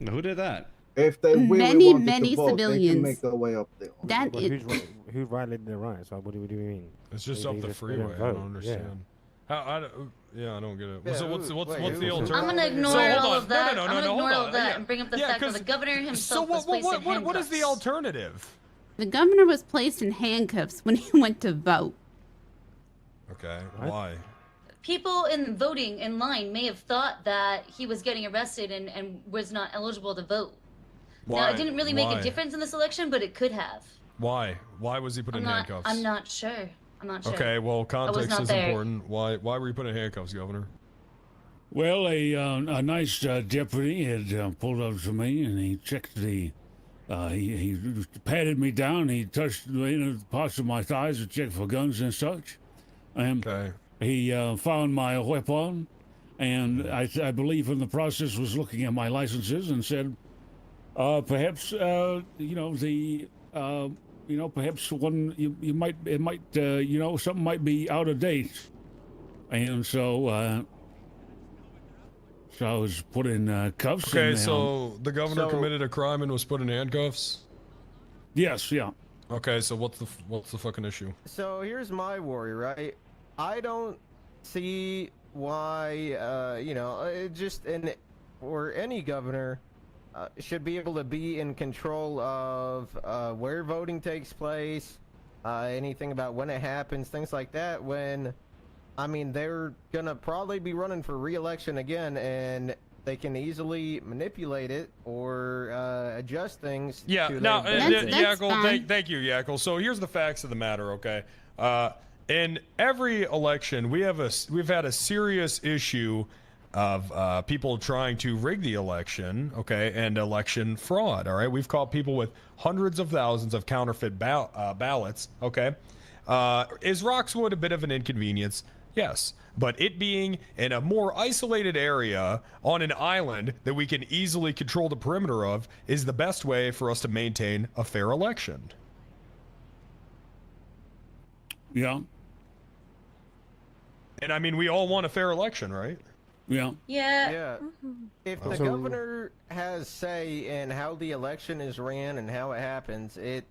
Speaker 14: Who did that?
Speaker 16: If they really
Speaker 1: Many,
Speaker 16: wanted
Speaker 1: many
Speaker 16: to vote,
Speaker 1: civilians.
Speaker 16: they can make their way up there.
Speaker 1: That
Speaker 8: But
Speaker 1: it,
Speaker 8: who violated their rights? What do you mean?
Speaker 12: It's just
Speaker 8: They
Speaker 12: up the
Speaker 8: just
Speaker 12: freeway.
Speaker 8: didn't
Speaker 12: I
Speaker 8: vote.
Speaker 12: don't understand. I don't get it.
Speaker 7: Yeah,
Speaker 12: What's
Speaker 7: wait,
Speaker 12: the
Speaker 7: who-
Speaker 12: alternative?
Speaker 2: I'm gonna ignore
Speaker 12: So, hold
Speaker 2: all
Speaker 12: on.
Speaker 2: of that.
Speaker 12: No,
Speaker 2: I'm gonna
Speaker 12: hold
Speaker 2: ignore all
Speaker 12: on.
Speaker 2: of that
Speaker 12: Yeah.
Speaker 2: and bring up the
Speaker 12: Yeah,
Speaker 2: fact that
Speaker 12: 'cause-
Speaker 2: the governor
Speaker 12: So
Speaker 2: himself was placed in handcuffs.
Speaker 12: what is the alternative?
Speaker 1: the governor was placed in handcuffs when he went to vote.
Speaker 12: Okay, why?
Speaker 2: People in voting in line may have thought that he was getting arrested and was not eligible to vote. Now,
Speaker 12: Why?
Speaker 2: it didn't really make
Speaker 12: Why?
Speaker 2: a difference in this election, but it could have.
Speaker 12: Why? Why was he put in handcuffs?
Speaker 2: I'm not sure. I'm not sure.
Speaker 12: Okay, well,
Speaker 2: I was
Speaker 12: context
Speaker 2: not
Speaker 12: is
Speaker 2: there.
Speaker 12: important. Why were you put in handcuffs, Governor?
Speaker 13: Well, a nice deputy had pulled up to me and he checked the. He patted me down. He touched the parts of my thighs to check for guns and such.
Speaker 12: Okay.
Speaker 13: He found my weapon, and I believe in the process was looking at my licenses and said, perhaps perhaps one something might be out of date, and so I was put in cuffs.
Speaker 12: Okay,
Speaker 13: and,
Speaker 12: so the governor committed a crime and was put in handcuffs?
Speaker 13: Yes, yeah.
Speaker 12: Okay, so what's the fucking issue?
Speaker 7: So here's my worry, right? I don't see why, or any governor should be able to be in control of where voting takes place, anything about when it happens, things like that, when, I mean, they're gonna probably be running for re-election again, and they can easily manipulate it or adjust things.
Speaker 12: Yeah,
Speaker 7: to
Speaker 12: now,
Speaker 7: their benefit.
Speaker 12: Yackle, thank you, Yackle. So here's the facts of the matter, okay? In every election, we've had a serious issue of people trying to rig the election, okay, and election fraud, all right? We've caught people with hundreds of thousands of counterfeit ballots, okay? Is Roxwood a bit of an inconvenience? Yes, but it being in a more isolated area on an island that we can easily control the perimeter of is the best way for us to maintain a fair election.
Speaker 13: Yeah.
Speaker 12: And I mean, we all want a fair election, right?
Speaker 13: Yeah.
Speaker 2: Yeah.
Speaker 7: Yeah. If the governor has say in how the election is ran and how it happens, it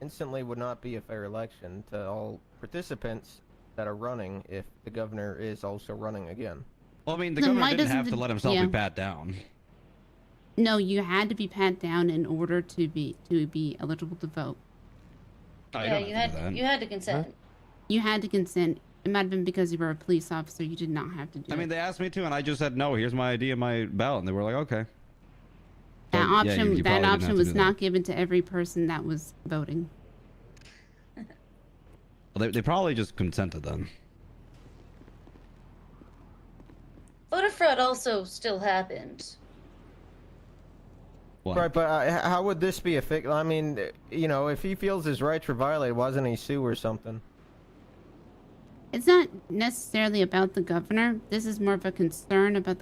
Speaker 7: instantly would not be a fair election to all participants that are running if the governor is also running again.
Speaker 14: Well, I mean, the
Speaker 1: Then
Speaker 14: governor
Speaker 1: why
Speaker 14: didn't
Speaker 1: doesn't
Speaker 14: have to
Speaker 1: the-
Speaker 14: let himself
Speaker 1: yeah.
Speaker 14: be pat down.
Speaker 1: No, you had to be pat down in order to be eligible to vote.
Speaker 2: Yeah, you had to consent.
Speaker 1: You had to consent. It might have been because you were a police officer. You did not have to do
Speaker 14: I
Speaker 1: it.
Speaker 14: mean, they asked me to, and I just said no. Here's my ID and my ballot, and they were like, okay.
Speaker 1: That
Speaker 14: So, yeah,
Speaker 1: option,
Speaker 14: you probably
Speaker 1: that
Speaker 14: didn't have
Speaker 1: option
Speaker 14: to
Speaker 1: was
Speaker 14: do that.
Speaker 1: not given to every person that was voting.
Speaker 14: Well, they probably just consented then.
Speaker 2: Voter fraud also still happened.
Speaker 7: Right, but how would this be affected? I mean, you know, if he feels his rights were violated, why doesn't he sue or something?
Speaker 1: It's not necessarily about the governor. This is more of a concern about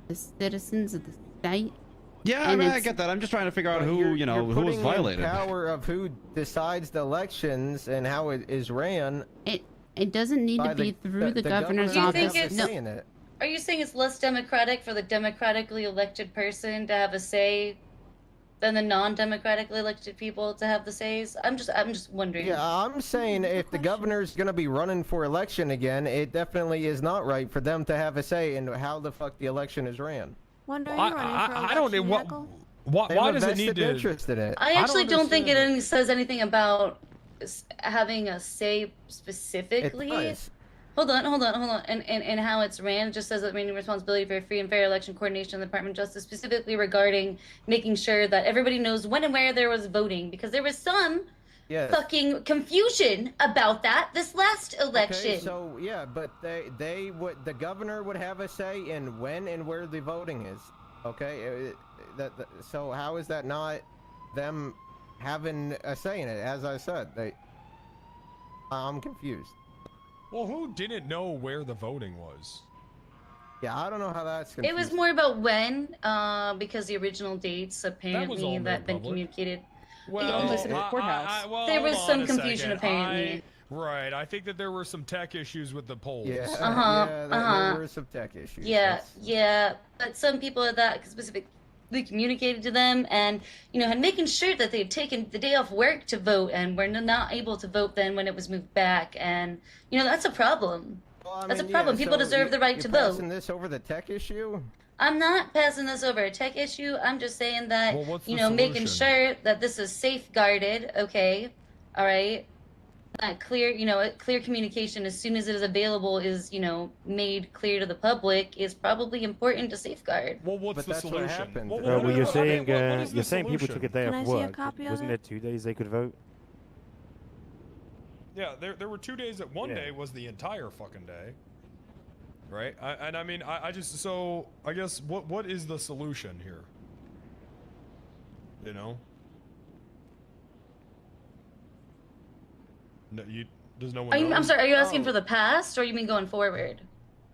Speaker 1: the citizens of the state.
Speaker 14: Yeah, I
Speaker 1: And
Speaker 14: mean, I
Speaker 1: it's-
Speaker 14: get that. I'm just trying to figure out
Speaker 7: But
Speaker 14: who,
Speaker 7: you're-
Speaker 14: you know,
Speaker 7: you're
Speaker 14: who was
Speaker 7: putting in
Speaker 14: violated.
Speaker 7: power of who decides the elections and how it is ran.
Speaker 1: It doesn't need
Speaker 7: by
Speaker 1: to be through the governor's
Speaker 2: Do you
Speaker 1: office.
Speaker 2: think it's, are you saying it's less democratic for the democratically elected person to have a say than the non-democratically elected people to have the says? I'm just wondering.
Speaker 7: Yeah, I'm saying if the governor's gonna be running for election again, it definitely is not right for them to have a say in how the fuck the election is ran.
Speaker 21: Wonder
Speaker 12: Well,
Speaker 21: you running for
Speaker 12: I don't know
Speaker 21: election,
Speaker 12: what.
Speaker 21: Jackal?
Speaker 7: They
Speaker 12: Why
Speaker 7: have a
Speaker 12: does it need
Speaker 7: vested
Speaker 12: to?
Speaker 7: interest in it.
Speaker 2: I actually don't think it
Speaker 12: understand.
Speaker 2: any says anything about having a say specifically.
Speaker 7: It does.
Speaker 2: Hold on. And how it's ran. It just says that main responsibility for free and fair election coordination in the Department of Justice, specifically regarding making sure that everybody knows when and where there was voting, because there was some
Speaker 7: Yes.
Speaker 2: fucking confusion about that this last election.
Speaker 7: Okay, so yeah, but they would, the governor would have a say in when and where the voting is. Okay, so how is that not them having a say in it? As I said, I'm confused.
Speaker 12: Well, who didn't know where the voting was?
Speaker 7: Yeah, I don't know how that's
Speaker 2: It
Speaker 7: confusing.
Speaker 2: was more about when, because the original dates
Speaker 12: all
Speaker 2: apparently
Speaker 12: made
Speaker 2: that been
Speaker 12: public.
Speaker 2: communicated.
Speaker 12: Well,
Speaker 2: There
Speaker 12: hold
Speaker 2: was
Speaker 12: on
Speaker 2: some
Speaker 12: a
Speaker 2: confusion
Speaker 12: second.
Speaker 2: apparently.
Speaker 12: Right, I think that there were some tech issues with the polls.
Speaker 7: Yeah,
Speaker 2: Uh-huh,
Speaker 7: there were some tech issues.
Speaker 2: Yeah, but some people at that specifically communicated to them and, had making sure that they had taken the day off work to vote and were not able to vote then when it was moved back. And, that's a problem.
Speaker 7: Well, I
Speaker 2: That's a
Speaker 7: mean,
Speaker 2: problem.
Speaker 7: yeah,
Speaker 2: People
Speaker 7: so
Speaker 2: deserve the right
Speaker 7: you're
Speaker 2: to vote.
Speaker 7: passing this over the tech issue?
Speaker 2: I'm not passing this over a tech issue. I'm just saying that,
Speaker 7: Well, what's the
Speaker 2: making
Speaker 7: solution?
Speaker 2: sure that this is safeguarded, okay? All right? That clear, clear communication as soon as it is available is, made clear to the public is probably important to safeguard.
Speaker 12: Well, what's
Speaker 7: But
Speaker 12: the
Speaker 7: that's what
Speaker 12: solution?
Speaker 7: happened.
Speaker 8: Well, you're saying
Speaker 12: what is the
Speaker 8: you're saying people took a day
Speaker 21: Can I
Speaker 8: off
Speaker 21: see a
Speaker 8: work.
Speaker 21: copy of
Speaker 8: Wasn't
Speaker 21: it?
Speaker 8: there 2 days they could vote?
Speaker 12: Yeah, there were 2 days that one
Speaker 8: Yeah.
Speaker 12: day was the entire fucking day. Right? I just, so, I guess, what is the solution here? No, does no one know?
Speaker 2: I'm sorry, are you
Speaker 7: Oh.
Speaker 2: asking for the past or you mean going forward?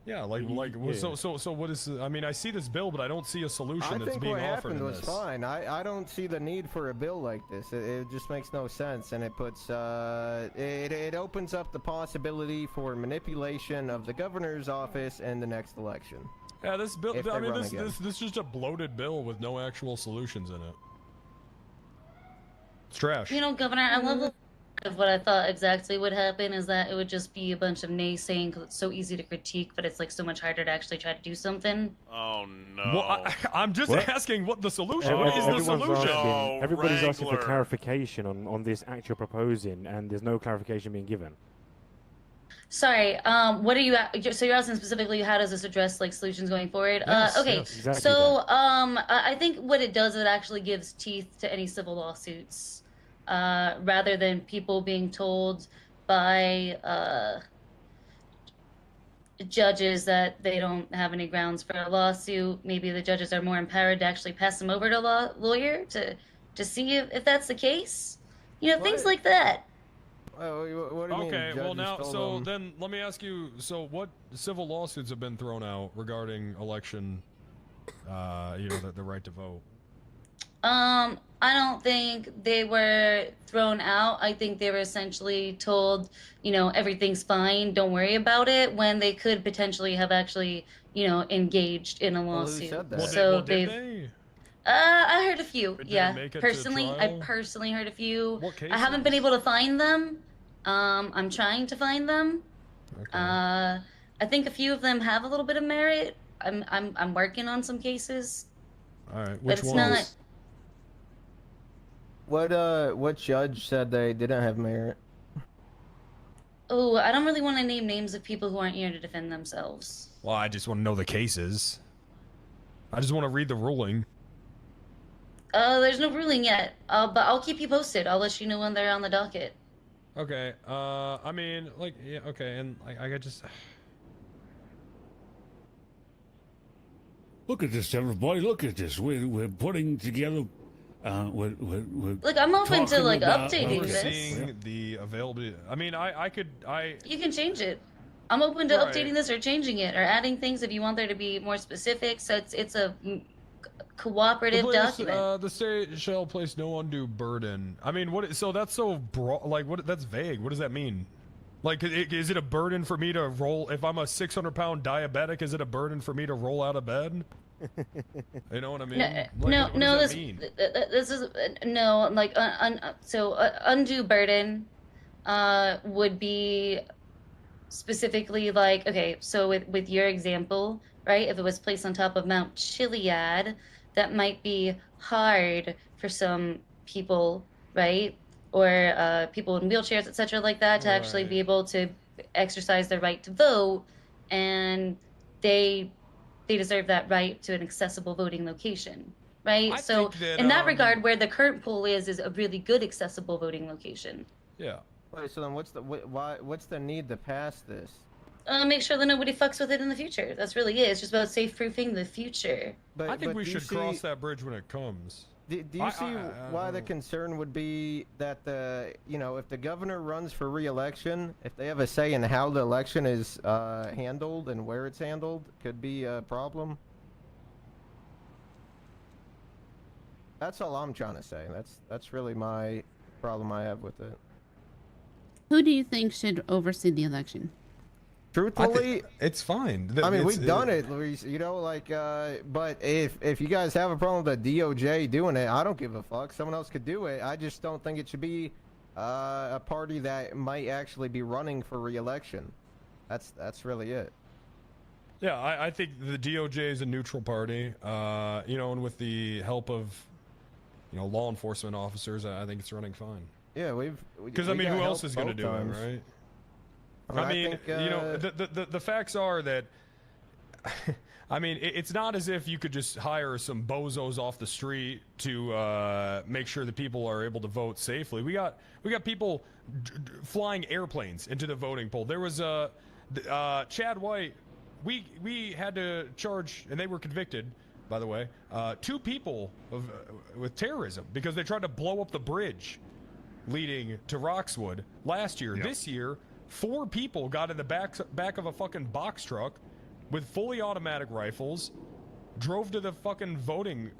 Speaker 12: Yeah, so what is, I mean, I see this bill, but I don't see a solution
Speaker 7: I
Speaker 12: that's
Speaker 7: think
Speaker 12: being
Speaker 7: what
Speaker 12: offered
Speaker 7: happened
Speaker 12: in
Speaker 7: was
Speaker 12: this.
Speaker 7: fine. I don't see the need for a bill like this. It just makes no sense, and it puts it opens up the possibility for manipulation of the governor's office in the next election.
Speaker 12: Yeah, this bill,
Speaker 7: If
Speaker 12: I
Speaker 7: they
Speaker 12: mean,
Speaker 7: run
Speaker 12: this
Speaker 7: again.
Speaker 12: is just a bloated bill with no actual solutions in it. It's trash.
Speaker 2: Governor, I love of what I thought exactly would happen is that it would just be a bunch of naysaying because it's so easy to critique, but it's like so much harder to actually try to do something.
Speaker 11: Oh no.
Speaker 12: Well, I'm just
Speaker 8: What?
Speaker 12: asking what the solution. What is the solution?
Speaker 8: Everybody's asking for
Speaker 11: Wrangler.
Speaker 8: clarification on this act you're proposing, and there's no clarification being given.
Speaker 2: Sorry, what are you? So you're asking specifically how does this address like solutions going forward?
Speaker 8: Yes,
Speaker 2: Okay,
Speaker 8: yes, exactly
Speaker 2: so I think what it does, it actually gives teeth to any civil lawsuits, rather than people being told by judges that they don't have any grounds for a lawsuit. Maybe the judges are more empowered to actually pass them over to a lawyer to see if that's the case. Things like that.
Speaker 7: What do you mean?
Speaker 12: Okay, well
Speaker 7: judges
Speaker 12: now,
Speaker 7: told
Speaker 12: so
Speaker 7: them-
Speaker 12: then let me ask you, so what civil lawsuits have been thrown out regarding election, the right to vote?
Speaker 2: I don't think they were thrown out. I think they were essentially told, everything's fine, don't worry about it, when they could potentially have actually, engaged in a
Speaker 7: Well, who
Speaker 2: lawsuit.
Speaker 7: said that?
Speaker 2: So
Speaker 12: did
Speaker 2: they've.
Speaker 12: they?
Speaker 2: I heard a few.
Speaker 12: Did it
Speaker 2: Yeah,
Speaker 12: make it to
Speaker 2: personally, I
Speaker 12: trial?
Speaker 2: personally heard a few.
Speaker 12: What
Speaker 2: I haven't been
Speaker 12: cases?
Speaker 2: able to find them. I'm trying to find them. I think a few of them have a little bit of merit. I'm working on some cases.
Speaker 12: All right,
Speaker 2: But
Speaker 12: which
Speaker 2: it's
Speaker 12: ones?
Speaker 2: not.
Speaker 7: What judge said they didn't have merit?
Speaker 2: Oh, I don't really want to name names of people who aren't here to defend themselves.
Speaker 12: Well, I just want to know the cases. I just want to read the ruling.
Speaker 2: There's no ruling yet. But I'll keep you posted. I'll let you know when they're on the docket.
Speaker 12: Okay. I mean, like, yeah, okay, and I just.
Speaker 13: Look at this, everybody. Look at this. We're putting together. We're
Speaker 2: Look, I'm open to
Speaker 13: talking about
Speaker 2: updating this.
Speaker 12: Seeing the availability. I mean, I could.
Speaker 2: You can change it. I'm open to
Speaker 12: Right.
Speaker 2: updating this or changing it or adding things if you want there to be more specific. So it's a cooperative document.
Speaker 12: The state shall place no undue burden. I mean, what? So that's so broad. Like, what? That's vague. What does that mean? Like, is it a burden for me to roll? If I'm a 600-pound diabetic, is it a burden for me to roll out of bed? You know what I mean?
Speaker 2: No,
Speaker 12: what
Speaker 2: no,
Speaker 12: does
Speaker 2: this
Speaker 12: that mean?
Speaker 2: this is no like undue burden would be specifically like, okay, so with your example, right, if it was placed on top of Mount Chiliad, that might be hard for some people, right, or people in wheelchairs, etc., like that, to actually be able to exercise their right to vote, and they deserve that right to an accessible voting location, right?
Speaker 12: I
Speaker 2: So
Speaker 12: think that,
Speaker 2: in that regard, where the current pool is a really good accessible voting location.
Speaker 12: Yeah.
Speaker 7: Wait, so then what's the need to pass this?
Speaker 2: Make sure that nobody fucks with it in the future. That's really it. It's just about safe-proofing the future.
Speaker 12: I think we should cross that bridge when it comes.
Speaker 7: Do you see why the concern would be that if the governor runs for re-election, if they have a say in how the election is handled and where it's handled, could be a problem? That's all I'm trying to say. That's really my problem I have with it.
Speaker 1: Who do you think should oversee the election?
Speaker 7: Truthfully,
Speaker 12: it's fine.
Speaker 7: I mean, we've done it, Luis. But if you guys have a problem with the DOJ doing it, I don't give a fuck. Someone else could do it. I just don't think it should be a party that might actually be running for re-election. That's really it.
Speaker 12: Yeah, I think the DOJ is a neutral party. And with the help of, law enforcement officers, I think it's running fine.
Speaker 7: Yeah,
Speaker 12: because I mean, who else is going to do it, right? I mean, the facts are that, I mean, it's not as if you could just hire some bozos off the street to make sure that people are able to vote safely. We got people flying airplanes into the voting poll. There was Chad White. We had to charge, and they were convicted, by the way, 2 people with terrorism because they tried to blow up the bridge leading to Roxwood last year.
Speaker 20: Yep.
Speaker 12: This year, 4 people got in the back of a fucking box truck with fully automatic rifles, drove to the fucking voting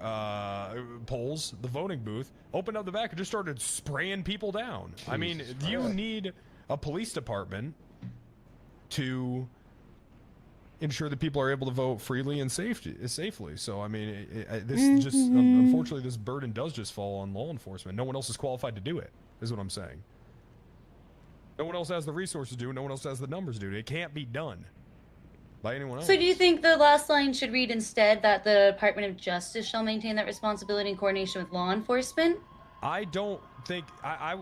Speaker 12: polls, the voting booth, opened up the back and just started spraying people down. I mean, you need a police department to ensure that people are able to vote freely and safely. So, I mean, unfortunately, this burden does just fall on law enforcement. No one else is qualified to do it, is what I'm saying. No one else has the resources to do it. No one else has the numbers to do it. It can't be done by anyone else.
Speaker 2: So do you think the last line should read instead that the Department of Justice shall maintain that responsibility in coordination with law enforcement?
Speaker 12: I don't think, I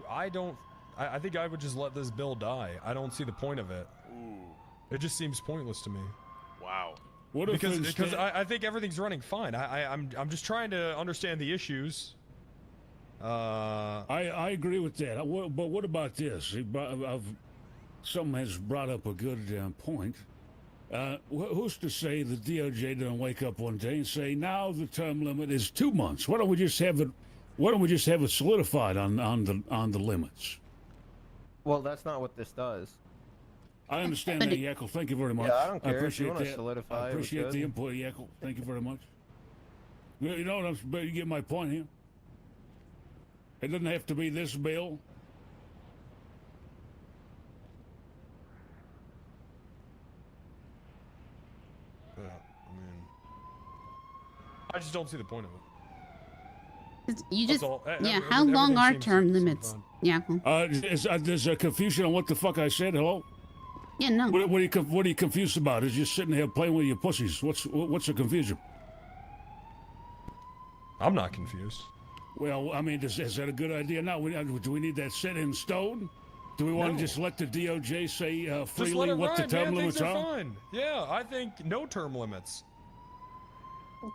Speaker 12: think I would just let this bill die. I don't see the point of it. It just seems pointless to me.
Speaker 11: Wow.
Speaker 12: Because I think everything's running fine. I'm just trying to understand the issues.
Speaker 13: I agree with that. But what about this? Someone has brought up a good point. Who's to say the DOJ don't wake up one day and say, now the term limit is 2 months? Why don't we just have it? Why don't we just have it solidified on the limits?
Speaker 7: Well, that's not what this does.
Speaker 13: I understand that, Yakkel. Thank you very much.
Speaker 7: Yeah, I don't care.
Speaker 13: I appreciate
Speaker 7: if you want to
Speaker 13: that.
Speaker 7: solidify
Speaker 13: I appreciate
Speaker 7: it,
Speaker 13: the input, Yakkel. Thank you very much. You know what? But you get my point here. It doesn't have to be this bill.
Speaker 12: just don't see the point of it.
Speaker 1: You just,
Speaker 12: all.
Speaker 1: yeah. How long are
Speaker 12: seems
Speaker 1: term limits? Yeah.
Speaker 13: There's a confusion on what the fuck I said. Hello.
Speaker 1: Yeah, no.
Speaker 13: What are you confused about? Is just sitting here playing with your pussies? What's the confusion?
Speaker 12: I'm not confused.
Speaker 13: Well, I mean, is that a good idea now? Do we need that set in stone? Do we want to just let the DOJ say freely what the term limits are?
Speaker 12: Fine. Yeah, I think no term limits.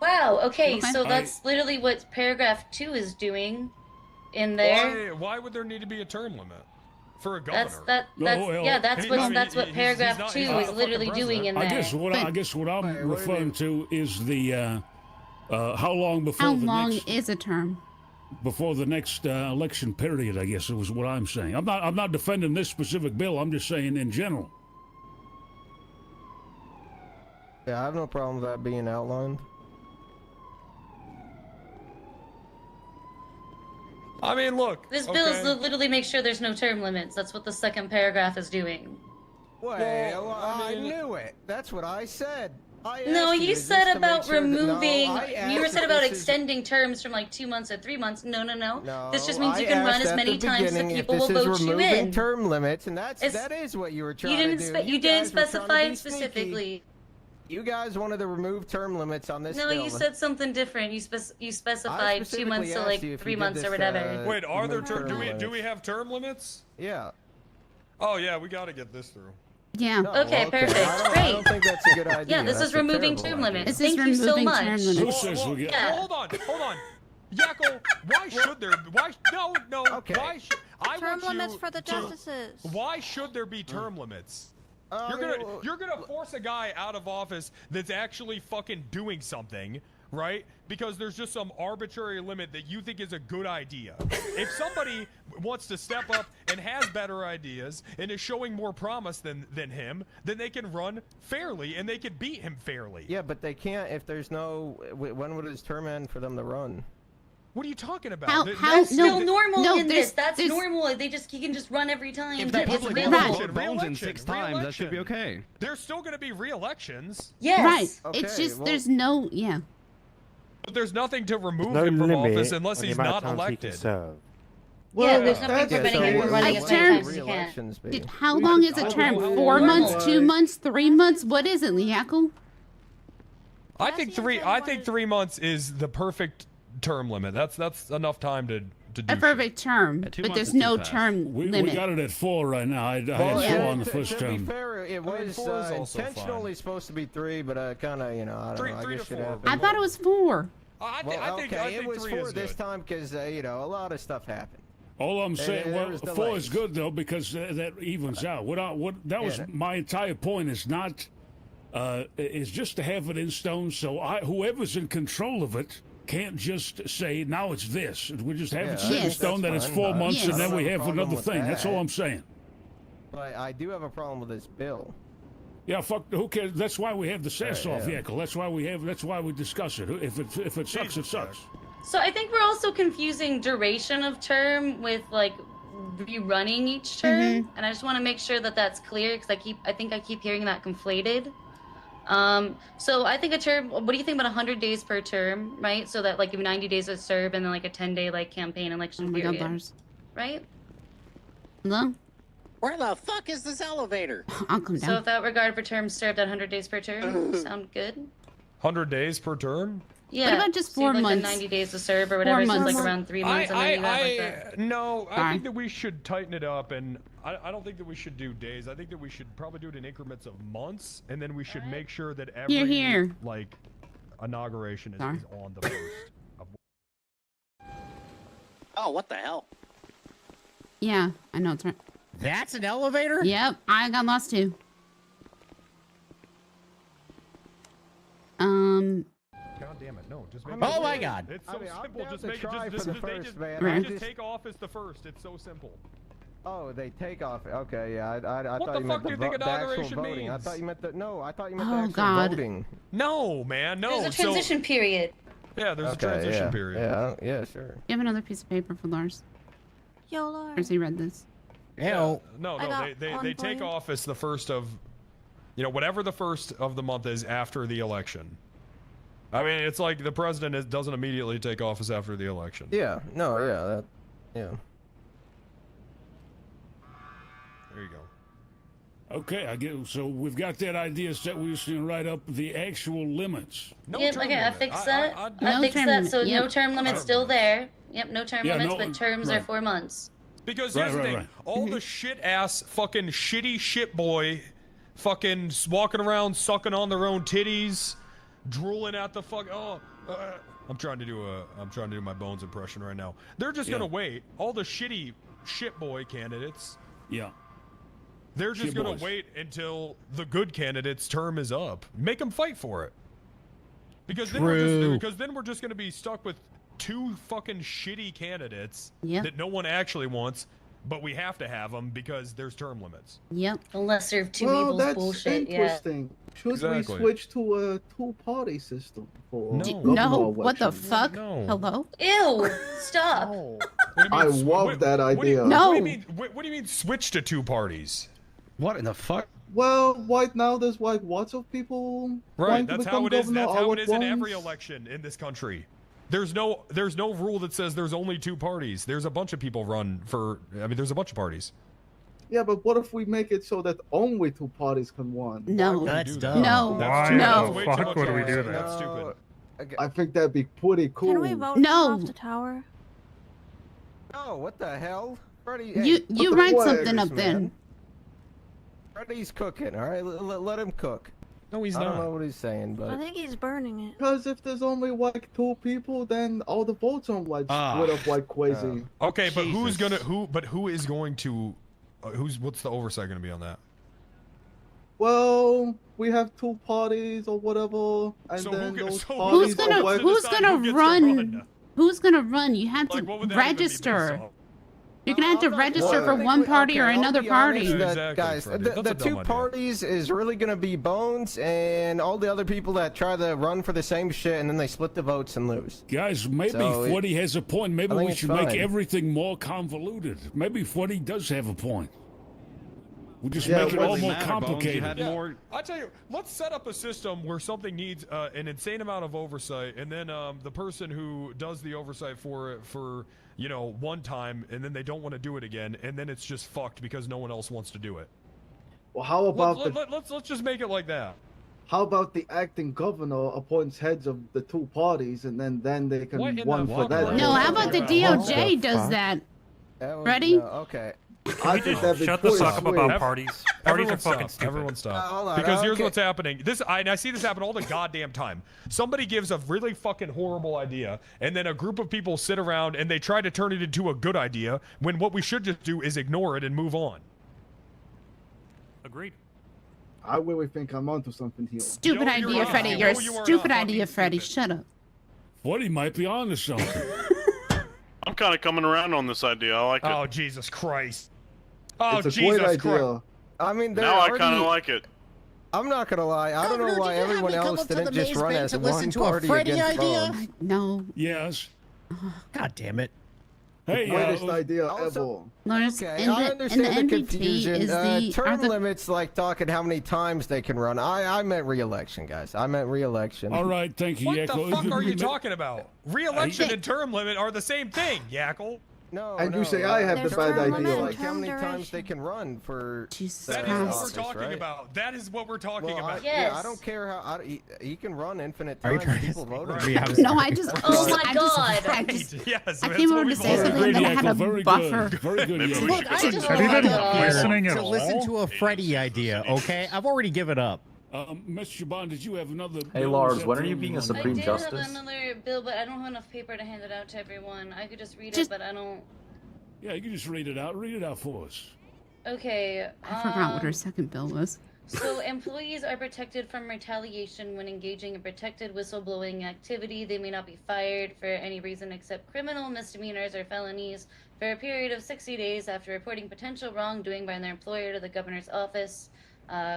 Speaker 2: Wow. Okay, so that's literally what paragraph 2 is doing in there.
Speaker 12: Why would there need to be a term limit for a governor?
Speaker 2: That's what paragraph 2 is literally doing in there.
Speaker 13: I guess what I'm referring to is the how long before
Speaker 1: How
Speaker 13: the
Speaker 1: long
Speaker 13: next,
Speaker 1: is a term?
Speaker 13: before the next election period. I guess it was what I'm saying. I'm not defending this specific bill. I'm just saying in general.
Speaker 7: Yeah, I have no problem with that being outlined.
Speaker 12: I mean, look.
Speaker 2: This bill is literally make sure there's no term limits. That's what the second paragraph is doing.
Speaker 7: Well, I knew it. That's what I said.
Speaker 2: No, you said about removing. You
Speaker 7: said
Speaker 2: said about extending terms from like 2 months or 3 months. No. This just means you can run as many times as people will vote you in.
Speaker 7: Term limits, and that is what you were trying to do.
Speaker 2: You didn't specify it specifically.
Speaker 7: You guys wanted to remove term limits on this
Speaker 2: No,
Speaker 7: bill.
Speaker 2: you said something different. You specified 2 months to like 3 months or whatever.
Speaker 12: Wait, are there do we have term limits?
Speaker 7: Yeah.
Speaker 12: Oh yeah, we got to get this through.
Speaker 1: Yeah.
Speaker 2: Okay, perfect. Great.
Speaker 7: I don't think that's a good idea.
Speaker 2: Yeah, this is removing term limits.
Speaker 1: This is
Speaker 2: Thank you so
Speaker 1: removing
Speaker 2: much.
Speaker 1: term limits.
Speaker 12: Hold on. Yakko, why should there? No.
Speaker 7: Okay.
Speaker 12: Why should I
Speaker 21: Term
Speaker 12: want
Speaker 21: limits
Speaker 12: you
Speaker 21: for the
Speaker 12: to-
Speaker 21: justices.
Speaker 12: Why should there be term limits? You're gonna force a guy out of office that's actually fucking doing something, right? Because there's just some arbitrary limit that you think is a good idea. If somebody wants to step up and has better ideas and is showing more promise than him, then they can run fairly and they can beat him fairly.
Speaker 7: Yeah, but they can't if there's no. When would his term end for them to run?
Speaker 12: What are you talking about?
Speaker 2: That's still normal in this. That's normal. He can just run every time.
Speaker 14: If the
Speaker 2: that it's
Speaker 14: public
Speaker 2: available.
Speaker 14: vote bones in 6 times, that should be okay.
Speaker 12: There's still going to be re-elections.
Speaker 2: Yes.
Speaker 1: Right. It's just there's no
Speaker 12: But there's nothing to remove
Speaker 8: No
Speaker 12: him from
Speaker 8: limit
Speaker 12: office unless
Speaker 8: on the
Speaker 12: he's
Speaker 8: amount
Speaker 12: not
Speaker 8: of times he can
Speaker 12: elected.
Speaker 8: serve.
Speaker 2: Yeah, there's nothing preventing him from running as many times as he can.
Speaker 1: How long is a term? 4 months, 2 months, 3 months? What is it, Liaco?
Speaker 12: I think 3 months is the perfect term limit. That's enough time to do.
Speaker 1: A perfect term, but there's no term limit.
Speaker 13: We got it at 4 right now. I had 4 on the first
Speaker 7: To
Speaker 13: term.
Speaker 7: be fair, it was
Speaker 12: 4 is also
Speaker 7: intentionally supposed to be 3, but kind of, I don't know. I guess it happened.
Speaker 1: I thought it was 4.
Speaker 12: I think
Speaker 7: it was
Speaker 12: 3
Speaker 7: 4
Speaker 12: is
Speaker 7: this
Speaker 12: good.
Speaker 7: time because a lot of stuff happened.
Speaker 13: All I'm saying,
Speaker 7: there
Speaker 13: well,
Speaker 7: was
Speaker 13: 4
Speaker 7: delays.
Speaker 13: is good though because that evens out. That was my entire point. Is not, is just to have it in stone. So whoever's in control of it can't just say now it's this. We just have it set in stone that it's 4 months and then we have another thing. That's all I'm saying.
Speaker 7: But I do have a problem with this bill.
Speaker 13: Yeah, fuck. Who cares? That's why we have the sass-off vehicle. That's why we discuss it. If it sucks, it sucks.
Speaker 2: So I think we're also confusing duration of term with like rerunning each term, and I just want to make sure that that's clear because I think I keep hearing that conflated. So I think a term. What do you think about 100 days per term, right? So that like 90 days to serve and then like a 10-day like campaign election period,
Speaker 1: Lars.
Speaker 2: right?
Speaker 1: Hello.
Speaker 3: Where the fuck is this elevator?
Speaker 1: I'll come down.
Speaker 2: So without regard for terms served at 100 days per term, sound good?
Speaker 12: 100 days per term?
Speaker 2: Yeah.
Speaker 1: What about just
Speaker 2: So you
Speaker 1: 4
Speaker 2: have, like,
Speaker 1: months?
Speaker 2: the 90 days to serve or whatever.
Speaker 1: 4
Speaker 2: So it's like
Speaker 1: months.
Speaker 2: around 3 months. And then you have like that.
Speaker 12: No, I think that we should tighten it up, and I don't think that we should do days. I think that we should probably do it in increments of months, and then we should make sure that every like inauguration is on the first.
Speaker 3: Oh, what the hell?
Speaker 1: Yeah, I know it's right.
Speaker 3: That's an elevator?
Speaker 1: Yep, I got lost too.
Speaker 12: God damn it, no, just
Speaker 3: make Oh my God.
Speaker 12: It's so
Speaker 7: I'll
Speaker 12: simple.
Speaker 7: have
Speaker 12: Just
Speaker 7: to
Speaker 12: make
Speaker 7: try
Speaker 12: it
Speaker 7: for
Speaker 12: just,
Speaker 7: the
Speaker 12: they
Speaker 7: first,
Speaker 12: just,
Speaker 7: man.
Speaker 12: they
Speaker 7: I
Speaker 12: just
Speaker 7: just-
Speaker 12: take office the first. It's so simple.
Speaker 7: Oh, they take off. Okay, yeah. I
Speaker 12: What
Speaker 7: thought
Speaker 12: the
Speaker 7: you
Speaker 12: fuck
Speaker 7: meant
Speaker 12: do you
Speaker 7: the,
Speaker 12: think
Speaker 7: the actual
Speaker 12: inauguration
Speaker 7: voting. I
Speaker 12: means?
Speaker 7: thought you meant the I thought you meant
Speaker 1: Oh,
Speaker 7: the actual
Speaker 1: God.
Speaker 7: voting.
Speaker 12: No, man, no.
Speaker 2: There's a transition period.
Speaker 12: Yeah, there's
Speaker 7: Okay,
Speaker 12: a transition
Speaker 7: yeah,
Speaker 12: period.
Speaker 7: Yeah, sure.
Speaker 1: You have another piece of paper for Lars.
Speaker 21: Yo,
Speaker 1: Or
Speaker 21: Lars.
Speaker 1: has he read this?
Speaker 12: No,
Speaker 21: I got
Speaker 12: they
Speaker 21: one
Speaker 12: take
Speaker 21: for you.
Speaker 12: office the first of, whatever the first of the month is after the election. I mean, it's like the president doesn't immediately take office after the election.
Speaker 7: Yeah. No. Yeah. Yeah.
Speaker 12: There you go.
Speaker 13: Okay, I get. So we've got that idea set. We're just gonna write up the actual limits.
Speaker 2: Yep, okay, I fixed that. I fixed that, so no term limit's still there. Yep, no term limits, but terms are 4 months.
Speaker 12: Because here's the thing, all the shit-ass fucking shitty shit boy fucking walking around sucking on their own titties, drooling at the fuck, I'm trying to do my Bones impression right now. They're just gonna wait. All the shitty shit boy candidates.
Speaker 13: Yeah.
Speaker 12: They're just gonna wait until the good candidate's term is up. Make them fight for it. Because then we're just gonna be stuck with 2 fucking shitty candidates that no one actually wants, but we have to have them because there's term limits.
Speaker 1: Yep.
Speaker 2: The lesser of two
Speaker 16: Well,
Speaker 2: evils
Speaker 16: that's
Speaker 2: bullshit.
Speaker 16: interesting. Should
Speaker 12: Exactly.
Speaker 16: we switch to a 2-party system for
Speaker 1: No. What the
Speaker 16: elections?
Speaker 1: fuck?
Speaker 12: No.
Speaker 1: Hello?
Speaker 2: Ew! Stop.
Speaker 16: I love that idea.
Speaker 1: No.
Speaker 12: What do you mean switch to 2 parties?
Speaker 14: What in the fuck?
Speaker 16: Well, right now there's like lots of people
Speaker 12: Right,
Speaker 16: trying to
Speaker 12: that's
Speaker 16: become
Speaker 12: how it is.
Speaker 16: governor
Speaker 12: That's how
Speaker 16: all
Speaker 12: it
Speaker 16: at
Speaker 12: is in every
Speaker 16: once.
Speaker 12: election in this country. There's no rule that says there's only 2 parties. There's a bunch of people run for. I mean, there's a bunch of parties.
Speaker 16: Yeah, but what if we make it so that only 2 parties can run?
Speaker 1: No.
Speaker 12: That's
Speaker 1: dumb. No.
Speaker 20: Why
Speaker 1: No.
Speaker 20: the fuck would we do that?
Speaker 12: That's stupid.
Speaker 16: I think that'd be pretty cool.
Speaker 21: Can we vote
Speaker 1: No.
Speaker 21: off the tower?
Speaker 7: Oh, what the hell, Freddy?
Speaker 1: You write something up then.
Speaker 7: Freddy's cooking. All right, let him cook.
Speaker 12: No, he's
Speaker 7: I
Speaker 12: not.
Speaker 7: don't know what he's saying, but
Speaker 21: I think he's burning it.
Speaker 16: Because if there's only like 2 people, then all the votes are like split up like crazy.
Speaker 12: Okay, but who is going to? What's the oversight going to be on that?
Speaker 16: Well, we have 2 parties or whatever, and
Speaker 12: So
Speaker 16: then
Speaker 12: who
Speaker 16: those
Speaker 12: can- so
Speaker 16: parties
Speaker 1: Who's gonna
Speaker 16: are like-
Speaker 1: Who's gonna run? Who's gonna run? You have to
Speaker 12: What would that even be based
Speaker 1: register.
Speaker 12: on?
Speaker 1: You're gonna have to register for
Speaker 7: I think
Speaker 1: one
Speaker 7: we-
Speaker 1: party or
Speaker 7: okay, I'll
Speaker 1: another
Speaker 7: be
Speaker 1: party.
Speaker 7: honest that,
Speaker 12: Exactly,
Speaker 7: guys,
Speaker 12: Freddy.
Speaker 7: the
Speaker 12: That's a dumb
Speaker 7: 2
Speaker 12: idea.
Speaker 7: parties is really gonna be Bones and all the other people that try to run for the same shit, and then they split the votes and lose.
Speaker 13: Guys, maybe
Speaker 7: So it-
Speaker 13: 40 has a point. Maybe
Speaker 7: I think
Speaker 13: we
Speaker 7: it's
Speaker 13: should make
Speaker 7: fine.
Speaker 13: everything more convoluted. Maybe 40 does have a point. We'll just
Speaker 16: Yeah,
Speaker 13: make it
Speaker 16: it
Speaker 13: all
Speaker 16: doesn't
Speaker 13: more
Speaker 14: matter, Bones. You
Speaker 13: complicated.
Speaker 14: had more.
Speaker 12: I tell you, let's set up a system where something needs an insane amount of oversight, and then the person who does the oversight for it for one time, and then they don't want to do it again, and then it's just fucked because no one else wants to do it.
Speaker 16: Well, how about
Speaker 12: Let's just make it like that.
Speaker 16: how about the acting governor appoints heads of the 2 parties, and then they can
Speaker 12: What in
Speaker 16: run
Speaker 12: the
Speaker 16: for
Speaker 12: fuck
Speaker 16: that?
Speaker 12: are you
Speaker 1: No, how
Speaker 12: talking
Speaker 1: about the
Speaker 12: about?
Speaker 1: DOJ does that?
Speaker 7: That was-
Speaker 1: Ready?
Speaker 7: no, okay.
Speaker 16: I think that'd be
Speaker 15: Shut the
Speaker 16: pretty
Speaker 15: fuck up
Speaker 16: sweet.
Speaker 15: about parties. Parties are
Speaker 12: Everyone
Speaker 15: fucking
Speaker 12: stop.
Speaker 15: stupid.
Speaker 12: Everyone stop.
Speaker 7: Hold on,
Speaker 12: Because here's
Speaker 7: okay.
Speaker 12: what's happening. I see this happen all the goddamn time. Somebody gives a really fucking horrible idea, and then a group of people sit around and they try to turn it into a good idea, when what we should just do is ignore it and move on.
Speaker 15: Agreed.
Speaker 16: I really think I'm onto something here.
Speaker 1: Stupid
Speaker 12: No, you're
Speaker 1: idea,
Speaker 12: not.
Speaker 1: Freddy.
Speaker 12: No,
Speaker 1: You're a
Speaker 12: you are
Speaker 1: stupid
Speaker 12: not
Speaker 1: idea,
Speaker 12: fucking
Speaker 1: Freddy.
Speaker 12: stupid.
Speaker 1: Shut up.
Speaker 13: 40 might be on to something.
Speaker 11: I'm kind of coming around on this idea. I like it.
Speaker 12: Oh, Jesus Christ. Oh,
Speaker 16: It's a
Speaker 12: Jesus
Speaker 16: great
Speaker 12: Christ.
Speaker 16: idea.
Speaker 7: I mean, they're
Speaker 11: Now I
Speaker 7: already,
Speaker 11: kind of like it.
Speaker 7: I'm not gonna lie. I don't know why everyone else didn't just run as one party against Bones.
Speaker 1: No.
Speaker 13: Yes.
Speaker 3: God damn it.
Speaker 13: Hey,
Speaker 16: Greatest idea
Speaker 7: also-
Speaker 16: ever.
Speaker 1: Lawrence,
Speaker 7: Okay,
Speaker 1: and
Speaker 7: I
Speaker 1: the
Speaker 7: understand the
Speaker 1: NPT
Speaker 7: confusion.
Speaker 1: is the
Speaker 7: Term limits, like talking how many times they can run. I meant re-election, guys. I meant re-election.
Speaker 13: All right, thank you,
Speaker 12: What
Speaker 13: Yakko.
Speaker 12: the fuck are you talking about? Re-election and term limit are the same thing, Yackle.
Speaker 7: No,
Speaker 16: And
Speaker 7: no,
Speaker 16: you say I have the
Speaker 21: There's
Speaker 16: bad
Speaker 21: term
Speaker 16: idea.
Speaker 21: limit
Speaker 7: Like
Speaker 21: and
Speaker 7: how many
Speaker 21: term
Speaker 7: times they
Speaker 21: duration.
Speaker 7: can run for
Speaker 1: Jesus
Speaker 12: That is
Speaker 1: Christ.
Speaker 12: what we're
Speaker 7: office,
Speaker 12: talking
Speaker 7: right?
Speaker 12: about. That is what we're talking
Speaker 7: Well,
Speaker 12: about.
Speaker 2: Yes.
Speaker 7: I don't care how he can run infinite
Speaker 3: Are you
Speaker 7: times.
Speaker 3: trying to
Speaker 7: People voted.
Speaker 12: Right.
Speaker 7: for
Speaker 3: Yeah,
Speaker 7: him.
Speaker 1: No, I just.
Speaker 2: Oh my
Speaker 1: I
Speaker 2: God.
Speaker 1: just
Speaker 12: Yes,
Speaker 1: I
Speaker 12: that's
Speaker 1: came
Speaker 12: what
Speaker 1: over to
Speaker 12: we've
Speaker 1: say
Speaker 12: all
Speaker 1: something
Speaker 12: agreed.
Speaker 1: that had a
Speaker 13: Very
Speaker 1: buffer.
Speaker 13: good. Very good, Yakko.
Speaker 3: Look, I just
Speaker 2: Have you
Speaker 3: wanted
Speaker 2: been
Speaker 3: to
Speaker 15: listening at
Speaker 3: listen
Speaker 15: all?
Speaker 3: to a Freddy idea, okay? I've already given up.
Speaker 13: Mr. Shaban, did you have another?
Speaker 10: Hey,
Speaker 13: bill?
Speaker 10: Lars,
Speaker 13: Was that
Speaker 10: when are you
Speaker 13: the
Speaker 10: being a
Speaker 13: one?
Speaker 2: I
Speaker 10: Supreme
Speaker 2: did
Speaker 10: Justice?
Speaker 2: have another bill, but I don't have enough paper to hand it out to everyone. I could just read
Speaker 1: Just-
Speaker 2: it, but I don't.
Speaker 13: Yeah, you can just read it out. Read it out for us.
Speaker 2: Okay.
Speaker 1: I forgot what her second bill was.
Speaker 2: So employees are protected from retaliation when engaging in protected whistleblowing activity. They may not be fired for any reason except criminal misdemeanors or felonies for a period of 60 days after reporting potential wrongdoing by their employer to the governor's office,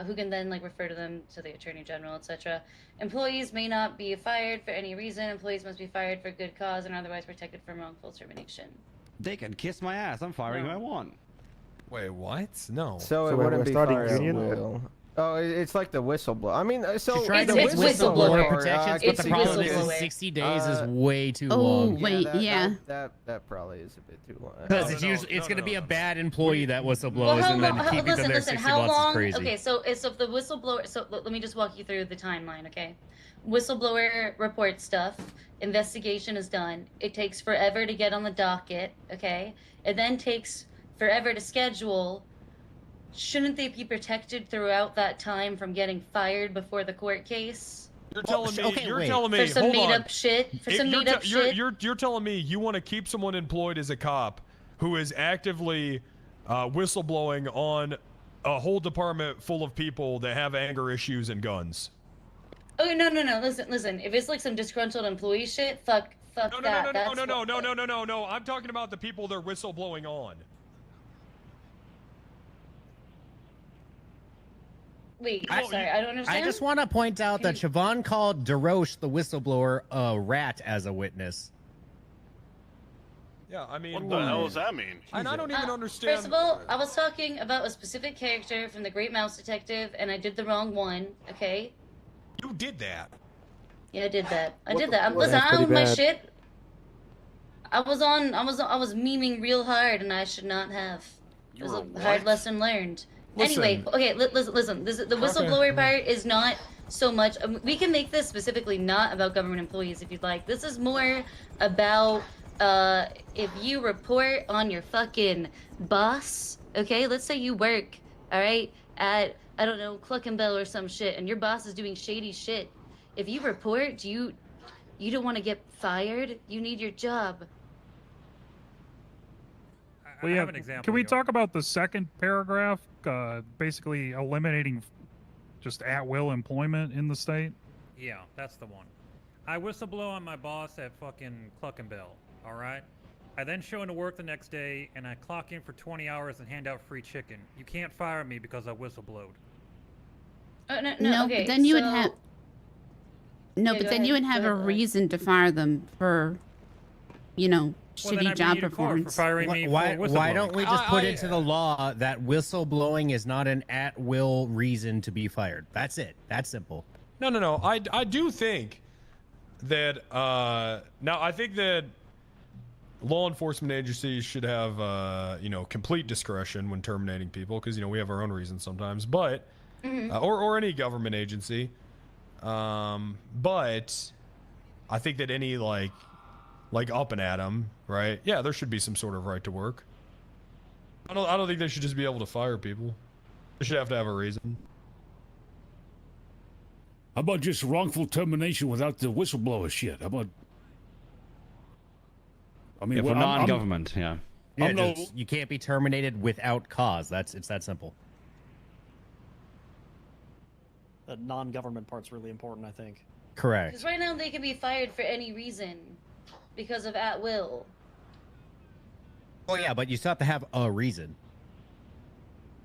Speaker 2: who can then refer to them to the attorney general, etc. Employees may not be fired for any reason. Employees must be fired for good cause and otherwise protected from wrongful termination.
Speaker 14: They can kiss my ass. I'm firing who I want.
Speaker 12: Wait, what? No.
Speaker 7: So it
Speaker 8: So we're
Speaker 7: wouldn't be
Speaker 8: starting
Speaker 7: fired at
Speaker 8: union?
Speaker 7: will. Oh, it's like the whistleblower. I mean, so
Speaker 3: She's trying
Speaker 7: the
Speaker 3: to whistleblower
Speaker 7: part,
Speaker 3: protections, but the problem is 60 days is way too long.
Speaker 7: That probably is a bit too long.
Speaker 3: Because it's going to be a bad employee that whistleblows, and then keeping them there 60 months is crazy.
Speaker 2: Okay, so if the whistleblower, so let me just walk you through the timeline, okay? Whistleblower reports stuff, investigation is done. It takes forever to get on the docket, okay? It then takes forever to schedule. Shouldn't they be protected throughout that time from getting fired before the court case?
Speaker 12: You're telling me.
Speaker 2: Okay,
Speaker 12: you're telling me.
Speaker 2: For some
Speaker 12: hold
Speaker 2: made
Speaker 12: on.
Speaker 2: up shit. For some
Speaker 12: You're
Speaker 2: made up shit.
Speaker 12: You're telling me you want to keep someone employed as a cop who is actively whistleblowing on a whole department full of people that have anger issues and guns.
Speaker 2: Oh no. Listen. If it's like some disgruntled employee shit, fuck that.
Speaker 12: No. I'm talking about the people they're whistleblowing on.
Speaker 2: Wait, sorry, I don't understand.
Speaker 3: I just want to point out that Siobhan called DeRoche, the whistleblower, a rat as a witness.
Speaker 12: Yeah, I mean,
Speaker 11: what the hell does that mean?
Speaker 12: And I don't even understand.
Speaker 2: First of all, I was talking about a specific character from The Great Mouse Detective, and I did the wrong one. Okay.
Speaker 12: You did that.
Speaker 2: Yeah, I did that.
Speaker 12: Listen,
Speaker 2: I own my shit. I was memeing real hard, and I should not have. It was a hard lesson learned. Anyway, okay, listen. The whistleblower part is not so much. We can make this specifically not about government employees if you'd like. This is more about if you report on your fucking boss. Okay, let's say you work, all right, at I don't know Cluckenbell or some shit, and your boss is doing shady shit. If you report, you don't want to get fired. You need your job.
Speaker 20: I have an example. Can we talk about the second paragraph? Basically eliminating just at-will employment in the state?
Speaker 15: Yeah, that's the one. I whistleblow on my boss at fucking Cluckenbell, all right? I then show into work the next day, and I clock in for 20 hours and hand out free chicken. You can't fire me because I whistleblowed.
Speaker 2: No, okay,
Speaker 1: but then you would
Speaker 2: so-
Speaker 1: have... No,
Speaker 2: Yeah,
Speaker 1: but
Speaker 2: go
Speaker 1: then you
Speaker 2: ahead,
Speaker 1: would have
Speaker 2: go
Speaker 1: a
Speaker 2: ahead.
Speaker 1: reason to fire them for, shitty job performance.
Speaker 3: Why don't we just put into the law that whistleblowing is not an at-will reason to be fired? That's it. That's simple.
Speaker 12: No. I do think that now I think that law enforcement agencies should have complete discretion when terminating people because we have our own reasons sometimes, but or any government agency. But I think that any like up and at 'em, right? Yeah, there should be some sort of right to work. I don't think they should just be able to fire people. They should have to have a reason.
Speaker 13: How about just wrongful termination without the whistleblower shit? How about? I mean,
Speaker 14: for non-government, yeah.
Speaker 3: You can't be terminated without cause. It's that simple.
Speaker 19: The non-government part's really important, I think.
Speaker 3: Correct.
Speaker 2: Because right now they can be fired for any reason because of at will.
Speaker 3: Oh yeah, but you still have to have a reason.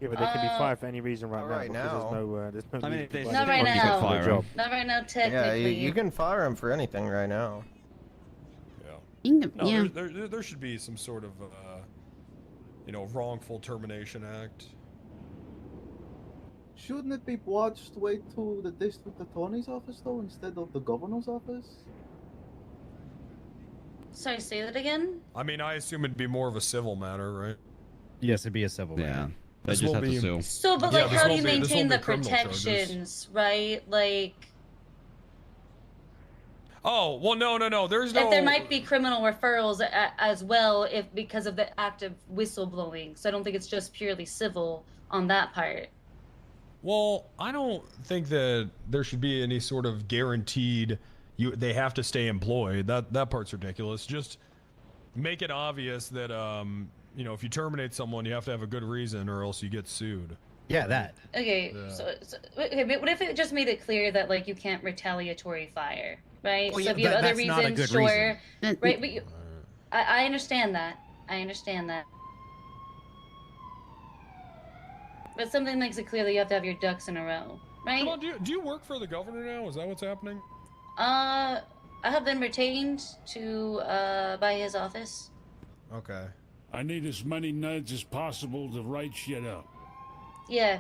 Speaker 8: Yeah, but they can be fired for any reason right
Speaker 7: Right
Speaker 8: now.
Speaker 7: now.
Speaker 8: There's no
Speaker 7: I mean,
Speaker 8: reason
Speaker 7: they
Speaker 8: to
Speaker 2: Not
Speaker 8: fire
Speaker 2: right
Speaker 8: them.
Speaker 2: now.
Speaker 8: Their job.
Speaker 2: Not right now,
Speaker 7: Yeah,
Speaker 2: technically.
Speaker 7: you can fire him for anything right now.
Speaker 12: No, there should be some sort of wrongful termination act.
Speaker 16: Shouldn't it be watched way to the district attorney's office though, instead of the governor's office?
Speaker 2: Sorry, say that again?
Speaker 12: I mean, I assume it'd be more of a civil matter, right?
Speaker 3: Yes, it'd be a civil matter.
Speaker 14: They just have to sue.
Speaker 2: So, but like, how do you maintain the protections, right? Like,
Speaker 12: Oh, well, no. There's no.
Speaker 2: if there might be criminal referrals as well, if because of the act of whistleblowing. So I don't think it's just purely civil on that part.
Speaker 12: Well, I don't think that there should be any sort of guaranteed they have to stay employed. That part's ridiculous. Just make it obvious that if you terminate someone, you have to have a good reason, or else you get sued.
Speaker 3: Yeah, that.
Speaker 2: Okay, so okay, but what if it just made it clear that like you can't retaliatory fire, right?
Speaker 3: Well,
Speaker 2: so
Speaker 3: yeah,
Speaker 2: if you have other
Speaker 3: that's not a
Speaker 2: reasons,
Speaker 3: good
Speaker 2: sure,
Speaker 3: reason.
Speaker 2: right? But I understand that. But something makes it clear that you have to have your ducks in a row, right?
Speaker 12: Come on, do you work for the governor now? Is that what's happening?
Speaker 2: I have been retained to by his office.
Speaker 12: Okay.
Speaker 13: I need as many nuds as possible to write shit up.
Speaker 2: Yeah,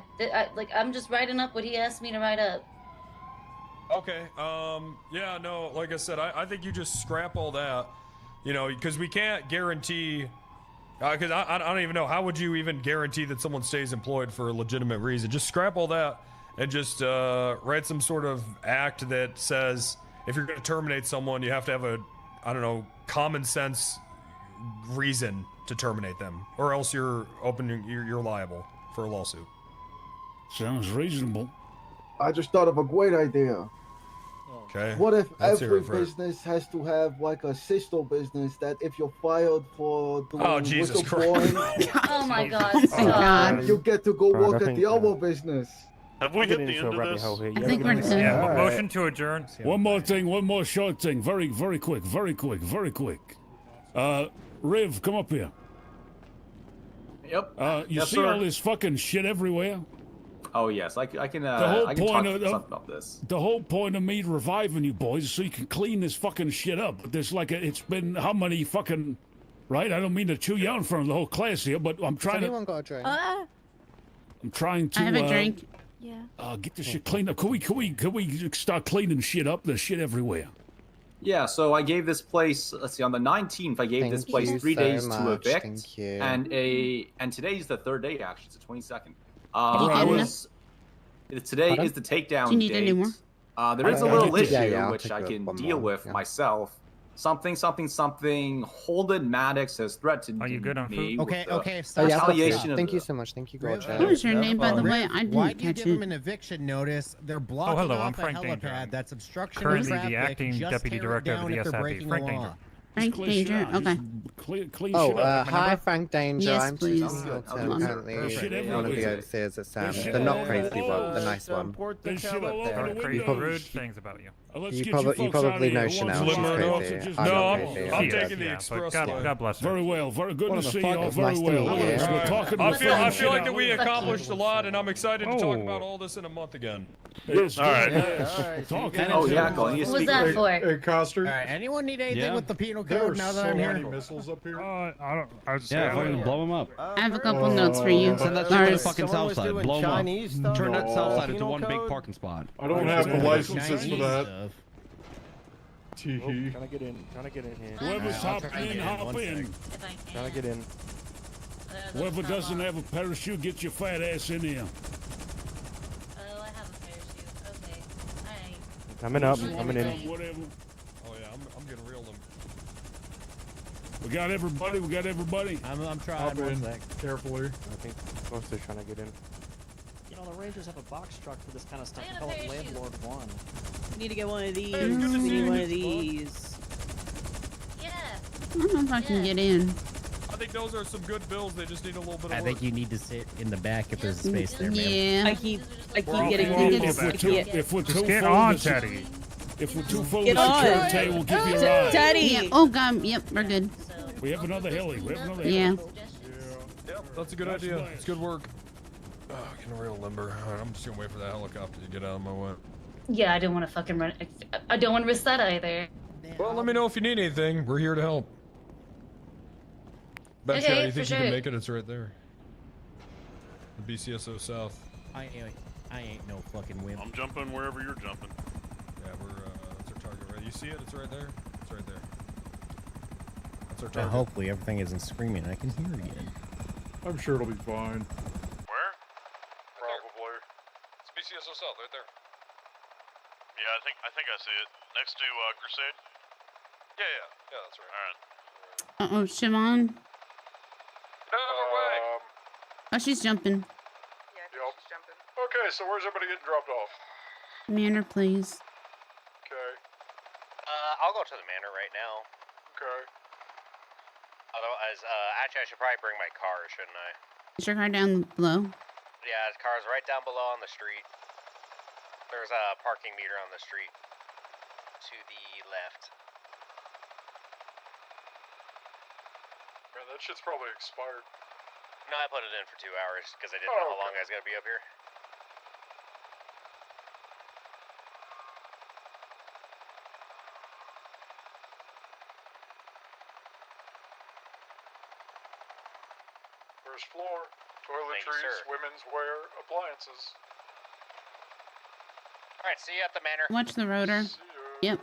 Speaker 2: I'm just writing up what he asked me to write up.
Speaker 12: Okay. Yeah. No. Like I said, I think you just scrap all that. You know, because we can't guarantee. Because I don't even know, how would you even guarantee that someone stays employed for a legitimate reason? Just scrap all that and just write some sort of act that says if you're going to terminate someone, you have to have a, I don't know, common sense reason to terminate them, or else you're liable for a lawsuit.
Speaker 13: Sounds reasonable.
Speaker 16: I just thought of a great idea.
Speaker 12: Okay.
Speaker 16: What if
Speaker 12: Let's hear
Speaker 16: every
Speaker 12: it, Fred.
Speaker 16: business has to have like a sister business that if you're fired for doing
Speaker 12: Jesus
Speaker 16: whistleblowing,
Speaker 2: Oh my god.
Speaker 1: Oh my God.
Speaker 16: you get to go
Speaker 8: Right,
Speaker 16: work
Speaker 8: I
Speaker 16: at
Speaker 8: think,
Speaker 16: the other business.
Speaker 11: Have we
Speaker 8: Get
Speaker 11: hit the
Speaker 8: into a
Speaker 11: end of
Speaker 8: rabbit
Speaker 11: this?
Speaker 8: hole here.
Speaker 1: I think we're done.
Speaker 15: Yeah,
Speaker 8: All right.
Speaker 15: motion to adjourn.
Speaker 13: One more thing, one more short thing. Very quick. Riv, come up here.
Speaker 10: Yep.
Speaker 13: You
Speaker 10: Yes,
Speaker 13: see
Speaker 10: sir.
Speaker 13: all this fucking shit everywhere?
Speaker 10: Oh yes, I can.
Speaker 13: The whole
Speaker 10: I can
Speaker 13: point
Speaker 10: talk
Speaker 13: of
Speaker 10: something about this.
Speaker 13: the whole point of me reviving you boys is so you can clean this fucking shit up. But there's like it's been how many fucking, right? I don't mean to chew you out in front of the whole class here, but I'm trying to.
Speaker 17: Got a drink?
Speaker 13: I'm trying to.
Speaker 1: I have a drink.
Speaker 21: Yeah.
Speaker 13: Get this shit cleaned up. Can we start cleaning shit up? There's shit everywhere.
Speaker 10: Yeah, so I gave this place. Let's see, on the 19th, I gave this place 3 days to evict,
Speaker 17: Thank you.
Speaker 10: and today's the 3rd day. Actually, it's the 22nd. Today
Speaker 17: Pardon?
Speaker 10: is the takedown
Speaker 1: Do you need
Speaker 10: date.
Speaker 1: any more?
Speaker 10: There is a
Speaker 17: Yeah,
Speaker 10: little issue
Speaker 17: I'll
Speaker 10: which
Speaker 17: take
Speaker 10: I can
Speaker 17: one
Speaker 10: deal
Speaker 17: more,
Speaker 10: with
Speaker 17: yeah.
Speaker 10: myself. Something. Holden Maddox has threatened
Speaker 15: Are you good on
Speaker 10: me.
Speaker 15: food?
Speaker 3: Okay.
Speaker 10: with
Speaker 3: Stop.
Speaker 10: retaliation of
Speaker 17: Thank you
Speaker 10: the-
Speaker 17: so much. Thank you,
Speaker 3: Riv,
Speaker 17: Gorge.
Speaker 1: What was your name, by the
Speaker 3: Riv,
Speaker 1: way? I
Speaker 3: why
Speaker 1: didn't
Speaker 3: do you
Speaker 1: catch
Speaker 3: give them
Speaker 1: it.
Speaker 3: an eviction notice? They're blocking
Speaker 15: hello,
Speaker 3: off
Speaker 15: I'm
Speaker 3: a
Speaker 15: Frank
Speaker 3: helipad.
Speaker 15: Danger.
Speaker 3: That's obstruction
Speaker 15: Currently
Speaker 3: of
Speaker 15: the
Speaker 3: traffic.
Speaker 15: acting
Speaker 3: Just
Speaker 15: deputy
Speaker 3: tear it
Speaker 15: director of
Speaker 3: down
Speaker 15: the
Speaker 3: if they're
Speaker 15: SIP,
Speaker 3: breaking
Speaker 15: Frank
Speaker 3: the law.
Speaker 15: Danger.
Speaker 1: Frank
Speaker 13: Clean shit
Speaker 1: Danger.
Speaker 13: out.
Speaker 1: Okay.
Speaker 13: Clean
Speaker 17: Oh,
Speaker 13: shit up.
Speaker 17: hi, Frank Danger.
Speaker 1: Yes,
Speaker 17: I'm
Speaker 1: please.
Speaker 17: Susan Hilton,
Speaker 1: Hold on.
Speaker 17: currently
Speaker 13: Shit
Speaker 17: one of the
Speaker 13: everywhere.
Speaker 17: overseers at Sam.
Speaker 13: There's shit
Speaker 17: The not
Speaker 13: all
Speaker 17: crazy
Speaker 13: over
Speaker 17: one, the
Speaker 13: us.
Speaker 17: nice one.
Speaker 13: There's shit all over
Speaker 15: Heard
Speaker 13: the
Speaker 15: crazy
Speaker 13: windows.
Speaker 15: rude things about you.
Speaker 13: Let's
Speaker 17: You
Speaker 13: get
Speaker 17: probably-
Speaker 13: you
Speaker 17: you
Speaker 13: folks
Speaker 17: probably
Speaker 13: out
Speaker 17: know
Speaker 13: of here.
Speaker 17: Chanel,
Speaker 13: Once
Speaker 17: she's
Speaker 13: in a while,
Speaker 17: crazy.
Speaker 13: just
Speaker 17: I'm
Speaker 13: no,
Speaker 17: not
Speaker 12: No,
Speaker 17: crazy.
Speaker 12: I'm
Speaker 17: Yeah.
Speaker 12: taking the
Speaker 15: Yeah,
Speaker 12: express
Speaker 15: but
Speaker 12: line.
Speaker 15: God bless her.
Speaker 13: Very well. Very good
Speaker 17: What
Speaker 13: to
Speaker 17: the
Speaker 13: see
Speaker 17: fuck?
Speaker 13: you all.
Speaker 17: It's
Speaker 13: Very
Speaker 17: nice to
Speaker 13: well.
Speaker 17: meet you.
Speaker 13: Yes, we're
Speaker 12: Alright.
Speaker 13: talking
Speaker 12: I
Speaker 13: about
Speaker 12: feel
Speaker 13: shit
Speaker 12: like
Speaker 13: out.
Speaker 12: that we accomplished a lot, and I'm excited to talk
Speaker 15: Oh.
Speaker 12: about all this in a month again.
Speaker 13: Yes,
Speaker 11: All right.
Speaker 13: yes.
Speaker 3: All right, so you
Speaker 13: Talking.
Speaker 3: guys-
Speaker 10: Oh yeah, Colin, you
Speaker 2: What was
Speaker 10: speak.
Speaker 2: that for?
Speaker 6: Hey, Coster.
Speaker 3: All right. Anyone need anything
Speaker 14: Yeah.
Speaker 3: with the penal
Speaker 6: There
Speaker 3: code
Speaker 6: are
Speaker 3: now that
Speaker 6: so
Speaker 3: I'm
Speaker 6: many
Speaker 3: here?
Speaker 6: missiles up here.
Speaker 20: I don't. I was just
Speaker 14: Yeah,
Speaker 20: saying,
Speaker 14: fucking blow them up.
Speaker 1: I have a couple notes for you.
Speaker 14: Send that shit to the
Speaker 1: Lars.
Speaker 14: fucking
Speaker 7: Someone
Speaker 14: south
Speaker 7: was
Speaker 14: side.
Speaker 7: doing
Speaker 14: Blow them
Speaker 7: Chinese
Speaker 14: up.
Speaker 7: stuff?
Speaker 14: Turn that
Speaker 6: No.
Speaker 14: south side into
Speaker 7: Penal
Speaker 14: one big
Speaker 7: code?
Speaker 14: parking spot.
Speaker 6: I don't have the
Speaker 3: Chinese
Speaker 6: licenses for that.
Speaker 3: stuff.
Speaker 6: Tee
Speaker 8: Oh,
Speaker 6: hee.
Speaker 8: trying to get in. Trying to get in here.
Speaker 13: Whoever's
Speaker 3: I'll try
Speaker 13: hopping
Speaker 3: to
Speaker 13: in,
Speaker 3: get in
Speaker 13: hop
Speaker 3: one
Speaker 13: in.
Speaker 2: If I can.
Speaker 8: Trying to get in.
Speaker 13: Whoever doesn't have a parachute, get your fat ass in here.
Speaker 2: Oh, I have a parachute. Okay. Alright.
Speaker 8: Coming up. Coming in.
Speaker 13: Whatever.
Speaker 12: Oh yeah, I'm getting real.
Speaker 13: We got everybody. We got everybody.
Speaker 3: I'm trying.
Speaker 6: Hop
Speaker 3: One
Speaker 6: in
Speaker 3: sec.
Speaker 6: carefully.
Speaker 8: I think Coster's trying to get in.
Speaker 19: You know, the Rangers have a box truck for this kind of stuff.
Speaker 2: I
Speaker 19: They
Speaker 2: got
Speaker 19: call
Speaker 2: a
Speaker 19: it
Speaker 2: parachute.
Speaker 19: Landlord One. We need to get one of these.
Speaker 12: Hey, good to
Speaker 19: We
Speaker 12: see
Speaker 19: need
Speaker 12: you.
Speaker 19: one of these.
Speaker 2: Yeah.
Speaker 1: I don't know if I can get in.
Speaker 12: I think those are some good bills. They just need a little bit of
Speaker 3: I
Speaker 12: work.
Speaker 3: think you need to sit in the back if there's space there, man.
Speaker 1: Yeah.
Speaker 19: I keep
Speaker 12: all
Speaker 19: getting
Speaker 12: full
Speaker 19: these.
Speaker 12: of
Speaker 13: If we're
Speaker 12: it.
Speaker 13: too,
Speaker 19: Yeah.
Speaker 13: if we're
Speaker 20: just
Speaker 13: too
Speaker 20: get
Speaker 13: full,
Speaker 20: on,
Speaker 13: the-
Speaker 20: Teddy.
Speaker 13: If we're too full,
Speaker 19: Get
Speaker 13: the
Speaker 19: on.
Speaker 13: security will give you a ride.
Speaker 19: Teddy.
Speaker 1: Yeah. Oh god. Yep. We're good.
Speaker 13: We have another heli. We have another heli.
Speaker 1: Yeah.
Speaker 12: Yep, that's a good
Speaker 13: That's
Speaker 12: idea.
Speaker 13: nice.
Speaker 12: It's good work. Oh, getting real limber. All right, I'm just gonna wait for that helicopter to get out of my way.
Speaker 2: Yeah, I don't want to fucking run. I don't want to risk that either.
Speaker 12: Well, let me know if you need anything. We're here to help. Bet you
Speaker 2: Okay,
Speaker 12: anything
Speaker 2: for
Speaker 12: you can
Speaker 2: sure.
Speaker 12: make it. It's right there. The BCSO South.
Speaker 3: I ain't no fucking wimp.
Speaker 11: I'm jumping wherever you're jumping.
Speaker 12: Yeah, that's our target, right? You see it? It's right there. It's right there. That's our
Speaker 3: Now,
Speaker 12: target.
Speaker 3: hopefully everything isn't screaming. I can hear again.
Speaker 6: I'm sure it'll be fine.
Speaker 11: Where?
Speaker 12: Probably. It's BCSO South, right there.
Speaker 11: Yeah, I think I see it. Next to Crusade.
Speaker 12: Yeah, that's right.
Speaker 11: All right.
Speaker 1: Uh oh, Shimon.
Speaker 12: No way.
Speaker 1: Oh, she's jumping.
Speaker 6: Okay, so where's everybody getting dropped off?
Speaker 1: Manor, please.
Speaker 6: Okay.
Speaker 7: I'll go to the manor right now.
Speaker 6: Okay.
Speaker 7: Otherwise, actually, I should probably bring my car, shouldn't I?
Speaker 1: Is your car down below?
Speaker 7: Yeah, his car's right down below on the street. There's a parking meter on the street to the left.
Speaker 6: Man, that shit's probably expired.
Speaker 7: No, I put it in for 2 hours because I didn't know how long I was gonna be up here.
Speaker 6: First floor. Toiletries, women's wear, appliances.
Speaker 4: All right, see you at the manor.
Speaker 1: Watch the rotor. Yep.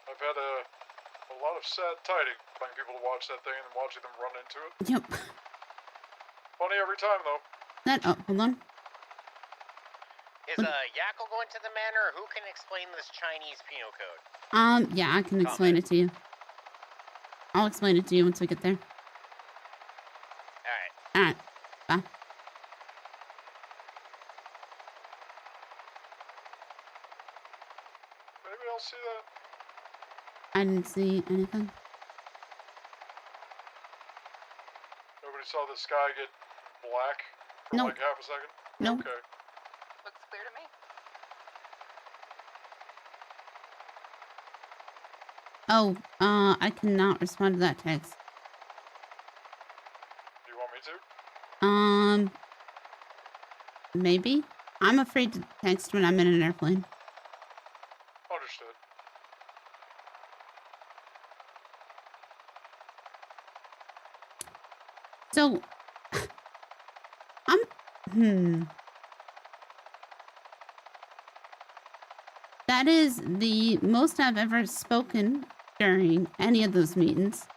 Speaker 6: I've had a lot of sad tidings, finding people to watch that thing and then watching them run into it.
Speaker 1: Yep.
Speaker 6: Funny every time, though.
Speaker 1: Hold on.
Speaker 4: Is Yackle going to the manor, or who can explain this Chinese penal code?
Speaker 1: Yeah, I can explain it to you. I'll explain it to you once we get there. Alright. Bye.
Speaker 6: Maybe I'll see that.
Speaker 1: I didn't see anything.
Speaker 6: Nobody saw the sky get black for
Speaker 1: Nope.
Speaker 6: like half a second?
Speaker 1: Nope.
Speaker 6: Okay.
Speaker 9: Looks clear to me.
Speaker 1: Oh, I cannot respond to that text.
Speaker 6: Do you want me to?
Speaker 1: Maybe. I'm afraid to text when I'm in an airplane.
Speaker 6: Understood.
Speaker 1: So, That is the most I've ever spoken during any of those meetings.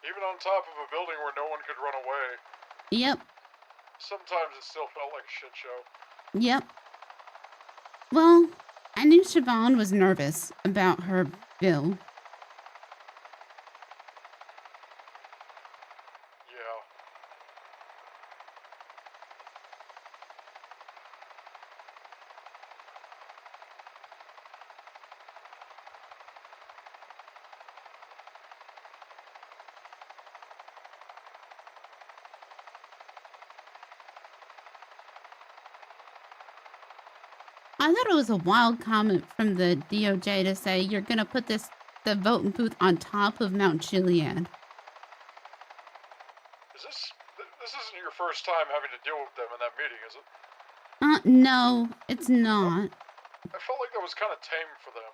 Speaker 6: Even on top of a building where no one could run away.
Speaker 1: Yep.
Speaker 6: Sometimes it still felt like a shit show.
Speaker 1: Yep. Well, I knew Siobhan was nervous about her bill.
Speaker 6: Yeah.
Speaker 1: I thought it was a wild comment from the DOJ to say you're gonna put the voting booth on top of Mount Chiliad.
Speaker 6: This isn't your first time having to deal with them in that meeting, is it?
Speaker 1: No, it's not.
Speaker 6: I felt like that was kind of tame for them.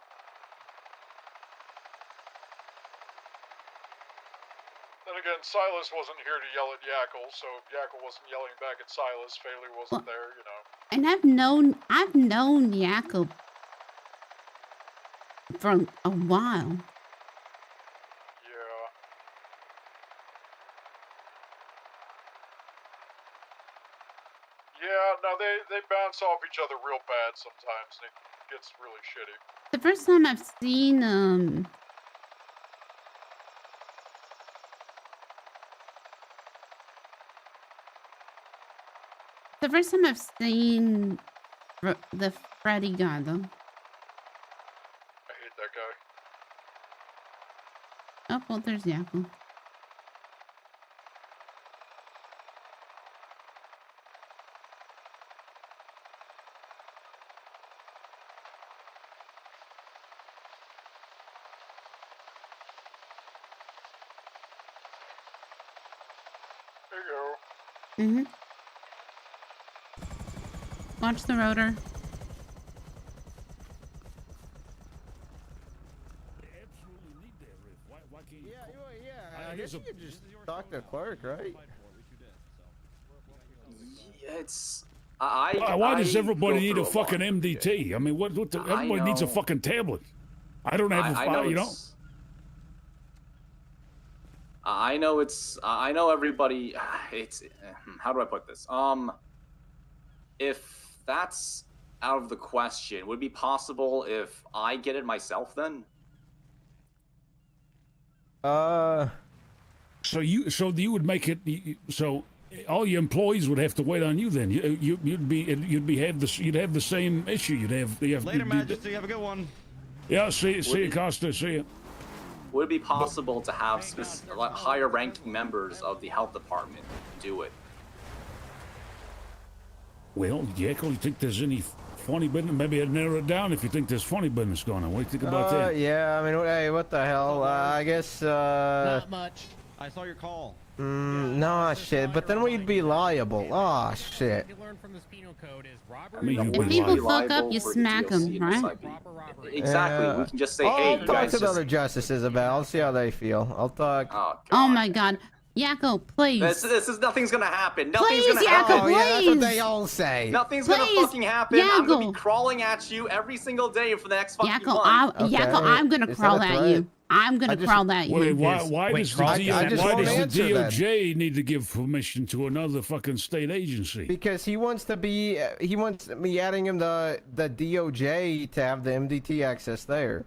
Speaker 6: Then again, Silas wasn't here to yell at Yackle, so if Yackle wasn't yelling back at Silas, Faley wasn't there, you know.
Speaker 1: And I've known Yacob for a while.
Speaker 6: Yeah. Yeah, no, they bounce off each other real bad sometimes, and it gets really shitty.
Speaker 1: The first time I've seen the Freddy guy, though.
Speaker 6: I hate that guy.
Speaker 1: Oh, well, there's Yaku.
Speaker 6: There you go.
Speaker 1: Mm-hmm. Watch the rotor.
Speaker 7: I guess you could just talk to a clerk, right?
Speaker 10: Yeah, it's...
Speaker 13: Why does everybody need a fucking
Speaker 10: lot.
Speaker 13: MDT? I mean, everybody needs a fucking tablet. I don't have a, you know.
Speaker 10: I know everybody, it's, how do I put this? If that's out of the question, would it be possible if I get it myself then?
Speaker 13: So you would make it, so all your employees would have to wait on you then. You'd have the same issue.
Speaker 14: Later, Majesty. Have a good one.
Speaker 13: Yeah, see you, Costa. See you.
Speaker 10: Would it be possible to have higher ranking members of the health department do it?
Speaker 13: Well, Jekyll, you think there's any funny business? Maybe I'd narrow it down if you think there's funny business going on. What do you think about that?
Speaker 7: Yeah, I mean, hey, what the hell? I guess,
Speaker 3: Not much.
Speaker 14: I saw your call.
Speaker 7: Nah, shit. But then we'd be liable. Ah, shit.
Speaker 1: If people fuck up, you smack them, right?
Speaker 10: Exactly. We can just say, hey,
Speaker 7: I'll
Speaker 10: you
Speaker 7: talk
Speaker 10: guys
Speaker 7: to the
Speaker 10: just...
Speaker 7: other justices about it. I'll see how they feel. I'll talk.
Speaker 1: Oh my god. Yakko, please.
Speaker 10: This is nothing's gonna happen.
Speaker 1: Please,
Speaker 10: Nothing's gonna
Speaker 1: Yakko,
Speaker 10: happen.
Speaker 7: Oh, yeah, that's what
Speaker 1: please.
Speaker 7: they all say.
Speaker 10: Nothing's
Speaker 1: Please,
Speaker 10: gonna fucking happen. I'm gonna
Speaker 1: Yakko.
Speaker 10: be crawling at you every single day for the next fucking
Speaker 1: Yakko,
Speaker 10: month.
Speaker 1: Yakko, I'm gonna crawl at you. I'm gonna crawl at you.
Speaker 13: Wait, why does the
Speaker 7: DOJ
Speaker 13: DOJ need to give permission to another fucking state agency?
Speaker 7: Because he wants me adding him the DOJ to have the MDT access there.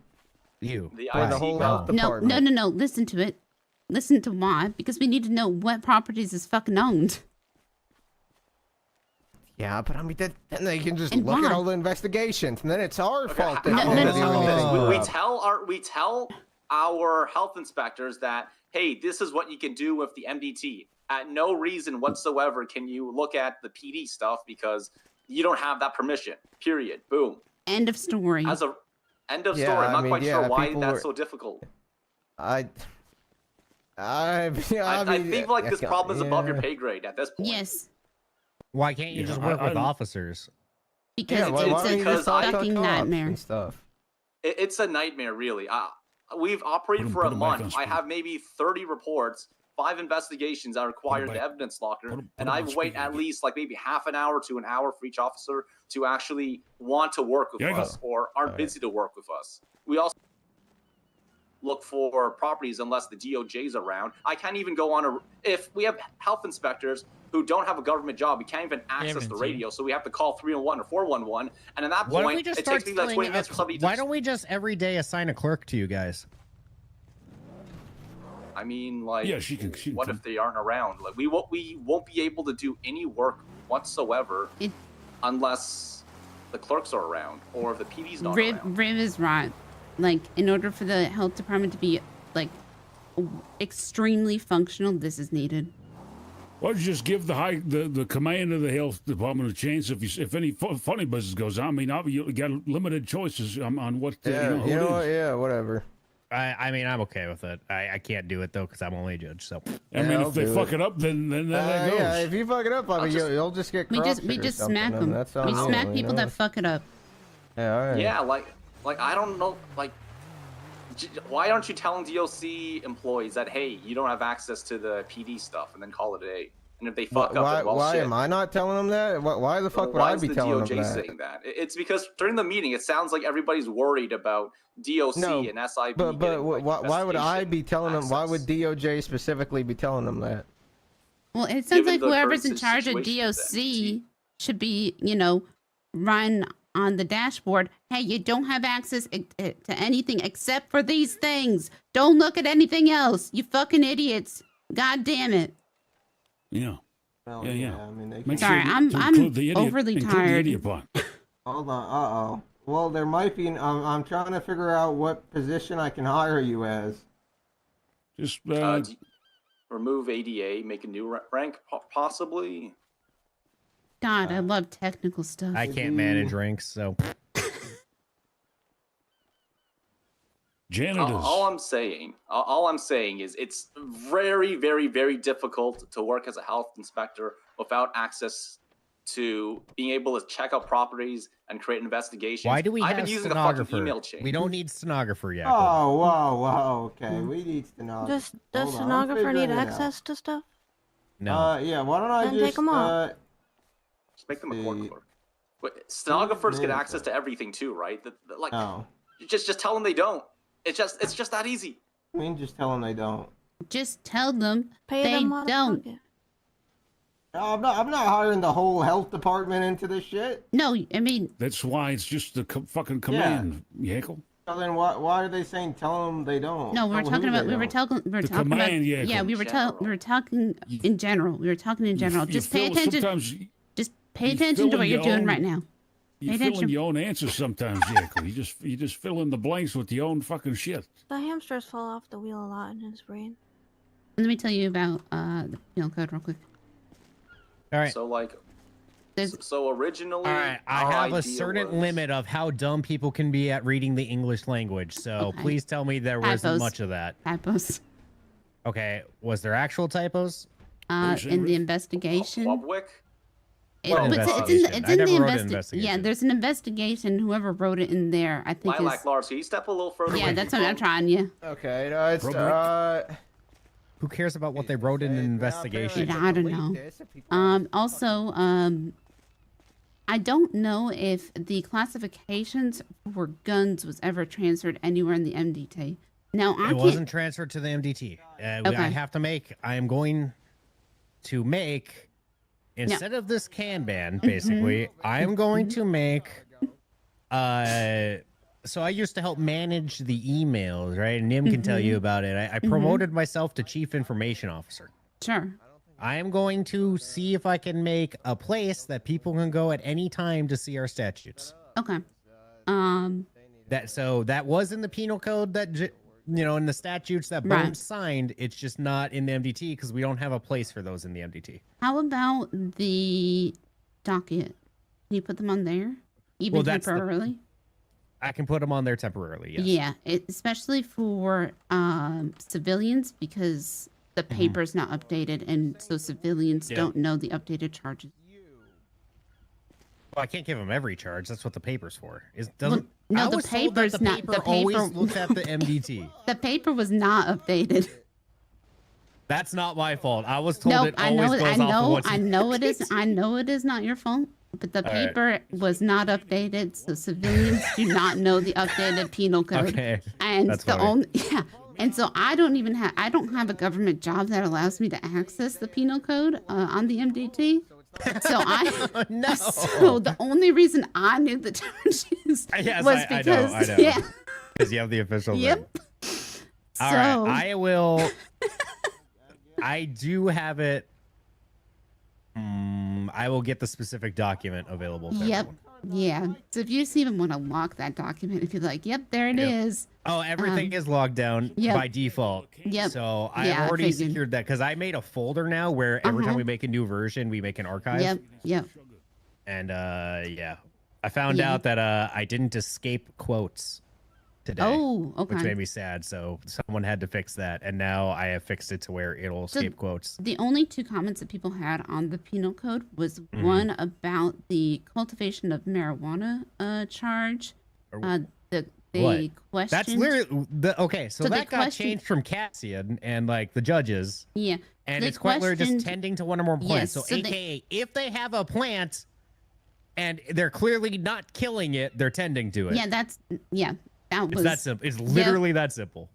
Speaker 7: For the whole health department.
Speaker 1: No. Listen to it. Listen to why. Because we need to know what properties is fucking owned.
Speaker 7: Yeah, but I mean, then they can just
Speaker 1: And
Speaker 7: look
Speaker 1: why?
Speaker 7: at all the investigations, and then it's our fault.
Speaker 10: We
Speaker 7: that
Speaker 10: tell our health inspectors that, hey, this is what you can do with the MDT. At no reason whatsoever can you look at the PD stuff because you don't have that permission. Period. Boom.
Speaker 1: End of story.
Speaker 10: End of story. I'm not quite sure why that's so difficult.
Speaker 7: I
Speaker 10: think like this problem is above your pay grade at this point.
Speaker 1: Yes.
Speaker 3: Why can't you just work with officers?
Speaker 1: Because it's a fucking nightmare.
Speaker 10: It's a nightmare, really. We've operated for a month. I have maybe 30 reports, 5 investigations that require the evidence locker, and I wait at least like maybe half an hour to an hour for each officer to actually want to work with us or aren't busy to work with us. We also look for properties unless the DOJ's around. I can't even go on if we have health inspectors who don't have a government job, we can't even access the radio, so we have to call 311 or 411, and at that point, it takes me like 20 minutes for somebody to...
Speaker 3: Why don't we just every day assign a clerk to you guys?
Speaker 10: I mean, like,
Speaker 13: yeah, she can,
Speaker 10: what if they aren't around? Like, we won't be able to do any work whatsoever unless the clerks are around or if the PD's not around.
Speaker 1: Riv is right. Like, in order for the health department to be, like, extremely functional, this is needed.
Speaker 13: Why don't you just give the command of the health department a chance if any funny business goes on? I mean, you got limited choices on what
Speaker 7: yeah, whatever.
Speaker 3: I mean, I'm okay with it. I can't do it though because I'm only a judge. So
Speaker 13: I mean, if they fuck it up, then that goes.
Speaker 7: Yeah, if you fuck it up, I mean, you'll just get corrupted.
Speaker 1: We just smack them. We smack people that fuck it up.
Speaker 7: Yeah, all right.
Speaker 10: Yeah, like I don't know, like, why aren't you telling DOC employees that, hey, you don't have access to the PD stuff, and then call it a day? And if they fuck up, then, well,
Speaker 7: why
Speaker 10: shit.
Speaker 7: am I not telling them that? Why the fuck would I be telling them that?
Speaker 10: Why is the DOJ saying that? It's because during the meeting, it sounds like everybody's worried about DOC and SIB.
Speaker 7: But
Speaker 10: getting,
Speaker 7: why would I be telling them? Why would DOJ specifically be telling them that?
Speaker 1: Well, it sounds like whoever's in charge of DOC should be, run on the dashboard. Hey, you don't have access to anything except for these things. Don't look at anything else. You fucking idiots. God damn it.
Speaker 13: Yeah.
Speaker 7: Well,
Speaker 13: yeah.
Speaker 7: I mean,
Speaker 1: sorry, I'm overly tired.
Speaker 7: Hold on. Well, there might be. I'm trying to figure out what position I can hire you as.
Speaker 13: Just
Speaker 10: remove ADA, make a new rank, possibly.
Speaker 1: God, I love technical stuff.
Speaker 3: I can't manage ranks, so.
Speaker 13: Janitors.
Speaker 10: All I'm saying is it's very, very, very difficult to work as a health inspector without access to being able to check out properties and create investigations.
Speaker 3: Why do we
Speaker 10: I've
Speaker 3: have
Speaker 10: been using a fucking
Speaker 3: stenographer?
Speaker 10: email chain.
Speaker 3: We don't need stenographer yet.
Speaker 7: Oh, wow, okay. We need stenographer.
Speaker 21: Does stenographer need access to stuff?
Speaker 3: No.
Speaker 7: Yeah, why don't I
Speaker 21: Then
Speaker 7: just...
Speaker 21: take 'em off.
Speaker 10: Just make them a court clerk. But stenographers get access to everything too, right? Just tell them they don't. It's just that easy.
Speaker 7: I mean, just tell them they don't.
Speaker 1: Just tell them
Speaker 21: Pay
Speaker 1: they
Speaker 21: them
Speaker 1: don't.
Speaker 7: No, I'm not hiring the whole health department into this shit.
Speaker 1: No, I mean...
Speaker 13: That's why it's just the fucking command, Yekel.
Speaker 7: So then why are they saying tell them they don't?
Speaker 1: No, we were talking about yeah, we were talking in general. We were talking in general. Just pay attention. Just pay attention to what you're doing right now.
Speaker 13: You fill in your own answers sometimes, Yekel. You just fill in the blanks with your own fucking shit.
Speaker 21: The hamsters fall off the wheel a lot in his brain.
Speaker 1: Let me tell you about the penal code real quick.
Speaker 3: All right.
Speaker 10: So originally,
Speaker 3: all right, I have a certain limit of how dumb people can be at reading the English language. So please tell me there wasn't much of that.
Speaker 1: Typos.
Speaker 3: Okay, was there actual typos?
Speaker 1: In the investigation.
Speaker 3: It's
Speaker 1: in the investigation. Yeah, there's an investigation. Whoever wrote it in there, I think
Speaker 10: Lilac,
Speaker 1: is.
Speaker 10: Lars, can you step a little further?
Speaker 1: Yeah, that's what I'm trying. Yeah.
Speaker 7: Okay, no, it's
Speaker 3: Who cares about what they wrote in an investigation?
Speaker 1: I don't know. Also, I don't know if the classifications for guns was ever transferred anywhere in the MDT. Now,
Speaker 3: It wasn't transferred to the MDT. I am going to make, instead of this can ban, basically, I am going to make, so I used to help manage the emails, right? And Nim can tell you about it. I promoted myself to Chief Information Officer.
Speaker 1: Sure.
Speaker 3: I am going to see if I can make a place that people can go at any time to see our statutes.
Speaker 1: Okay.
Speaker 3: That was in the penal code that in the statutes that Bones signed. It's just not in the MDT because we don't have a place for those in the MDT.
Speaker 1: How about the docket? Can you put them on there, even temporarily?
Speaker 3: I can put them on there temporarily. Yes.
Speaker 1: Yeah, especially for civilians because the paper's not updated, and so civilians don't know the updated charges.
Speaker 3: Well, I can't give them every charge. That's what the paper's for.
Speaker 1: The paper's not. The paper
Speaker 3: always looks at the MDT.
Speaker 1: The paper was not updated.
Speaker 3: That's not my fault. I was told it always goes off of what's
Speaker 1: I know it is. I know it is not your fault. But the paper was not updated, so civilians do not know the updated penal code. Okay, and
Speaker 3: that's
Speaker 1: the only and so I don't have a government job that allows me to access the penal code on the MDT. So so the only reason I knew the charges was because
Speaker 3: I know. Because you have the official.
Speaker 1: Yep.
Speaker 3: All right, I will. I do have it. I will get the specific document available. To everyone.
Speaker 1: Yeah. So if you just even want to lock that document, if you're like, yep, there it is.
Speaker 3: Oh, everything is logged down by default.
Speaker 1: Yep.
Speaker 3: So I already secured that because I made a folder now where every time we make a new version, we make an archive.
Speaker 1: Yep.
Speaker 3: And I found out that I didn't escape quotes today.
Speaker 1: Oh, okay.
Speaker 3: Which made me sad. So someone had to fix that, and now I have fixed it to where it'll escape quotes.
Speaker 1: The only two comments that people had on the penal code was one about the cultivation of marijuana charge. They questioned.
Speaker 3: That's literally So that got changed from Cassian and like the judges.
Speaker 1: Yeah.
Speaker 3: And it's quite literally just tending to one or more plants. So AKA, if they have a plant and they're clearly not killing it, they're tending to it.
Speaker 1: Yeah, that was
Speaker 3: that simple. It's literally that simple.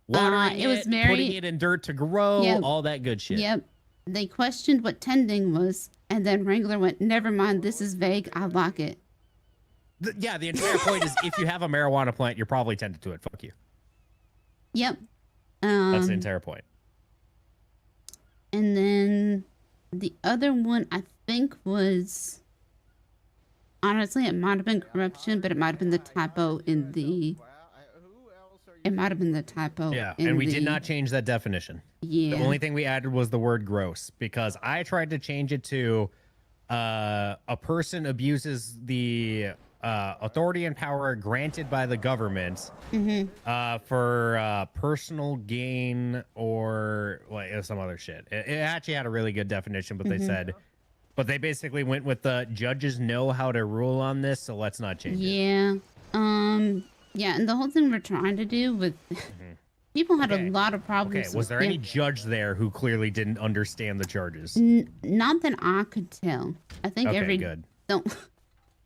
Speaker 3: Watering putting it in dirt to grow, all that good shit.
Speaker 1: Yep. They questioned what tending was, and then Wrangler went, "Never mind, this is vague. I lock it."
Speaker 3: The entire point is if you have a marijuana plant, you're probably tended to it. Fuck you.
Speaker 1: Yep.
Speaker 3: That's the entire point.
Speaker 1: And then the other one I think was, honestly, it might have been corruption, but it might have been the typo in the. It might have been the typo.
Speaker 3: Yeah, and we did not change that definition.
Speaker 1: Yeah.
Speaker 3: The only thing we added was the word gross because I tried to change it to a person abuses the authority and power granted by the government for personal gain or some other shit. It actually had a really good definition, but they said, but they basically went with the judges know how to rule on this, so let's not change it.
Speaker 1: Yeah, and the whole thing we're trying to do with people had a lot of problems.
Speaker 3: Okay, was there any judge there who clearly didn't understand the charges?
Speaker 1: Not that I could tell. I think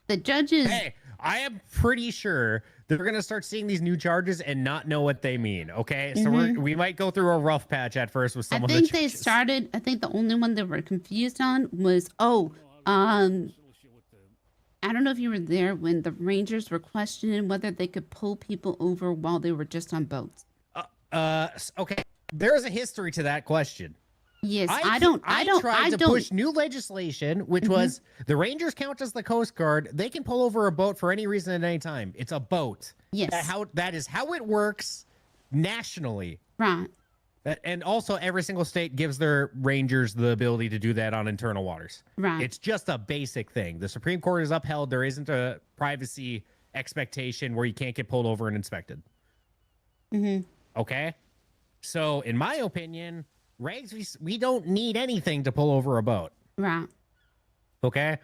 Speaker 1: the judges.
Speaker 3: Hey, I am pretty sure they're gonna start seeing these new charges and not know what they mean. Okay, so we might go through a rough patch at first with some of the charges.
Speaker 1: I think the only one they were confused on was I don't know if you were there when the Rangers were questioning whether they could pull people over while they were just on boats.
Speaker 3: Okay, there is a history to that question.
Speaker 1: Yes,
Speaker 3: I tried to push new legislation, which was the Rangers count as the Coast Guard. They can pull over a boat for any reason at any time. It's a boat.
Speaker 1: Yes,
Speaker 3: that is how it works nationally.
Speaker 1: Right.
Speaker 3: And also, every single state gives their Rangers the ability to do that on internal waters.
Speaker 1: Right.
Speaker 3: It's just a basic thing. The Supreme Court has upheld there isn't a privacy expectation where you can't get pulled over and inspected. Okay? So, in my opinion, regs, we don't need anything to pull over a boat.
Speaker 1: Right.
Speaker 3: Okay?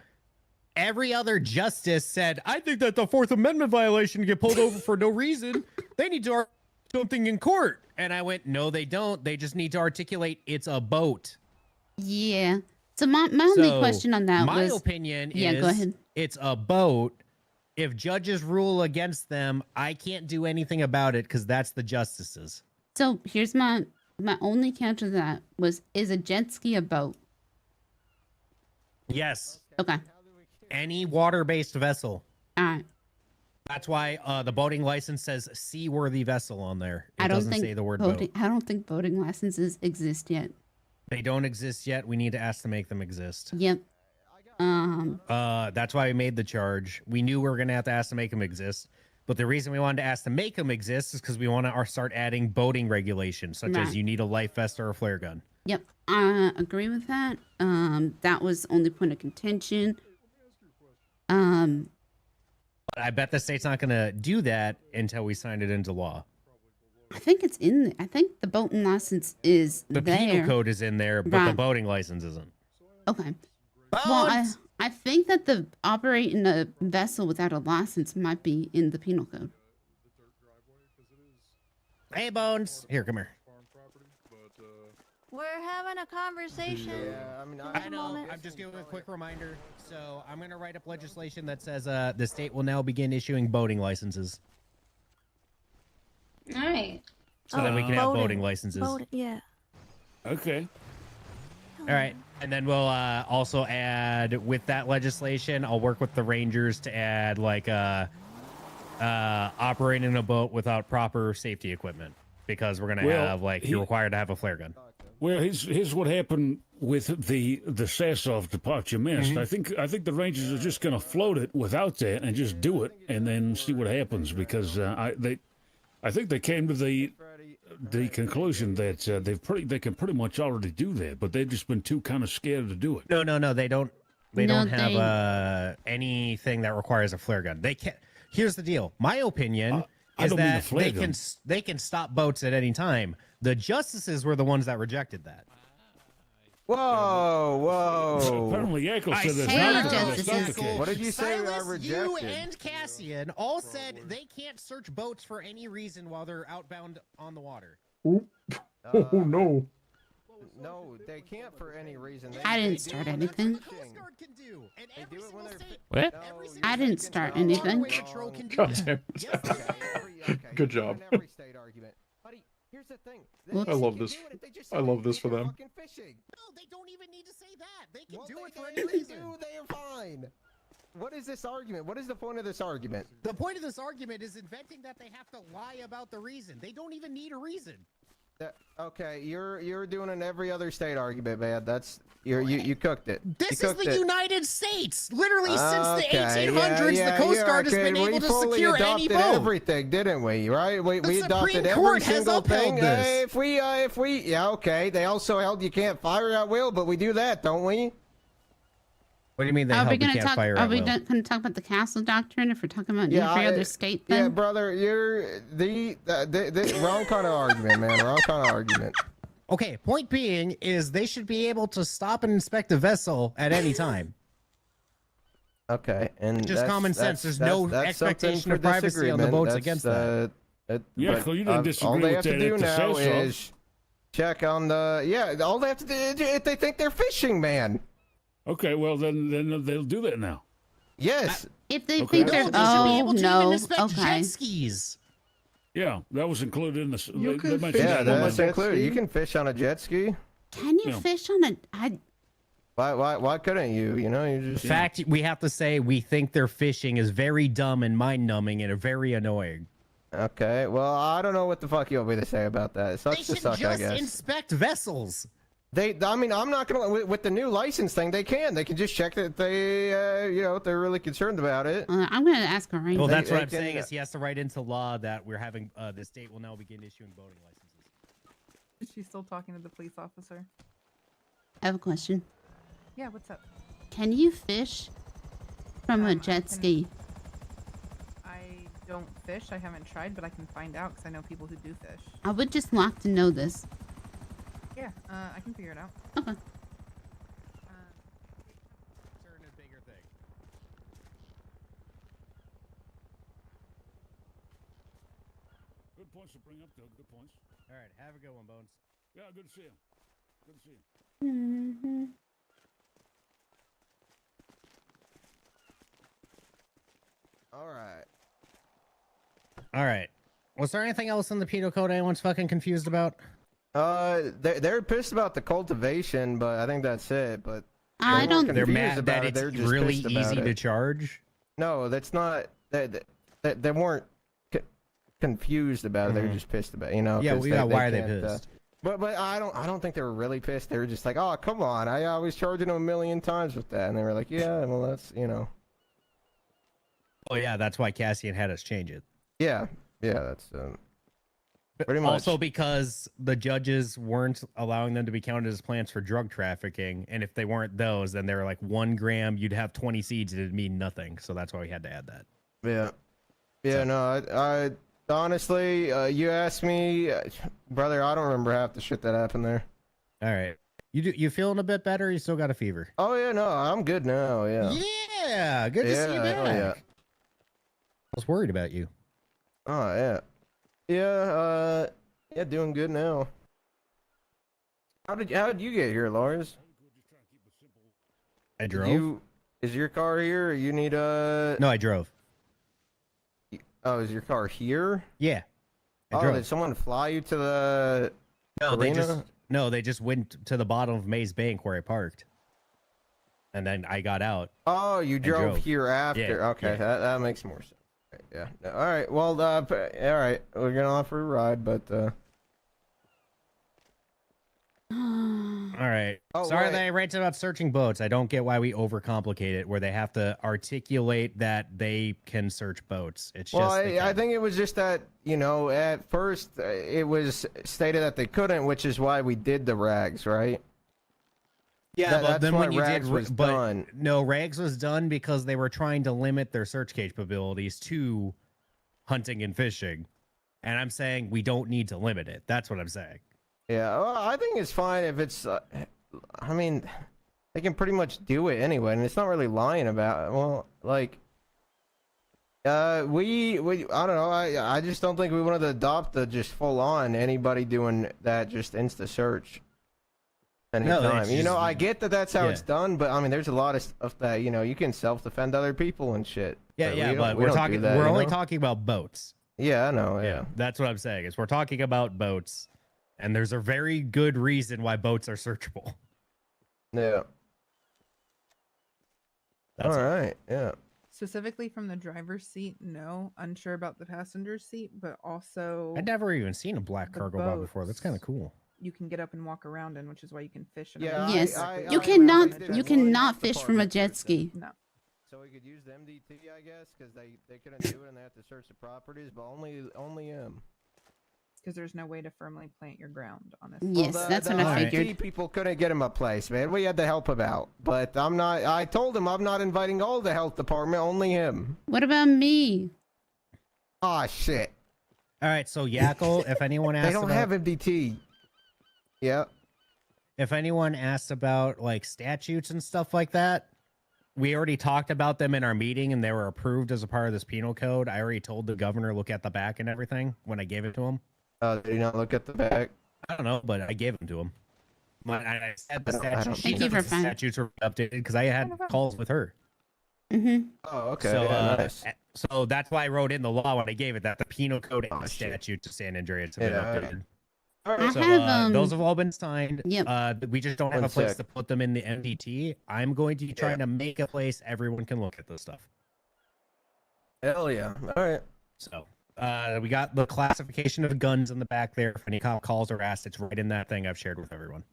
Speaker 3: Every other justice said, I think that the Fourth Amendment violation get pulled over for no reason. They need to articulate something in court. And I went, no, they don't. They just need to articulate it's a boat.
Speaker 1: Yeah. So my only question on that
Speaker 3: my
Speaker 1: was...
Speaker 3: opinion
Speaker 1: yeah,
Speaker 3: is
Speaker 1: go ahead.
Speaker 3: It's a boat. If judges rule against them, I can't do anything about it because that's the justices.
Speaker 1: So here's my only counter to that was, is a jet ski a boat?
Speaker 3: Yes.
Speaker 1: Okay.
Speaker 3: Any water-based vessel.
Speaker 1: All right.
Speaker 3: That's why the boating license says seaworthy vessel on there. It
Speaker 1: I don't
Speaker 3: doesn't
Speaker 1: think
Speaker 3: say the word
Speaker 1: boating,
Speaker 3: boat.
Speaker 1: I don't think boating licenses exist yet.
Speaker 3: They don't exist yet. We need to ask to make them exist.
Speaker 1: Yep.
Speaker 3: That's why we made the charge. We knew we were going to have to ask to make them exist. But the reason we wanted to ask to make them exist is because we want to start adding boating regulations, such
Speaker 1: Right.
Speaker 3: as you need a life vest or a flare gun.
Speaker 1: Yep. I agree with that. That was only point of contention.
Speaker 3: But I bet the state's not going to do that until we sign it into law.
Speaker 1: I think it's in. I think the boating license is
Speaker 3: The
Speaker 1: there.
Speaker 3: penal code is in there, but the
Speaker 1: Right.
Speaker 3: boating license isn't.
Speaker 1: Okay. Well, I think that the operating a vessel without a license might be in the penal code.
Speaker 3: Hey, Bones. Here, come here.
Speaker 21: We're having a conversation.
Speaker 7: Yeah, I mean,
Speaker 3: I know. I'm just giving a quick reminder. So I'm going to write up legislation that says the state will now begin issuing boating licenses.
Speaker 2: All right.
Speaker 3: So then we can have boating licenses.
Speaker 21: Yeah.
Speaker 13: Okay.
Speaker 3: All right. And then we'll also add, with that legislation, I'll work with the Rangers to add, like, operating a boat without proper safety equipment. Because we're going to have, like, you're required to have a flare gun.
Speaker 13: Well, here's what happened with the Sassoff departure mist.
Speaker 3: Mm-hmm.
Speaker 13: I think the Rangers are just going to float it without that and just do it and then see what happens because I think they came to the conclusion that they can pretty much already do that, but they've just been too kind of scared to do it.
Speaker 3: No, they don't. They don't have anything that requires a flare gun. They can't. Here's the deal. My opinion
Speaker 13: I
Speaker 3: is
Speaker 13: don't mean a
Speaker 3: that
Speaker 13: flare
Speaker 3: they can stop boats at any time. The justices were the ones that rejected that.
Speaker 7: Whoa.
Speaker 13: Apparently, Yakko said that's not the case.
Speaker 7: What did you say? I
Speaker 3: Silas,
Speaker 7: rejected.
Speaker 3: you and Cassian all said they can't search boats for any reason while they're outbound on the water.
Speaker 16: Oh no.
Speaker 7: No, they can't for any reason.
Speaker 1: I didn't start anything.
Speaker 5: What?
Speaker 1: I didn't start anything.
Speaker 6: God damn it. Good job.
Speaker 7: Here's the thing.
Speaker 6: I love this. I love this for them.
Speaker 3: No, they don't even need to say that. They can do it for any reason.
Speaker 7: They are fine. What is this argument? What is the point of this argument?
Speaker 3: The point of this argument is inventing that they have to lie about the reason. They don't even need a reason.
Speaker 7: Okay, you're doing an every other state argument, man. That's you cooked it.
Speaker 3: This
Speaker 7: you
Speaker 3: is
Speaker 7: cooked
Speaker 3: the
Speaker 7: it.
Speaker 3: United States. Literally since the
Speaker 7: Okay,
Speaker 3: 1800s, the Coast Guard has been able to secure any boat.
Speaker 7: Everything, didn't we? Right? We adopted
Speaker 3: Supreme
Speaker 7: every
Speaker 3: Court has
Speaker 7: single
Speaker 3: upheld
Speaker 7: thing.
Speaker 3: this.
Speaker 7: If we, yeah, okay. They also held you can't fire at will, but we do that, don't we?
Speaker 3: What do you mean they
Speaker 1: Are we
Speaker 3: held you
Speaker 1: gonna
Speaker 3: can't
Speaker 1: talk?
Speaker 3: fire
Speaker 1: Are
Speaker 3: at
Speaker 1: we
Speaker 3: will?
Speaker 1: going to talk about the castle doctrine if we're talking about every other state thing?
Speaker 7: Yeah, brother, you're the wrong kind of argument, man. Wrong kind of argument.
Speaker 3: Okay, point being is they should be able to stop and inspect a vessel at any time.
Speaker 7: Okay, and
Speaker 3: Just common sense. There's no expectation of privacy on the boats against that.
Speaker 13: Yeah,
Speaker 7: but,
Speaker 13: you didn't disagree
Speaker 7: all they
Speaker 13: with
Speaker 7: have to
Speaker 13: that
Speaker 7: do
Speaker 13: at the
Speaker 7: now
Speaker 13: Sassoff.
Speaker 7: is check on the all they have to do if they think they're fishing, man.
Speaker 13: Okay, well then they'll do that now.
Speaker 7: Yes.
Speaker 1: If they
Speaker 13: Okay.
Speaker 1: think they're okay.
Speaker 3: Jet skis.
Speaker 13: Yeah, that was included in the.
Speaker 16: You can
Speaker 13: mentioned
Speaker 16: fish
Speaker 13: that
Speaker 16: on
Speaker 13: in
Speaker 16: a
Speaker 13: the-
Speaker 16: jet
Speaker 7: included.
Speaker 16: ski.
Speaker 7: You can fish on a jet ski.
Speaker 1: Can you
Speaker 3: Yeah.
Speaker 1: fish on a?
Speaker 7: Why couldn't you? You know, you
Speaker 3: In
Speaker 7: just.
Speaker 3: fact, we have to say we think their fishing is very dumb and mind-numbing and very annoying.
Speaker 7: Okay, well, I don't know what the fuck you want me to say about that. It sucks
Speaker 3: They
Speaker 7: to
Speaker 3: should
Speaker 7: suck, I
Speaker 3: just
Speaker 7: guess.
Speaker 3: inspect vessels.
Speaker 7: I mean, I'm not gonna with the new license thing. They can just check that they, if they're really concerned about it.
Speaker 1: I'm gonna ask a ranger.
Speaker 3: Well, that's what I'm
Speaker 7: can-
Speaker 3: saying is he has to write into law that we're having the state will now begin issuing boating licenses.
Speaker 9: Is she still talking to the police officer?
Speaker 1: I have a question.
Speaker 9: Yeah, what's up?
Speaker 1: Can you fish from a jet ski?
Speaker 9: I don't fish. I haven't tried, but I can find out because I know people who do fish.
Speaker 1: I would just like to know this.
Speaker 9: Yeah, I can figure it out.
Speaker 1: Okay.
Speaker 13: Good points to bring up, though. Good points.
Speaker 3: All right, have a good one, Bones.
Speaker 13: Yeah, good to see you. Good to see you.
Speaker 1: Mm-hmm.
Speaker 7: All right.
Speaker 3: All right. Was there anything else in the penal code anyone's fucking confused about?
Speaker 7: They're pissed about the cultivation, but I think that's it. But
Speaker 1: I don't.
Speaker 3: They're mad
Speaker 7: about
Speaker 3: that
Speaker 7: it.
Speaker 3: it's
Speaker 7: They're just
Speaker 3: really
Speaker 7: pissed about
Speaker 3: easy to
Speaker 7: it.
Speaker 3: charge.
Speaker 7: No, that's not. They weren't confused about it. They're just pissed about it, you know.
Speaker 3: Yeah,
Speaker 7: 'cause
Speaker 3: we got why are they
Speaker 7: can't,
Speaker 3: pissed?
Speaker 7: But I don't think they were really pissed. They were just like, oh, come on, I was charging them 1,000,000 times with that, and they were like, yeah, well, that's, you know.
Speaker 3: Oh yeah, that's why Cassian had us change it.
Speaker 7: Yeah, that's pretty much.
Speaker 3: Also because the judges weren't allowing them to be counted as plants for drug trafficking, and if they weren't those, then they were like 1 gram. You'd have 20 seeds, and it'd mean nothing. So that's why we had to add that.
Speaker 7: Yeah, no, I honestly, you asked me, brother, I don't remember half the shit that happened there.
Speaker 3: All right, you feeling a bit better? You still got a fever?
Speaker 7: Oh yeah, no, I'm good now. Yeah.
Speaker 3: Yeah, good to see you back.
Speaker 7: hell yeah.
Speaker 3: I was worried about you.
Speaker 7: Oh yeah, yeah, doing good now. How did you get here, Lars?
Speaker 3: I drove.
Speaker 7: Is your car here? Or you need a?
Speaker 3: No, I drove.
Speaker 7: Oh, is your car here?
Speaker 3: Yeah. I
Speaker 7: Oh,
Speaker 3: drove.
Speaker 7: did someone fly you to the
Speaker 3: No, they just went to the bottom of Maze Bank where I parked, and then I got out.
Speaker 7: Oh, you drove here after.
Speaker 3: Yeah,
Speaker 7: Okay,
Speaker 3: yeah.
Speaker 7: that makes more sense. Yeah. All right. Well, all right. We're gonna offer a ride, but.
Speaker 3: All right.
Speaker 7: Oh,
Speaker 3: Sorry
Speaker 7: wait.
Speaker 3: that I ranted about searching boats. I don't get why we overcomplicate it, where they have to articulate that they can search boats. It's
Speaker 7: Well,
Speaker 3: just
Speaker 7: I think it was just that, you know, at first it was stated that they couldn't, which is why we did the rags, right?
Speaker 3: Yeah, but
Speaker 7: that's
Speaker 3: then
Speaker 7: why
Speaker 3: when you
Speaker 7: rags
Speaker 3: did,
Speaker 7: was
Speaker 3: but
Speaker 7: done.
Speaker 3: no, rags was done because they were trying to limit their search capabilities to hunting and fishing, and I'm saying we don't need to limit it. That's what I'm saying.
Speaker 7: Yeah, well, I think it's fine if it's. I mean, they can pretty much do it anyway, and it's not really lying about it. Well, like, we I don't know. I just don't think we wanted to adopt the just full on anybody doing that just insta search. Anytime.
Speaker 3: No, it's
Speaker 7: you know,
Speaker 3: just-
Speaker 7: I get that that's how
Speaker 3: yeah.
Speaker 7: it's done, but I mean, there's a lot of stuff that you know you can self defend other people and shit.
Speaker 3: Yeah,
Speaker 7: But
Speaker 3: yeah,
Speaker 7: we
Speaker 3: but
Speaker 7: don't
Speaker 3: we're
Speaker 7: do
Speaker 3: talking.
Speaker 7: that,
Speaker 3: We're
Speaker 7: you
Speaker 3: only
Speaker 7: know?
Speaker 3: talking about boats.
Speaker 7: Yeah, I know. Yeah.
Speaker 3: That's what I'm saying. Is we're talking about boats, and there's a very good reason why boats are searchable.
Speaker 7: Yeah.
Speaker 3: That's
Speaker 7: All
Speaker 3: all.
Speaker 7: right. Yeah.
Speaker 9: Specifically from the driver's seat, no. Unsure about the passenger seat, but also
Speaker 3: I'd never even seen a black
Speaker 9: the
Speaker 3: cargo bot before. That's kind of cool.
Speaker 9: you can get up and walk around in, which is why you can fish.
Speaker 7: Yeah,
Speaker 1: Yes,
Speaker 7: I
Speaker 1: you cannot fish from a jet ski.
Speaker 9: No.
Speaker 7: So we could use the MDT, I guess, because they couldn't do it and they have to search the properties, but only
Speaker 9: Because there's no way to firmly plant your ground on this.
Speaker 1: Yes, that's what I figured.
Speaker 7: MDT people couldn't get him a place, man. We had to help him out, but I'm not. I told him I'm not inviting all the health department, only him.
Speaker 1: What about me?
Speaker 7: Ah, shit.
Speaker 3: All right, so Yackle, if anyone asks
Speaker 7: They don't
Speaker 3: about,
Speaker 7: have MDT. Yeah.
Speaker 3: if anyone asks about like statutes and stuff like that, we already talked about them in our meeting, and they were approved as a part of this penal code. I already told the governor look at the back and everything when I gave it to him.
Speaker 7: Did he not look at the back?
Speaker 3: I don't know, but I gave them to him. I said the
Speaker 7: I don't
Speaker 3: statutes,
Speaker 1: Thank you for
Speaker 3: the statutes were updated because I had calls with her.
Speaker 1: Mm-hmm.
Speaker 7: Oh, okay.
Speaker 3: So,
Speaker 7: yeah, nice.
Speaker 3: so that's why I wrote in the law when I gave it that the penal code and the statutes of San Andreas have been updated.
Speaker 1: I
Speaker 3: So
Speaker 1: have,
Speaker 3: those have all been signed.
Speaker 1: Yep.
Speaker 3: We just don't have
Speaker 7: One
Speaker 3: a place
Speaker 7: sec.
Speaker 3: to put them in the MDT. I'm going to be trying to make a place everyone can look at this stuff.
Speaker 7: Hell yeah. All right.
Speaker 3: So we got the classification of guns in the back there. If any calls are asked, it's right in that thing I've shared with everyone.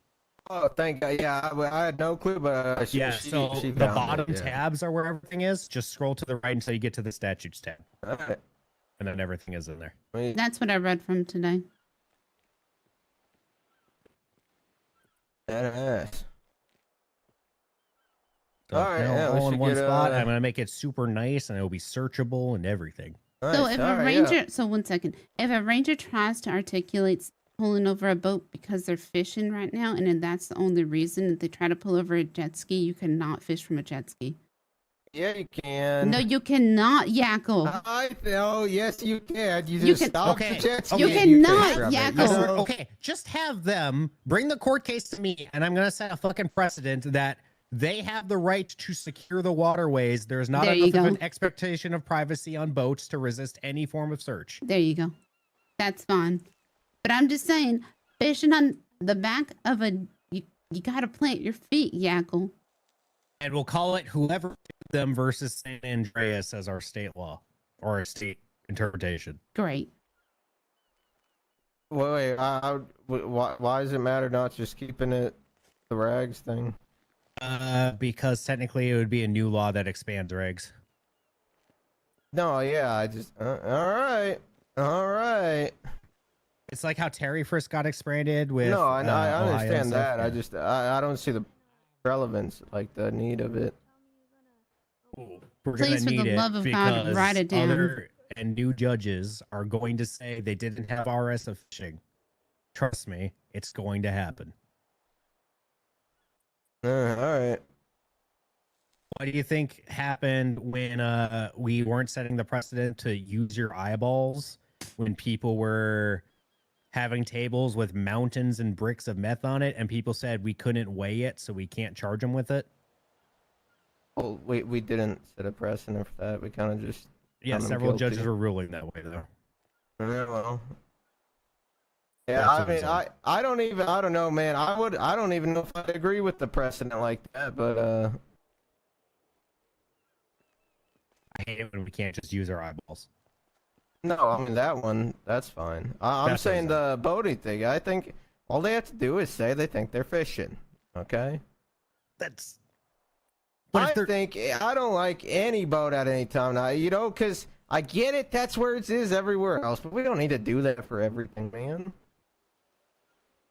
Speaker 7: Oh, thank God. Yeah, I had no clue, but she
Speaker 3: So
Speaker 7: she
Speaker 3: the
Speaker 7: found
Speaker 3: bottom
Speaker 7: it, yeah.
Speaker 3: tabs are where everything is. Just scroll to the right until you get to the statutes tab.
Speaker 7: All right.
Speaker 3: And then everything is in there.
Speaker 1: That's what I read from today.
Speaker 7: Badass.
Speaker 3: So
Speaker 7: All right,
Speaker 3: now
Speaker 7: yeah, we
Speaker 3: all in
Speaker 7: should
Speaker 3: one
Speaker 7: get,
Speaker 3: spot. I'm gonna make it super nice, and it'll be searchable and everything.
Speaker 1: So
Speaker 7: Nice.
Speaker 1: if
Speaker 7: All
Speaker 1: a
Speaker 7: right,
Speaker 1: ranger,
Speaker 7: yeah.
Speaker 1: so 1 second, if a ranger tries to articulate pulling over a boat because they're fishing right now, and then that's the only reason that they try to pull over a jet ski, you cannot fish from a jet ski.
Speaker 7: Yeah, you can.
Speaker 1: No, you cannot, Yackle.
Speaker 7: I know. Yes, you can. You just stop the jet ski.
Speaker 1: You
Speaker 7: and
Speaker 1: cannot,
Speaker 7: fish from it, you
Speaker 1: Yackle.
Speaker 7: know?
Speaker 3: Okay, just have them bring the court case to me, and I'm gonna set a fucking precedent that they have the right to secure the waterways. There's not
Speaker 1: There you
Speaker 3: enough of
Speaker 1: go.
Speaker 3: an expectation of privacy on boats to resist any form of search.
Speaker 1: There you go. That's fine. But I'm just saying, fishing on the back of a, you gotta plant your feet, Yackle.
Speaker 3: And we'll call it whoever did them versus San Andreas as our state law or our state interpretation.
Speaker 1: Great.
Speaker 7: Wait, why does it matter not just keeping it the rags thing?
Speaker 3: Because technically it would be a new law that expands regs.
Speaker 7: No, yeah, I just all right.
Speaker 3: It's like how Terry first got expanded with.
Speaker 7: No, I
Speaker 3: Ohio
Speaker 7: understand
Speaker 3: and
Speaker 7: that.
Speaker 3: stuff.
Speaker 7: I just I don't see the relevance, like the need of it.
Speaker 3: We're
Speaker 1: Please,
Speaker 3: gonna
Speaker 1: for
Speaker 3: need
Speaker 1: the love of
Speaker 3: it
Speaker 1: God,
Speaker 3: because
Speaker 1: write it down.
Speaker 3: other and new judges are going to say they didn't have RS of fishing. Trust me, it's going to happen.
Speaker 7: All right.
Speaker 3: What do you think happened when we weren't setting the precedent to use your eyeballs when people were having tables with mountains and bricks of meth on it, and people said we couldn't weigh it, so we can't charge them with it?
Speaker 7: Well, we didn't set a precedent for that. We kind of just
Speaker 3: Yeah,
Speaker 7: found them
Speaker 3: several
Speaker 7: guilty.
Speaker 3: judges were ruling that way, though.
Speaker 7: Yeah, well. Yeah,
Speaker 3: That's
Speaker 7: I
Speaker 3: what I'm
Speaker 7: mean,
Speaker 3: saying.
Speaker 7: I don't know, man. I don't even know if I'd agree with the precedent like that, but
Speaker 3: I hate it when we can't just use our eyeballs.
Speaker 7: no, I mean that one, that's fine. I'm
Speaker 3: That's what I'm
Speaker 7: saying the boating thing. I think all they have to do is say they think they're fishing. Okay.
Speaker 3: That's.
Speaker 7: I think I don't like any boat at any time now. You know, because I get it. That's where it is everywhere else, but we don't need to do that for everything, man.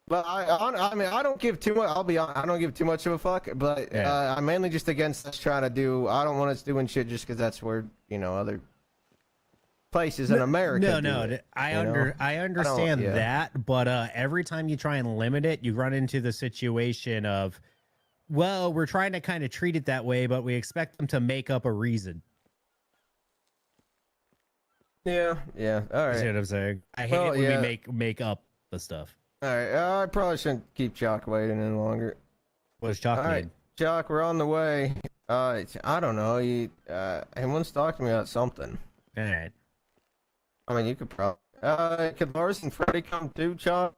Speaker 7: But I mean, I don't give too much. I'll be honest, I don't give too much of a fuck. But I'm mainly just against us trying to do. I don't want us doing shit just because that's where other places in America.
Speaker 3: No, I understand that, but every time you try and limit it, you run into the situation of, well, we're trying to kind of treat it that way, but we expect them to make up a reason.
Speaker 7: Yeah. All right.
Speaker 3: You see what I'm saying? I hate it when we make up the stuff.
Speaker 7: All right, I probably shouldn't keep Jock waiting any longer.
Speaker 3: What's Jock
Speaker 7: All right,
Speaker 3: need?
Speaker 7: Jock, we're on the way. I don't know. He wants to talk to me about something.
Speaker 3: All right.
Speaker 7: I mean, you could probably. Could Lars and Freddy come too, Jock?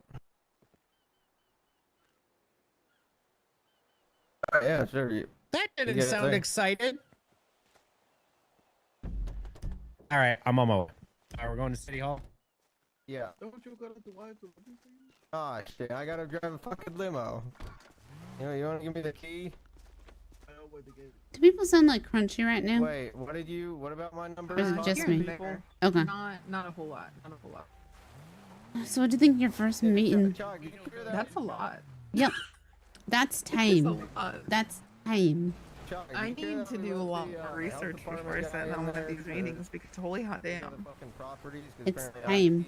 Speaker 7: Yeah, sure.
Speaker 3: That didn't
Speaker 7: get a
Speaker 3: sound
Speaker 7: thing.
Speaker 3: excited. All right, I'm on my way. All right, we're going to City Hall.
Speaker 7: Yeah.
Speaker 16: Don't you gotta do everything?
Speaker 7: Ah, shit, I gotta drive a fucking limo. You wanna give me the key?
Speaker 1: Do people sound like crunchy right now?
Speaker 7: Wait, what about my number?
Speaker 1: Or is it just
Speaker 9: Here
Speaker 1: me?
Speaker 9: and there.
Speaker 1: Okay.
Speaker 9: Not a whole lot. Not a whole lot.
Speaker 1: So what do you think of your first meeting?
Speaker 9: That's a lot.
Speaker 1: Yep. That's tame.
Speaker 9: lot.
Speaker 1: That's tame.
Speaker 9: I need to do a lot more research before I sit on one of these meetings because holy hot damn.
Speaker 1: It's tame.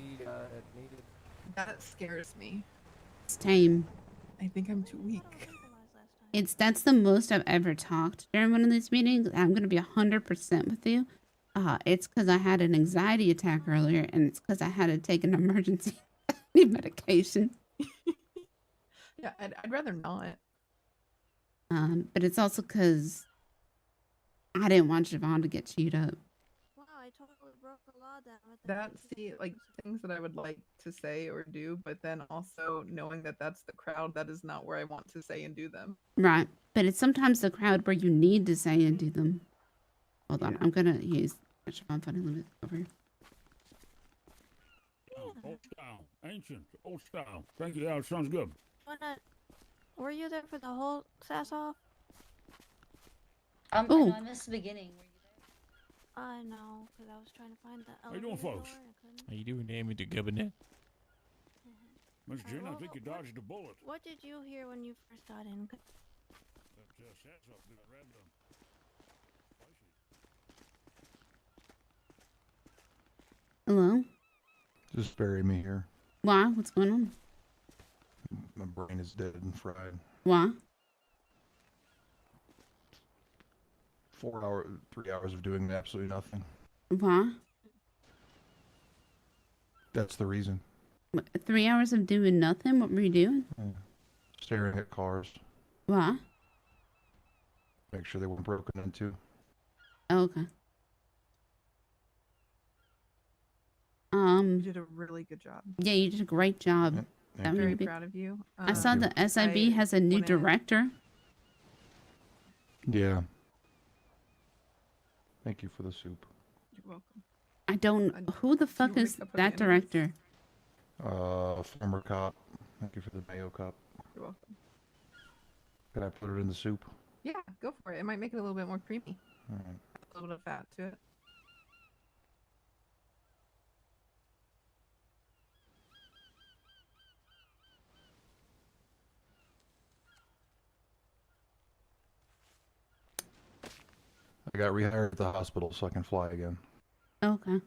Speaker 9: That scares me.
Speaker 1: It's tame.
Speaker 9: I think I'm too weak.
Speaker 1: That's the most I've ever talked during one of these meetings. I'm gonna be 100% with you. It's because I had an anxiety attack earlier, and it's because I had to take an emergency medication.
Speaker 9: Yeah, I'd rather not.
Speaker 1: But it's also because I didn't want Javon to get chewed up.
Speaker 21: Wow, I totally broke the law down with
Speaker 9: That's like things that I would like to say or do, but then also knowing that that's the crowd, that is not where I want to say and do them.
Speaker 1: Right. But it's sometimes the crowd where you need to say and do them. Hold on. I'm going to use Javon Funny Limit over here.
Speaker 13: Old style, ancient, old style. Thank you. That sounds good.
Speaker 21: Were you there for the whole sass off?
Speaker 2: I know, I missed the beginning. Were you there?
Speaker 21: I know, because I was trying to find the
Speaker 13: How you doing, folks?
Speaker 5: How you doing, Amy the Gubbna?
Speaker 13: Miss Jen, I think you dodged a bullet.
Speaker 21: What did you hear when you first got in?
Speaker 13: That sass off, I read them. Spicy.
Speaker 18: Just bury me here.
Speaker 1: Why? What's going on?
Speaker 18: My brain is dead and fried.
Speaker 1: Why?
Speaker 18: 3 hours of doing absolutely nothing.
Speaker 1: Why?
Speaker 18: That's the reason.
Speaker 1: 3 hours of doing nothing? What were you doing?
Speaker 18: Staring at cars.
Speaker 1: Why?
Speaker 18: Make sure they weren't broken into.
Speaker 1: Oh, okay.
Speaker 9: You did a really good job.
Speaker 1: Yeah, you did a great job.
Speaker 9: I'm very proud of you.
Speaker 1: I saw the SIB has a new director.
Speaker 18: Yeah. Thank you for the soup.
Speaker 9: You're welcome.
Speaker 1: I don't. Who the fuck is that director?
Speaker 18: Former cop. Thank you for the mayo cup.
Speaker 9: You're welcome.
Speaker 18: Can I put it in the soup?
Speaker 9: Yeah, go for it. It might make it a little bit more creamy.
Speaker 18: All right.
Speaker 9: A little bit of fat to it.
Speaker 18: I got rehired at the hospital so I can fly again.
Speaker 1: Okay.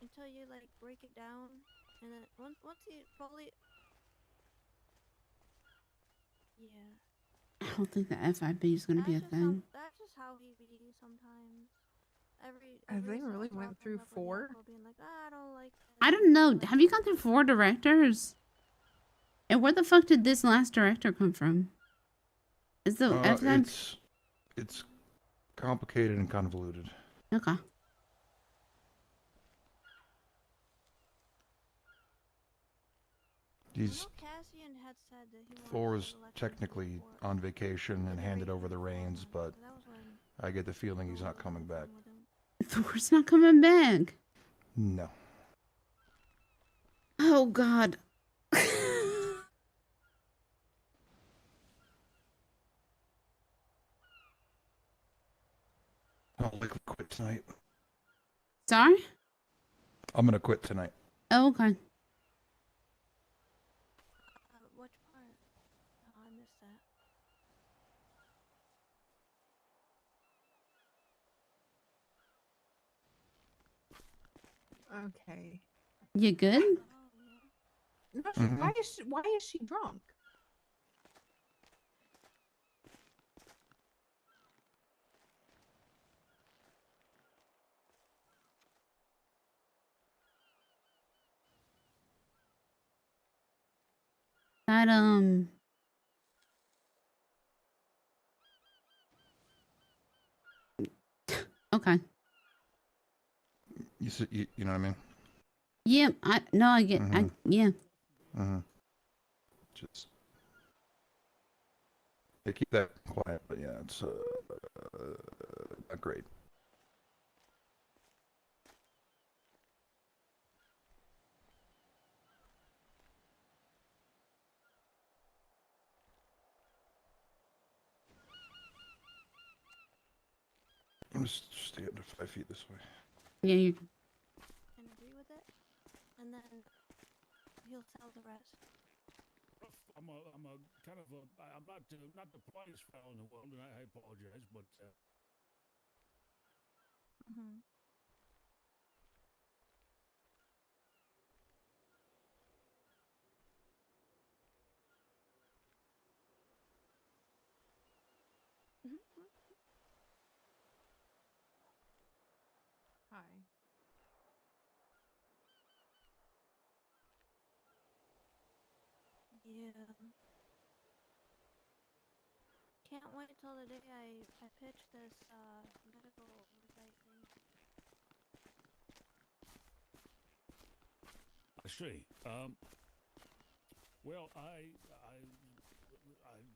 Speaker 21: Until you break it down, and then once you probably, yeah.
Speaker 1: I don't think the FIB is gonna be a thing.
Speaker 21: That's just how he be sometimes.
Speaker 9: Have they really went through 4?
Speaker 21: Being like, I don't like.
Speaker 1: I don't know. Have you gone through 4 directors? And where the fuck did this last director come from? Is the FIB?
Speaker 18: It's complicated and convoluted.
Speaker 1: Okay.
Speaker 18: Thor is technically on vacation and handed over the reins, but I get the feeling he's not coming back.
Speaker 1: Thor's not coming back.
Speaker 18: No.
Speaker 1: Oh God.
Speaker 18: I'll likely quit tonight.
Speaker 1: Sorry?
Speaker 18: I'm gonna quit tonight.
Speaker 1: Oh, okay.
Speaker 21: Which part? Oh, I missed that.
Speaker 9: Okay.
Speaker 1: You good?
Speaker 9: No,
Speaker 18: Mhm.
Speaker 9: Why is she drunk?
Speaker 1: That okay.
Speaker 18: You know what I mean?
Speaker 1: Yeah, I get yeah.
Speaker 18: Just they keep that quiet, but yeah, it's not great. I'm just stay under 5 feet this way.
Speaker 1: Yeah, you.
Speaker 21: And agree with it, and then he'll tell the rest.
Speaker 13: I'm a kind of a, I'm not the politest fellow in the world, and I apologize, but
Speaker 9: Hi.
Speaker 21: Yeah. Can't wait till the day I pitch this medical oversight thing.
Speaker 13: I see. Well, I'm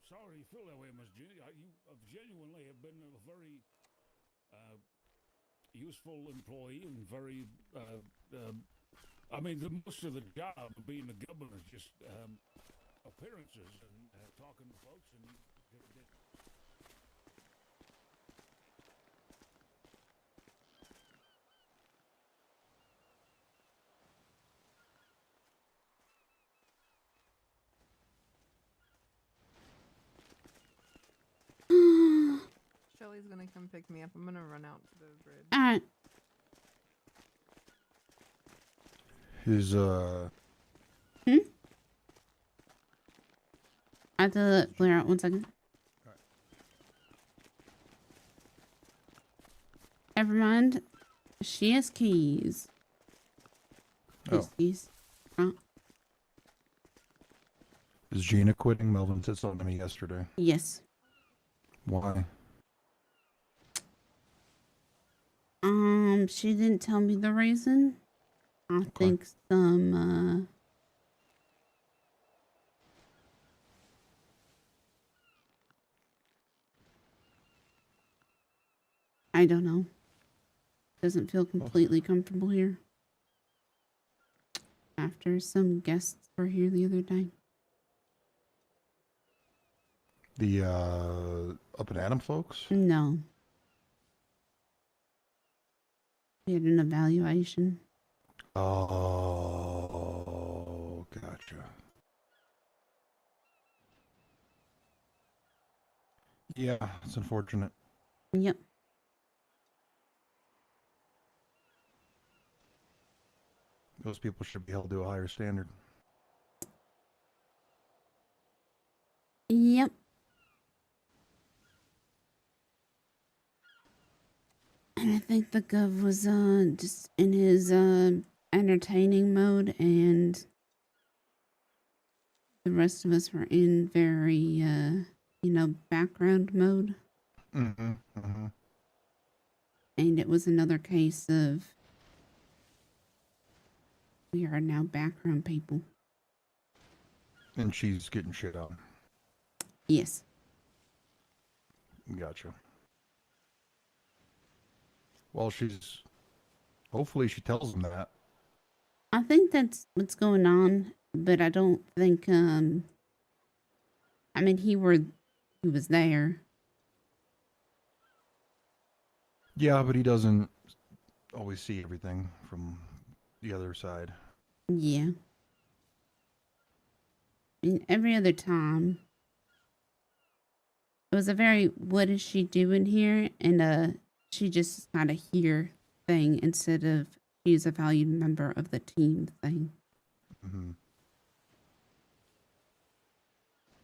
Speaker 13: sorry you feel that way, Miss Jenny. You genuinely have been a very useful employee and very I mean, most of the job of being the governor is just appearances and talking to folks and.
Speaker 9: Shelly's gonna come pick me up. I'm gonna run out to the bridge.
Speaker 1: Alright.
Speaker 18: His
Speaker 1: I have to clear out 1 second. Never mind. She has keys.
Speaker 18: Oh.
Speaker 1: Keys. Oh.
Speaker 18: Is Gina quitting? Melvin said something to me yesterday.
Speaker 1: Yes.
Speaker 18: Why?
Speaker 1: She didn't tell me the reason. I think some, I don't know. Doesn't feel completely comfortable here. After some guests were here the other day.
Speaker 18: The up in Adam folks?
Speaker 1: No. We had an evaluation.
Speaker 18: Oh, gotcha. Yeah, it's unfortunate.
Speaker 1: Yep.
Speaker 18: Those people should be held to a higher standard.
Speaker 1: Yep. And I think the Gov was just in his entertaining mode, and the rest of us were in very background mode.
Speaker 18: Mm-hmm. Mm-hmm.
Speaker 1: And it was another case of we are now background people.
Speaker 18: And she's getting shit on.
Speaker 1: Yes.
Speaker 18: Gotcha. Well, hopefully she tells them that.
Speaker 1: I think that's what's going on, but I don't think, I mean, he was there.
Speaker 18: Yeah, but he doesn't always see everything from the other side.
Speaker 1: Yeah. I mean, every other time, it was a very, what is she doing here? And, she just kind of here thing instead of she's a valued member of the team thing.
Speaker 18: Mm-hmm.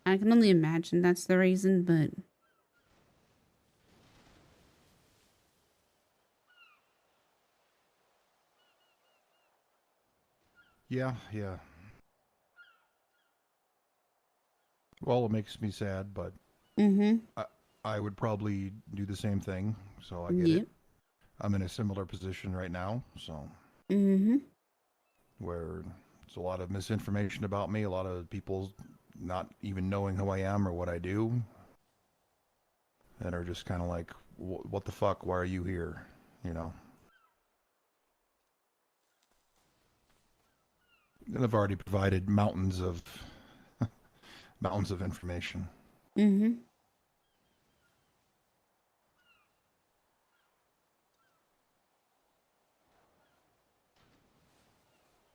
Speaker 1: I can only imagine that's the reason, but
Speaker 18: Yeah. Well, it makes me sad, but I would probably do the same thing, so I get it. I'm in a similar position right now, so where it's a lot of misinformation about me, a lot of people not even knowing who I am or what I do, and are just kind of like, what the fuck, why are you here, you know? And I've already provided mountains of information.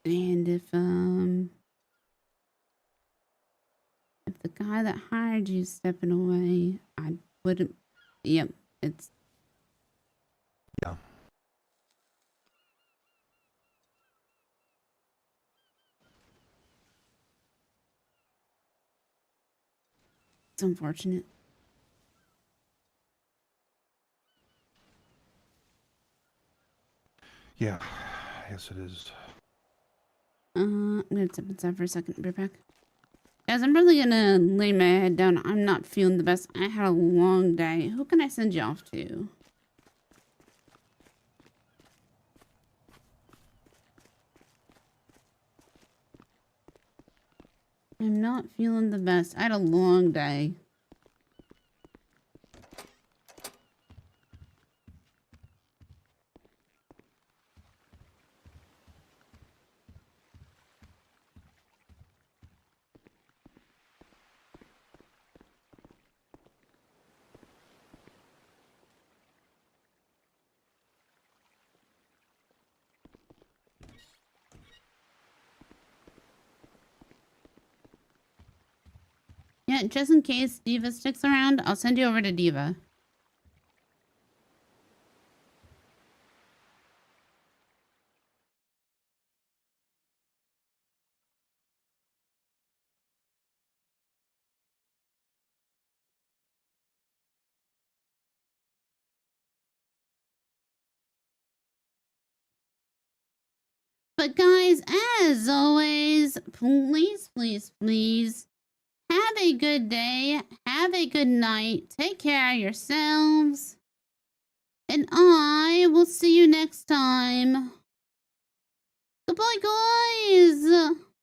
Speaker 1: And if the guy that hired you stepping away, I wouldn't. Yep, it's.
Speaker 18: Yeah.
Speaker 1: It's unfortunate.
Speaker 18: Yeah, yes it is.
Speaker 1: I'm gonna step inside for a second. Be back. Guys, I'm really gonna lay my head down. I'm not feeling the best. I had a long day. Who can I send you off to? I'm not feeling the best. I had a long day. Yeah, just in case Diva sticks around, I'll send you over to Diva. But guys, as always, please, please, please, have a good day. Have a good night. Take care of yourselves. And I will see you next time. Goodbye, guys.